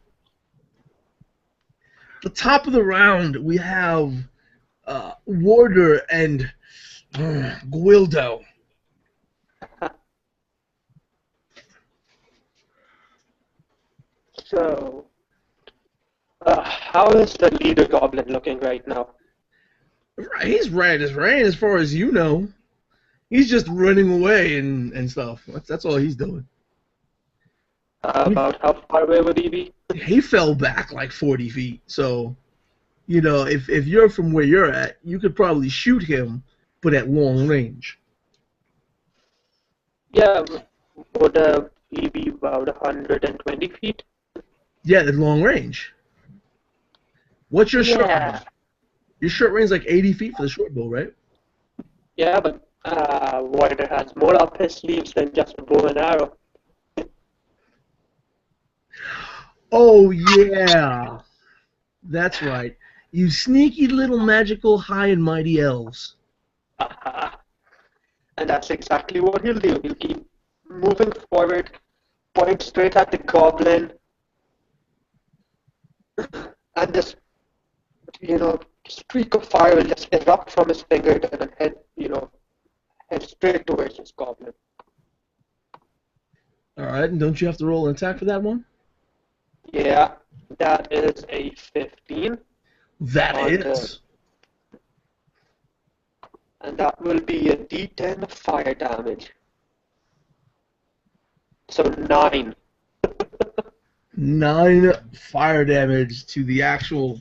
the top of the round, we have Warder and Gwildo. So, how is the leader goblin looking right now? He's right as rain, as far as you know. He's just running away and stuff. That's all he's doing. About how far away would he be? He fell back like 40 feet. So, you know, if you're from where you're at, you could probably shoot him, but at long range. Yeah, would he be about 120 feet? Yeah, at long range. What's your short range? Your short range is like 80 feet for the short bow, right? Yeah, but Warder has more up his sleeves than just a bow and arrow. Oh, yeah. That's right. You sneaky little magical high and mighty elves. And that's exactly what he'll do. He'll keep moving forward, point straight at the goblin, and this, streak of fire will just erupt from his finger and head straight towards this goblin. Alright, and don't you have to roll an attack for that one? Yeah, that is a 15. That is. And that will be a d10 fire damage. So 9. 9 fire damage to the actual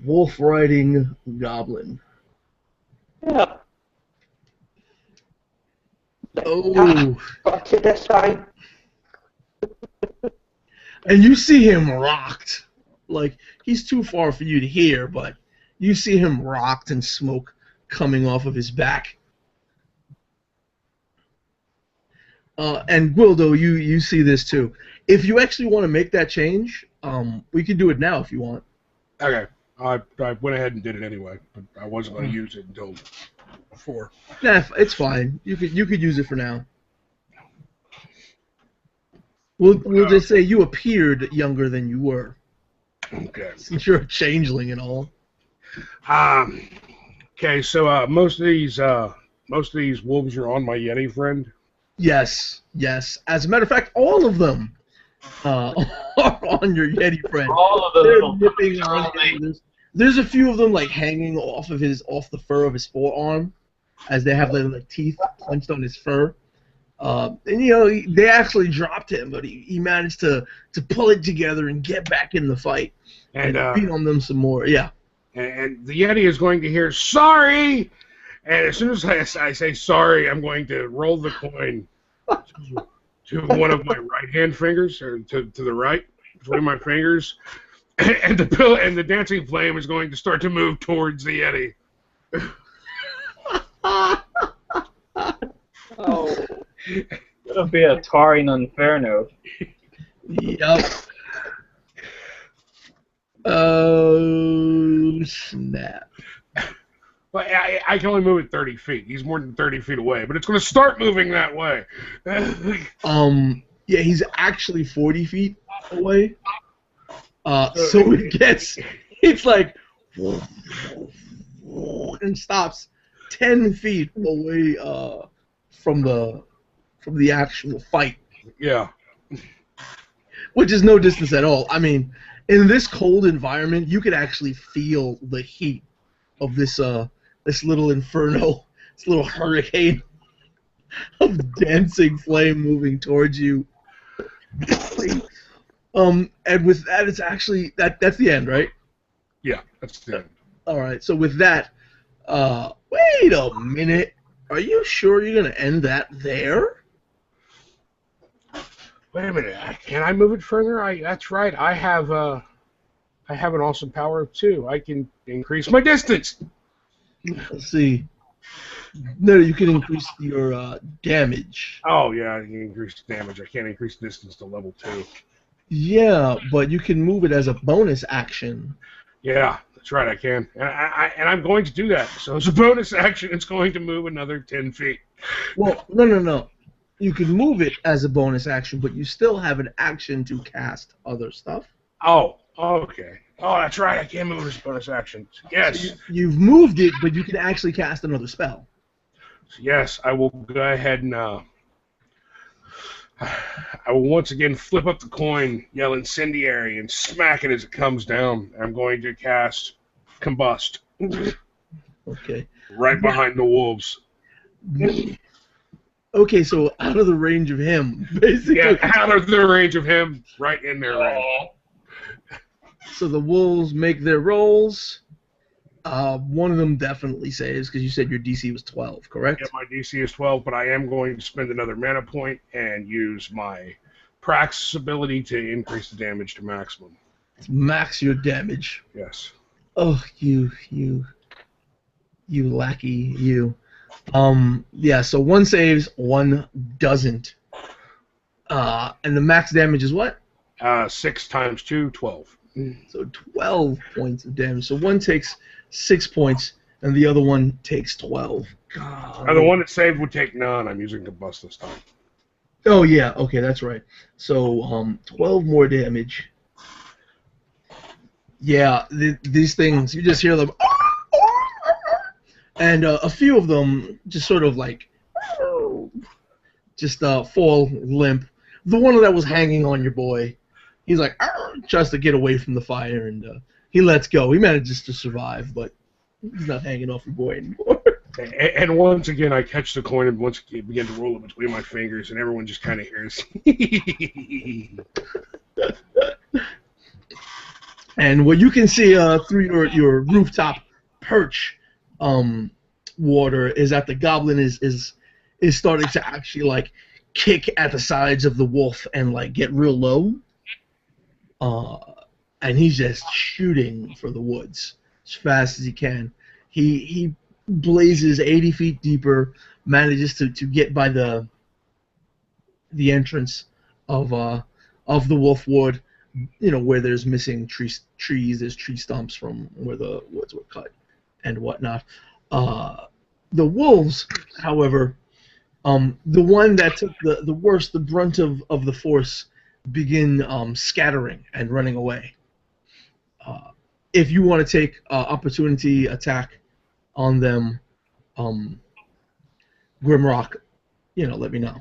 wolf riding goblin. Yeah. Oh. Got you this time. And you see him rocked. Like, he's too far for you to hear, but you see him rocked and smoke coming off of his back. And Gwildo, you see this too. If you actually want to make that change, we can do it now if you want. Okay. I went ahead and did it anyway, but I wasn't going to use it until before. Nah, it's fine. You could use it for now. We'll just say you appeared younger than you were. Okay. Since you're a changeling and all. Okay, so most of these wolves are on my Yeti friend. Yes. As a matter of fact, all of them are on your Yeti friend. All of the They're little nipping on him. There's a few of them like hanging off the fur of his forearm, as they have like teeth clenched on his fur. And they actually dropped him, but he managed to pull it together and get back in the fight and beat on them some more. Yeah. And the Yeti is going to hear sorry, and as soon as I say sorry, I'm going to roll the coin to one of my right hand fingers, or to the right between my fingers, and the dancing flame is going to start to move towards the Yeti. Oh. It'll be a Taurian Inferno. Yep. Oh, snap. But I can only move it 30 feet. He's more than 30 feet away, but it's going to start moving that way. Yeah, he's actually 40 feet away. So it's like, and stops 10 feet away from the actual fight, Yeah. which is no distance at all. I mean, in this cold environment, you could actually feel the heat of this little inferno, this little hurricane of dancing flame moving towards you. And with that, it's actually that's the end, right? Yeah, that's the end. All right. So with that, wait a minute. Are you sure you're gonna end that there? Wait a minute. Can I move it further? That's right. I have an awesome power of 2. I can increase my distance. Let's see. No, you can increase your damage. Oh yeah, I can increase damage. I can't increase distance to level 2. Yeah, but you can move it as a bonus action. Yeah, that's right. I can, and I'm going to do that. So as a bonus action, it's going to move another 10 feet. Well, no. You can move it as a bonus action, but you still have an action to cast other stuff. Oh, okay. Oh, that's right. I can move it as a bonus action. Yes. So you've moved it, but you can actually cast another spell. Yes, I will go ahead and I will once again flip up the coin, yell incendiary, and smack it as it comes down. I'm going to cast combust. Okay. Right behind the wolves. Okay, so out of the range of him, basically. Yeah, out of the range of him, right in their range. So the wolves make their rolls. One of them definitely saves because you said your DC was 12, correct? Yeah, my DC is 12, but I am going to spend another mana point and use my Praxis ability to increase the damage to maximum. Max your damage. Yes. Oh, you lackey, you. Yeah, so one saves, one doesn't. And the max damage is what? 6 times 2, 12. So 12 points of damage. So one takes 6 points, and the other one takes 12. God. The one that saved would take none. I'm using combust this time. Oh, yeah, okay, that's right. So 12 more damage. Yeah, these things, you just hear them. And a few of them just sort of like just fall limp. The one that was hanging on your boy, he's like tries to get away from the fire, and he lets go. He manages to survive, but he's not hanging off your boy anymore. And once again, I catch the coin and once again begin to roll it between my fingers, and everyone just kind of hears. And what you can see through your rooftop perch water is that the goblin is starting to actually like kick at the sides of the wolf and like get real low, and he's just shooting for the woods as fast as he can. He blazes 80 feet deeper, manages to get by the entrance of the wolf ward, where there's missing trees, there's tree stumps from where the woods were cut and whatnot. The wolves, however, the one that took the brunt of the force, begin scattering and running away. If you want to take opportunity attack on them, Grimrock, let me know.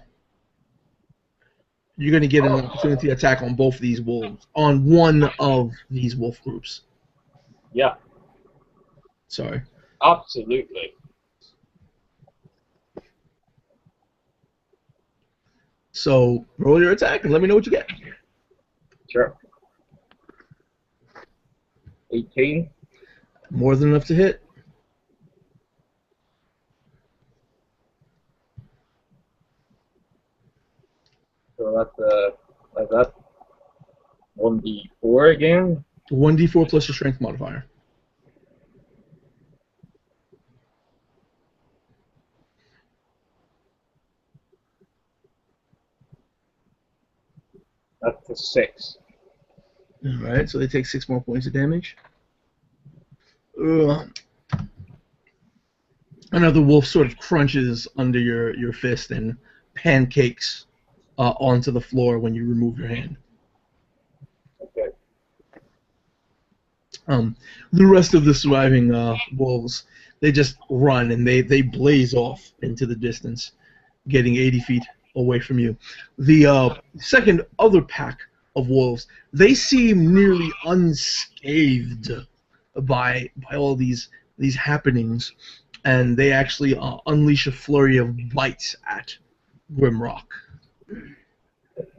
You're going to get an opportunity attack on both these wolves, on one of these wolf groups. Yeah. Sorry. Absolutely. So roll your attack and let me know what you get. Sure. 18. More than enough to hit. So that's 1d4 again. 1d4 plus your strength modifier. That's a 6. Alright, so they take 6 more points of damage. Ugh. Another wolf sort of crunches under your fist and pancakes onto the floor when you remove your hand. Okay. The rest of the surviving wolves, they just run and they blaze off into the distance, getting 80 feet away from you. The second other pack of wolves, they seem nearly unscathed by all these happenings, and they actually unleash a flurry of bites at Grimrock.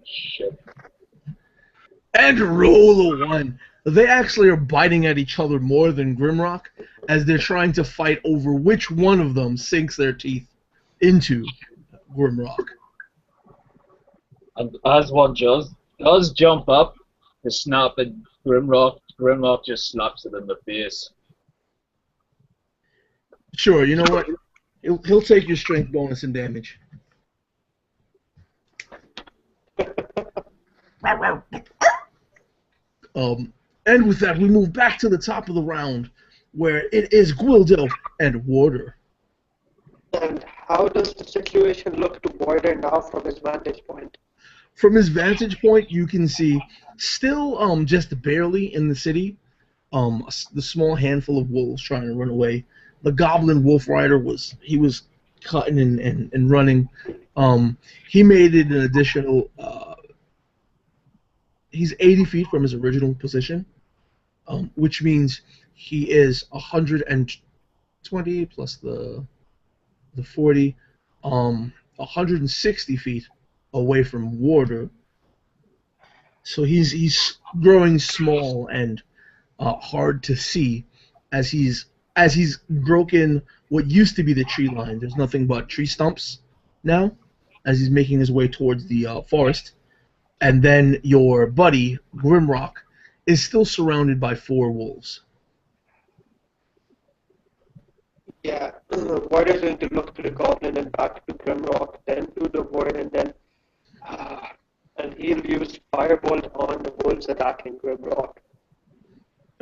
Shit. And roll a 1. They actually are biting at each other more than Grimrock, as they're trying to fight over which one of them sinks their teeth into Grimrock. And as one does jump up to snap at Grimrock, Grimrock just slaps it in the face. Sure, you know what? He'll take your strength bonus and damage. And with that, we move back to the top of the round, where it is Gwildo and Warder. And how does the situation look to Warder now from his vantage point? From his vantage point, you can see, still just barely in the city, the small handful of wolves trying to run away. The goblin wolf rider was cutting and running. He made it an additional. He's 80 feet from his original position, which means he is 120 plus the 40, 160 feet away from Warder. So he's growing small and hard to see as he's broken what used to be the tree line. There's nothing but tree stumps now, as he's making his way towards the forest. And then your buddy, Grimrock, is still surrounded by 4 wolves. Yeah, Warder's going to look to the goblin and back to Grimrock, then to the ward, and then and he'll use Firebolt on the wolves attacking Grimrock.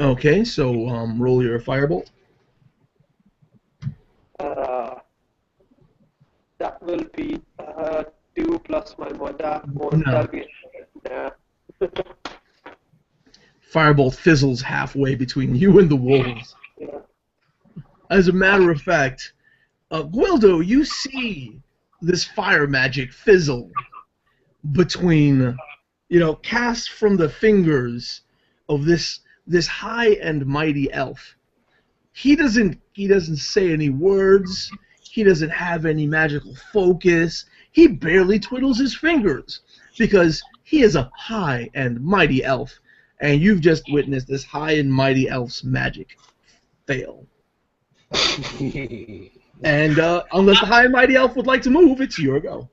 Okay, so roll your firebolt. That will be 2 plus my mod. No. That'll be Firebolt fizzles halfway between you and the wolves. Yeah. As a matter of fact, Gwildo, you see this fire magic fizzle between, cast from the fingers of this high and mighty elf. He doesn't say any words. He doesn't have any magical focus. He barely twiddles his fingers because he is a high and mighty elf, and you've just witnessed this high and mighty elf's magic fail. And unless the high and mighty elf would like to move, it's your go.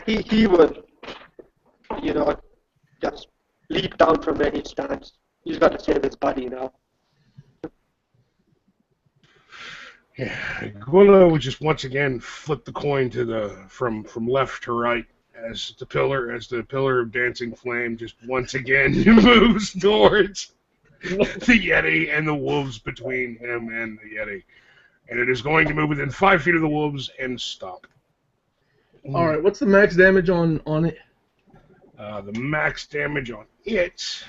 He would, just leap down from where he stands. He's got to save his buddy now. Yeah, Gwildo would just once again flip the coin to from left to right as the pillar of dancing flame just once again moves towards the Yeti and the wolves between him and the Yeti. And it is going to move within 5 feet of the wolves and stop. Alright, what's the max damage on it? The max damage on it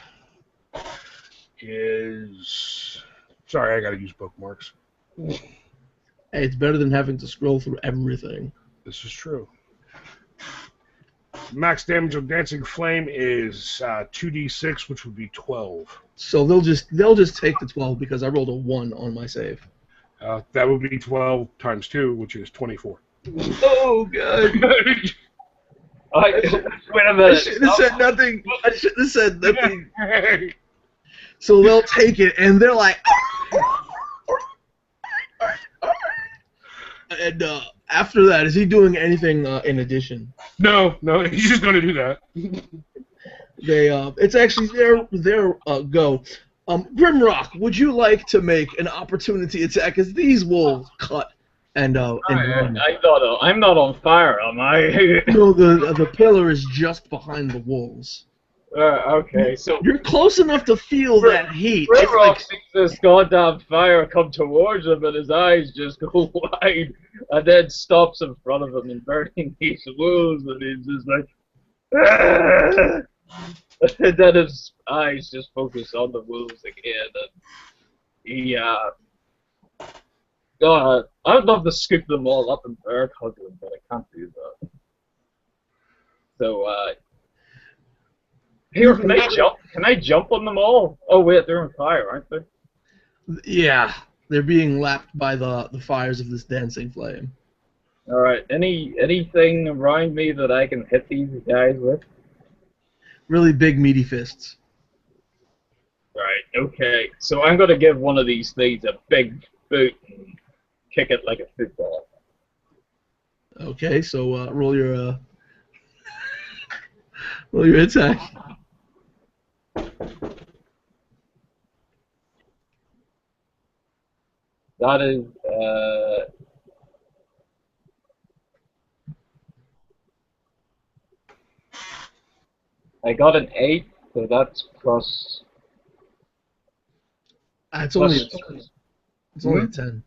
is... Sorry, I gotta use bookmarks. Hey, it's better than having to scroll through everything. This is true. Max damage on Dancing Flame is 2d6, which would be 12. So they'll just take the 12 because I rolled a 1 on my save. That would be 12 times 2, which is 24. Oh, God. Wait a I minute. shouldn't have said nothing. I shouldn't have said nothing. So they'll take it, and they're like... And after that, is he doing anything in addition? No, he's just going to do that. It's actually their go. Grimrock, would you like to make an opportunity attack as these wolves cut and run? I'm not on fire, am I? No, the pillar is just behind the wolves. Okay, so You're close enough to feel that heat. It's Rimrock like sees this goddamn fire come towards him, and his eyes just go wide, and then stops in front of him and burning these wolves, and he's just like, "Ah!" And then his eyes just focus on the wolves again, and he, God, I'd love to scoop them all up and bear hug them, but I can't do that. So, here, can I jump? Can I jump on them all? Oh wait, they're on fire, aren't they? yeah, they're being lapped by the fires of this dancing flame. All right. Anything around me that I can hit these guys with? Really big meaty fists. Right. Okay. So I'm gonna give one of these things a big boot and kick it like a football. Okay, so roll your attack. That is I got an 8, so that's plus. It's plus only a 10.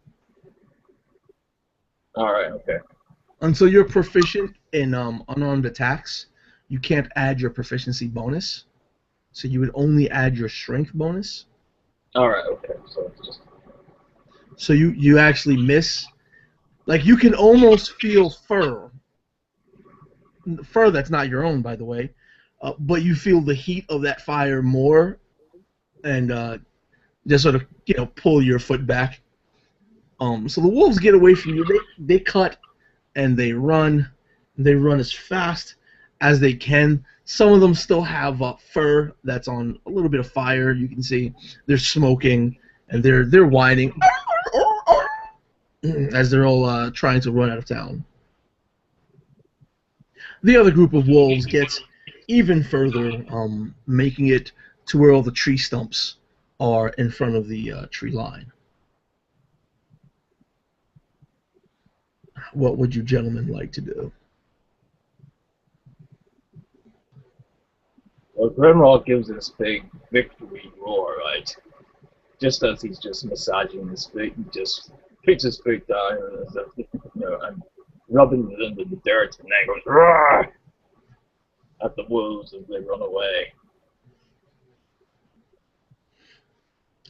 All right. Okay. Until you're proficient in unarmed attacks, you can't add your proficiency bonus. So you would only add your strength bonus. All right. Okay. So it's just. So you actually miss. Like, you can almost feel fur. Fur that's not your own, by the way. But you feel the heat of that fire more, and just sort of pull your foot back. So the wolves get away from you. They cut and they run. They run as fast as they can. Some of them still have fur that's on a little bit of fire. You can see they're smoking and they're whining as they're all trying to run out of town. The other group of wolves gets even further, making it to where all the tree stumps are in front of the tree line. What would you gentlemen like to do? Well, Grimrock gives this big victory roar, right? Just as he's just massaging his feet, and just puts his feet down, and rubbing it into the dirt, and then goes roar at the wolves as they run away.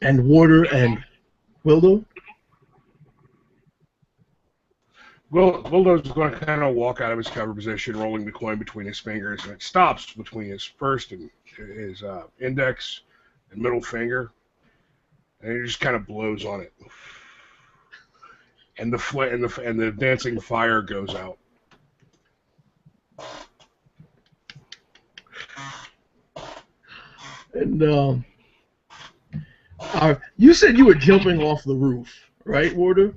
And Warder and Wildo? Wildo's going to kind of walk out of his cover position, rolling the coin between his fingers, and it stops between his first and his index and middle finger, and he just kind of blows on it, and the dancing fire goes out. And you said you were jumping off the roof, right, Warder?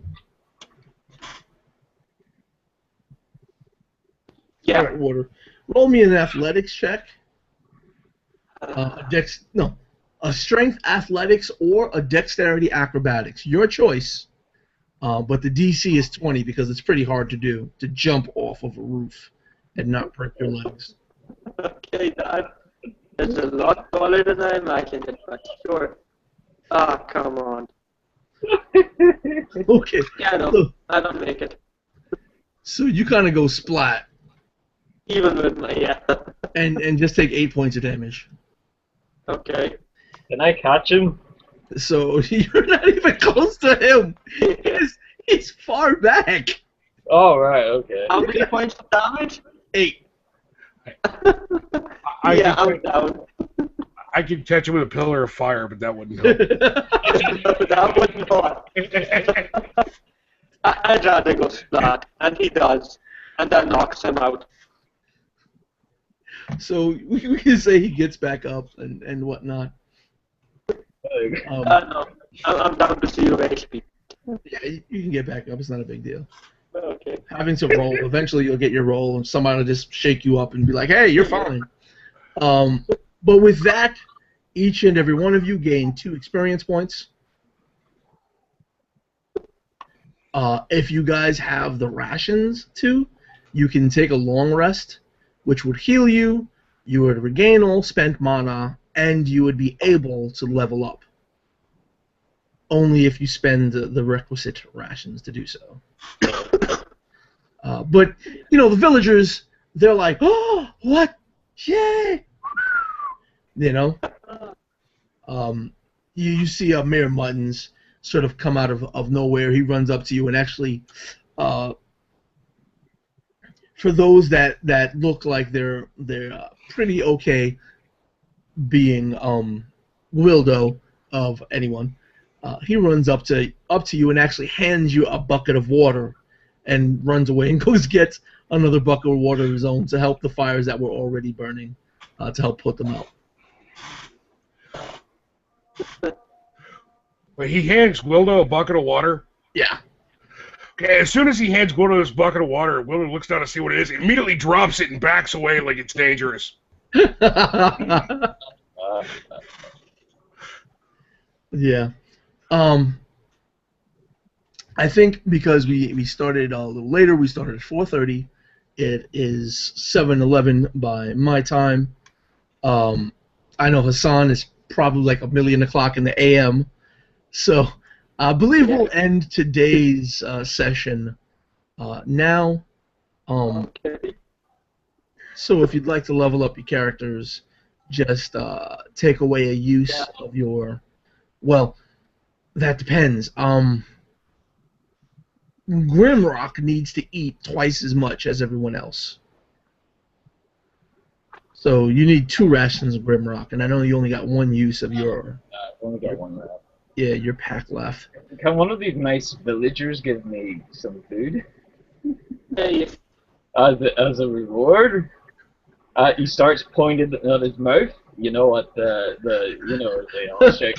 Yeah. All right, Warder. Roll me an athletics check. A strength athletics or a dexterity acrobatics. Your choice. But the DC is 20 because it's pretty hard to do, to jump off of a roof and not break your legs. Okay, that's a lot taller than I imagined, but sure. Ah, come on. Okay. Yeah, no, So, I don't make it. so you kind of go splat Even with my, yeah. and just take 8 points of damage. Okay. Can I catch him? So you're not even close to him. He's far back. Oh, right, okay. How many points of damage? 8. Yeah, I'm down. I could catch him with a pillar of fire, but that wouldn't help. That would not. I'd rather go splat, and he does, and that knocks him out. So we can say he gets back up and whatnot. No, I'm down to 0 HP. Yeah, you can get back up. It's not a big deal. Okay. Having to roll, eventually you'll get your roll, and somebody will just shake you up and be like, "Hey, you're fine." But with that, each and every one of you gain 2 experience points. If you guys have the rations too, you can take a long rest, which would heal you, you would regain all spent mana, and you would be able to level up. Only if you spend the requisite rations to do so. But, the villagers, they're like, oh, what? Yay! You see Mayor Muttons sort of come out of nowhere. He runs up to you and actually, for those that look like they're pretty okay being Wildo of anyone, he runs up to you and actually hands you a bucket of water and runs away and goes get another bucket of water of his own to help the fires that were already burning, to help put them out. But he hands Wildo a bucket of water? Yeah. Okay, as soon as he hands Wildo this bucket of water, Wildo looks down to see what it is, immediately drops it and backs away like it's dangerous. Yeah. I think because we started a little later, we started at 4:30. It is 7:11 by my time. I know Hassan is probably like 1,000,000 in the AM. So I believe we'll end today's session now. Okay. So if you'd like to level up your characters, just take away a use of your... Well, that depends. Grimrock needs to eat twice as much as everyone else. So you need 2 rations of Grimrock, and I know you only got 1 use of your... I've only got 1 left. Yeah, your pack left. Can one of these nice villagers give me some food? Hey, As a reward? He starts pointing at his mouth. They all shake.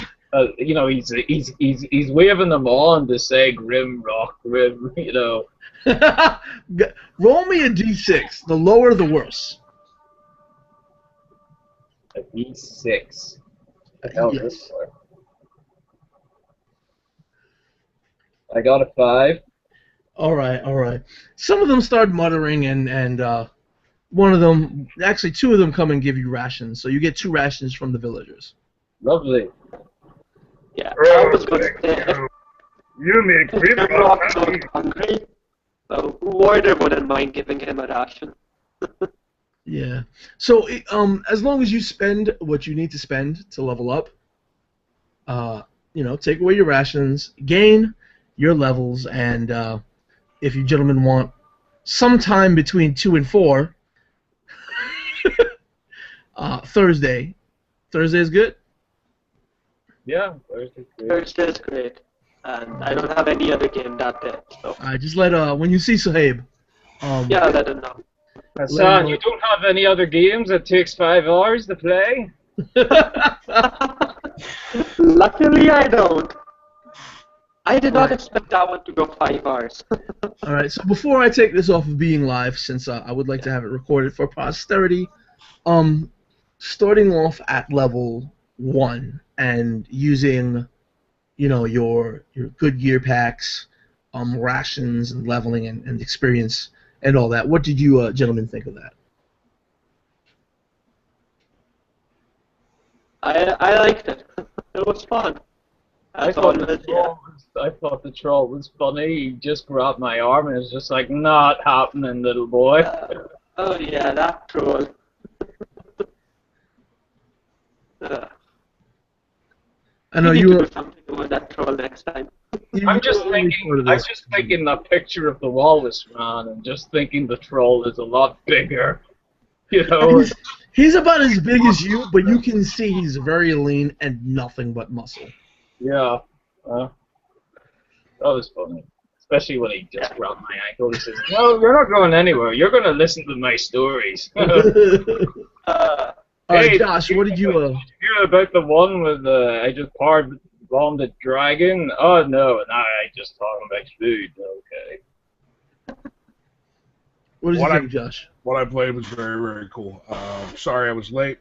He's waving them on to say Grimrock, Grim. Roll me a d6. The lower, the worse. A D6. Hell, Yes. this for? I got a 5. All right. Some of them start muttering, and one of them, actually 2 of them, come and give you rations. So you get 2 rations from the villagers. Lovely. yeah, I Oh, was going to thank say, you. You make if Grimrock Grimrock happy. looks hungry, Warder wouldn't mind giving him a ration. Yeah. So as long as you spend what you need to spend to level up, take away your rations, gain your levels, and if you gentlemen want sometime between 2 and 4, Thursday. Thursday is good? Yeah, Thursday's great. Thursday's great, and I don't have any other game that day, so Just let, when you see Sahib, yeah, let him know. Hassan, you don't have any other games that takes 5 hours to play? Luckily, I don't. I did not expect that one to go 5 hours. All right, so before I take this off of being live, since I would like to have it recorded for posterity, starting off at level 1 and using, your good gear packs, rations and leveling and experience and all that. What did you gentlemen think of that? I liked it. It was fun. I thought the troll was funny. He just grabbed my arm and was just like, not happening, little boy. Oh yeah, that troll. I know We need you to were... do something about that troll next time. I'm just thinking a picture of the walrus man and just thinking the troll is a lot bigger. He's about as big as you, but you can see he's very lean and nothing but muscle. Yeah. That was funny. Especially when he just grabbed my ankle. He says, no, you're not going anywhere. You're going to listen to my stories. Alright, Josh, what did you... hear about the one with I just bombed the dragon? Oh, no, I just talking about food. Okay. What did you think, Josh? What I played was very, very cool. Sorry I was late.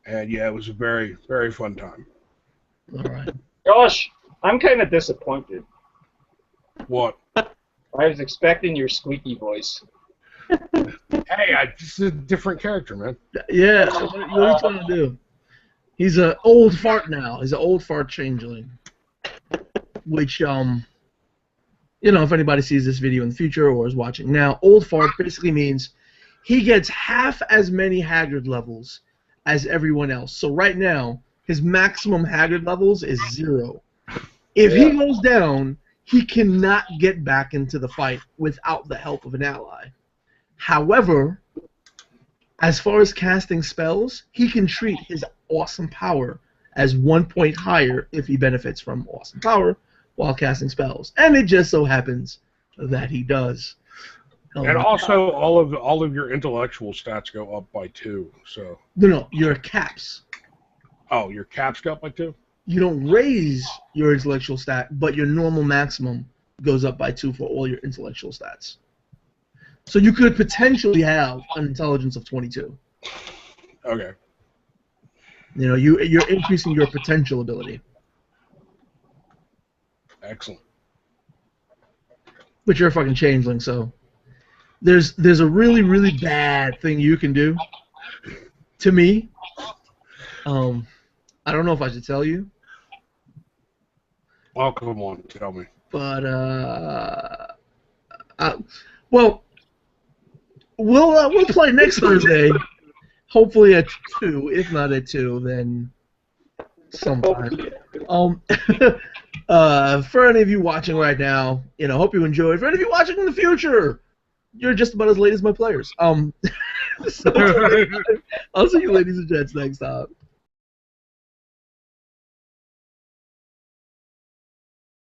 And yeah, it was a very, very fun time. Alright. Josh, I'm kind of disappointed. What? I was expecting your squeaky voice. Hey, this is a different character, man. Yeah, what are you trying to do? He's an old fart now. He's an old fart changeling. Which, if anybody sees this video in the future or is watching now, old fart basically means he gets half as many Haggard levels as everyone else. So right now, his maximum Haggard levels is 0. If he goes down, he cannot get back into the fight without the help of an ally. However, as far as casting spells, he can treat his awesome power as 1 point higher if he benefits from awesome power while casting spells. And it just so happens that he does. And also, all of your intellectual stats go up by 2. So. No, your caps. Oh, your caps go up by 2? You don't raise your intellectual stat, but your normal maximum goes up by 2 for all your intellectual stats. So you could potentially have an intelligence of 22. Okay. You're increasing your potential ability. Excellent. But you're a fucking changeling, so there's a really, really bad thing you can do to me. I don't know if I should tell you. Oh, come on, tell me. But well, we'll play next Thursday. Hopefully at 2. If not at 2, then sometime. For any of you watching right now, hope you enjoyed. For any of you watching in the future, you're just about as late as my players. So, I'll see you ladies and gents next time.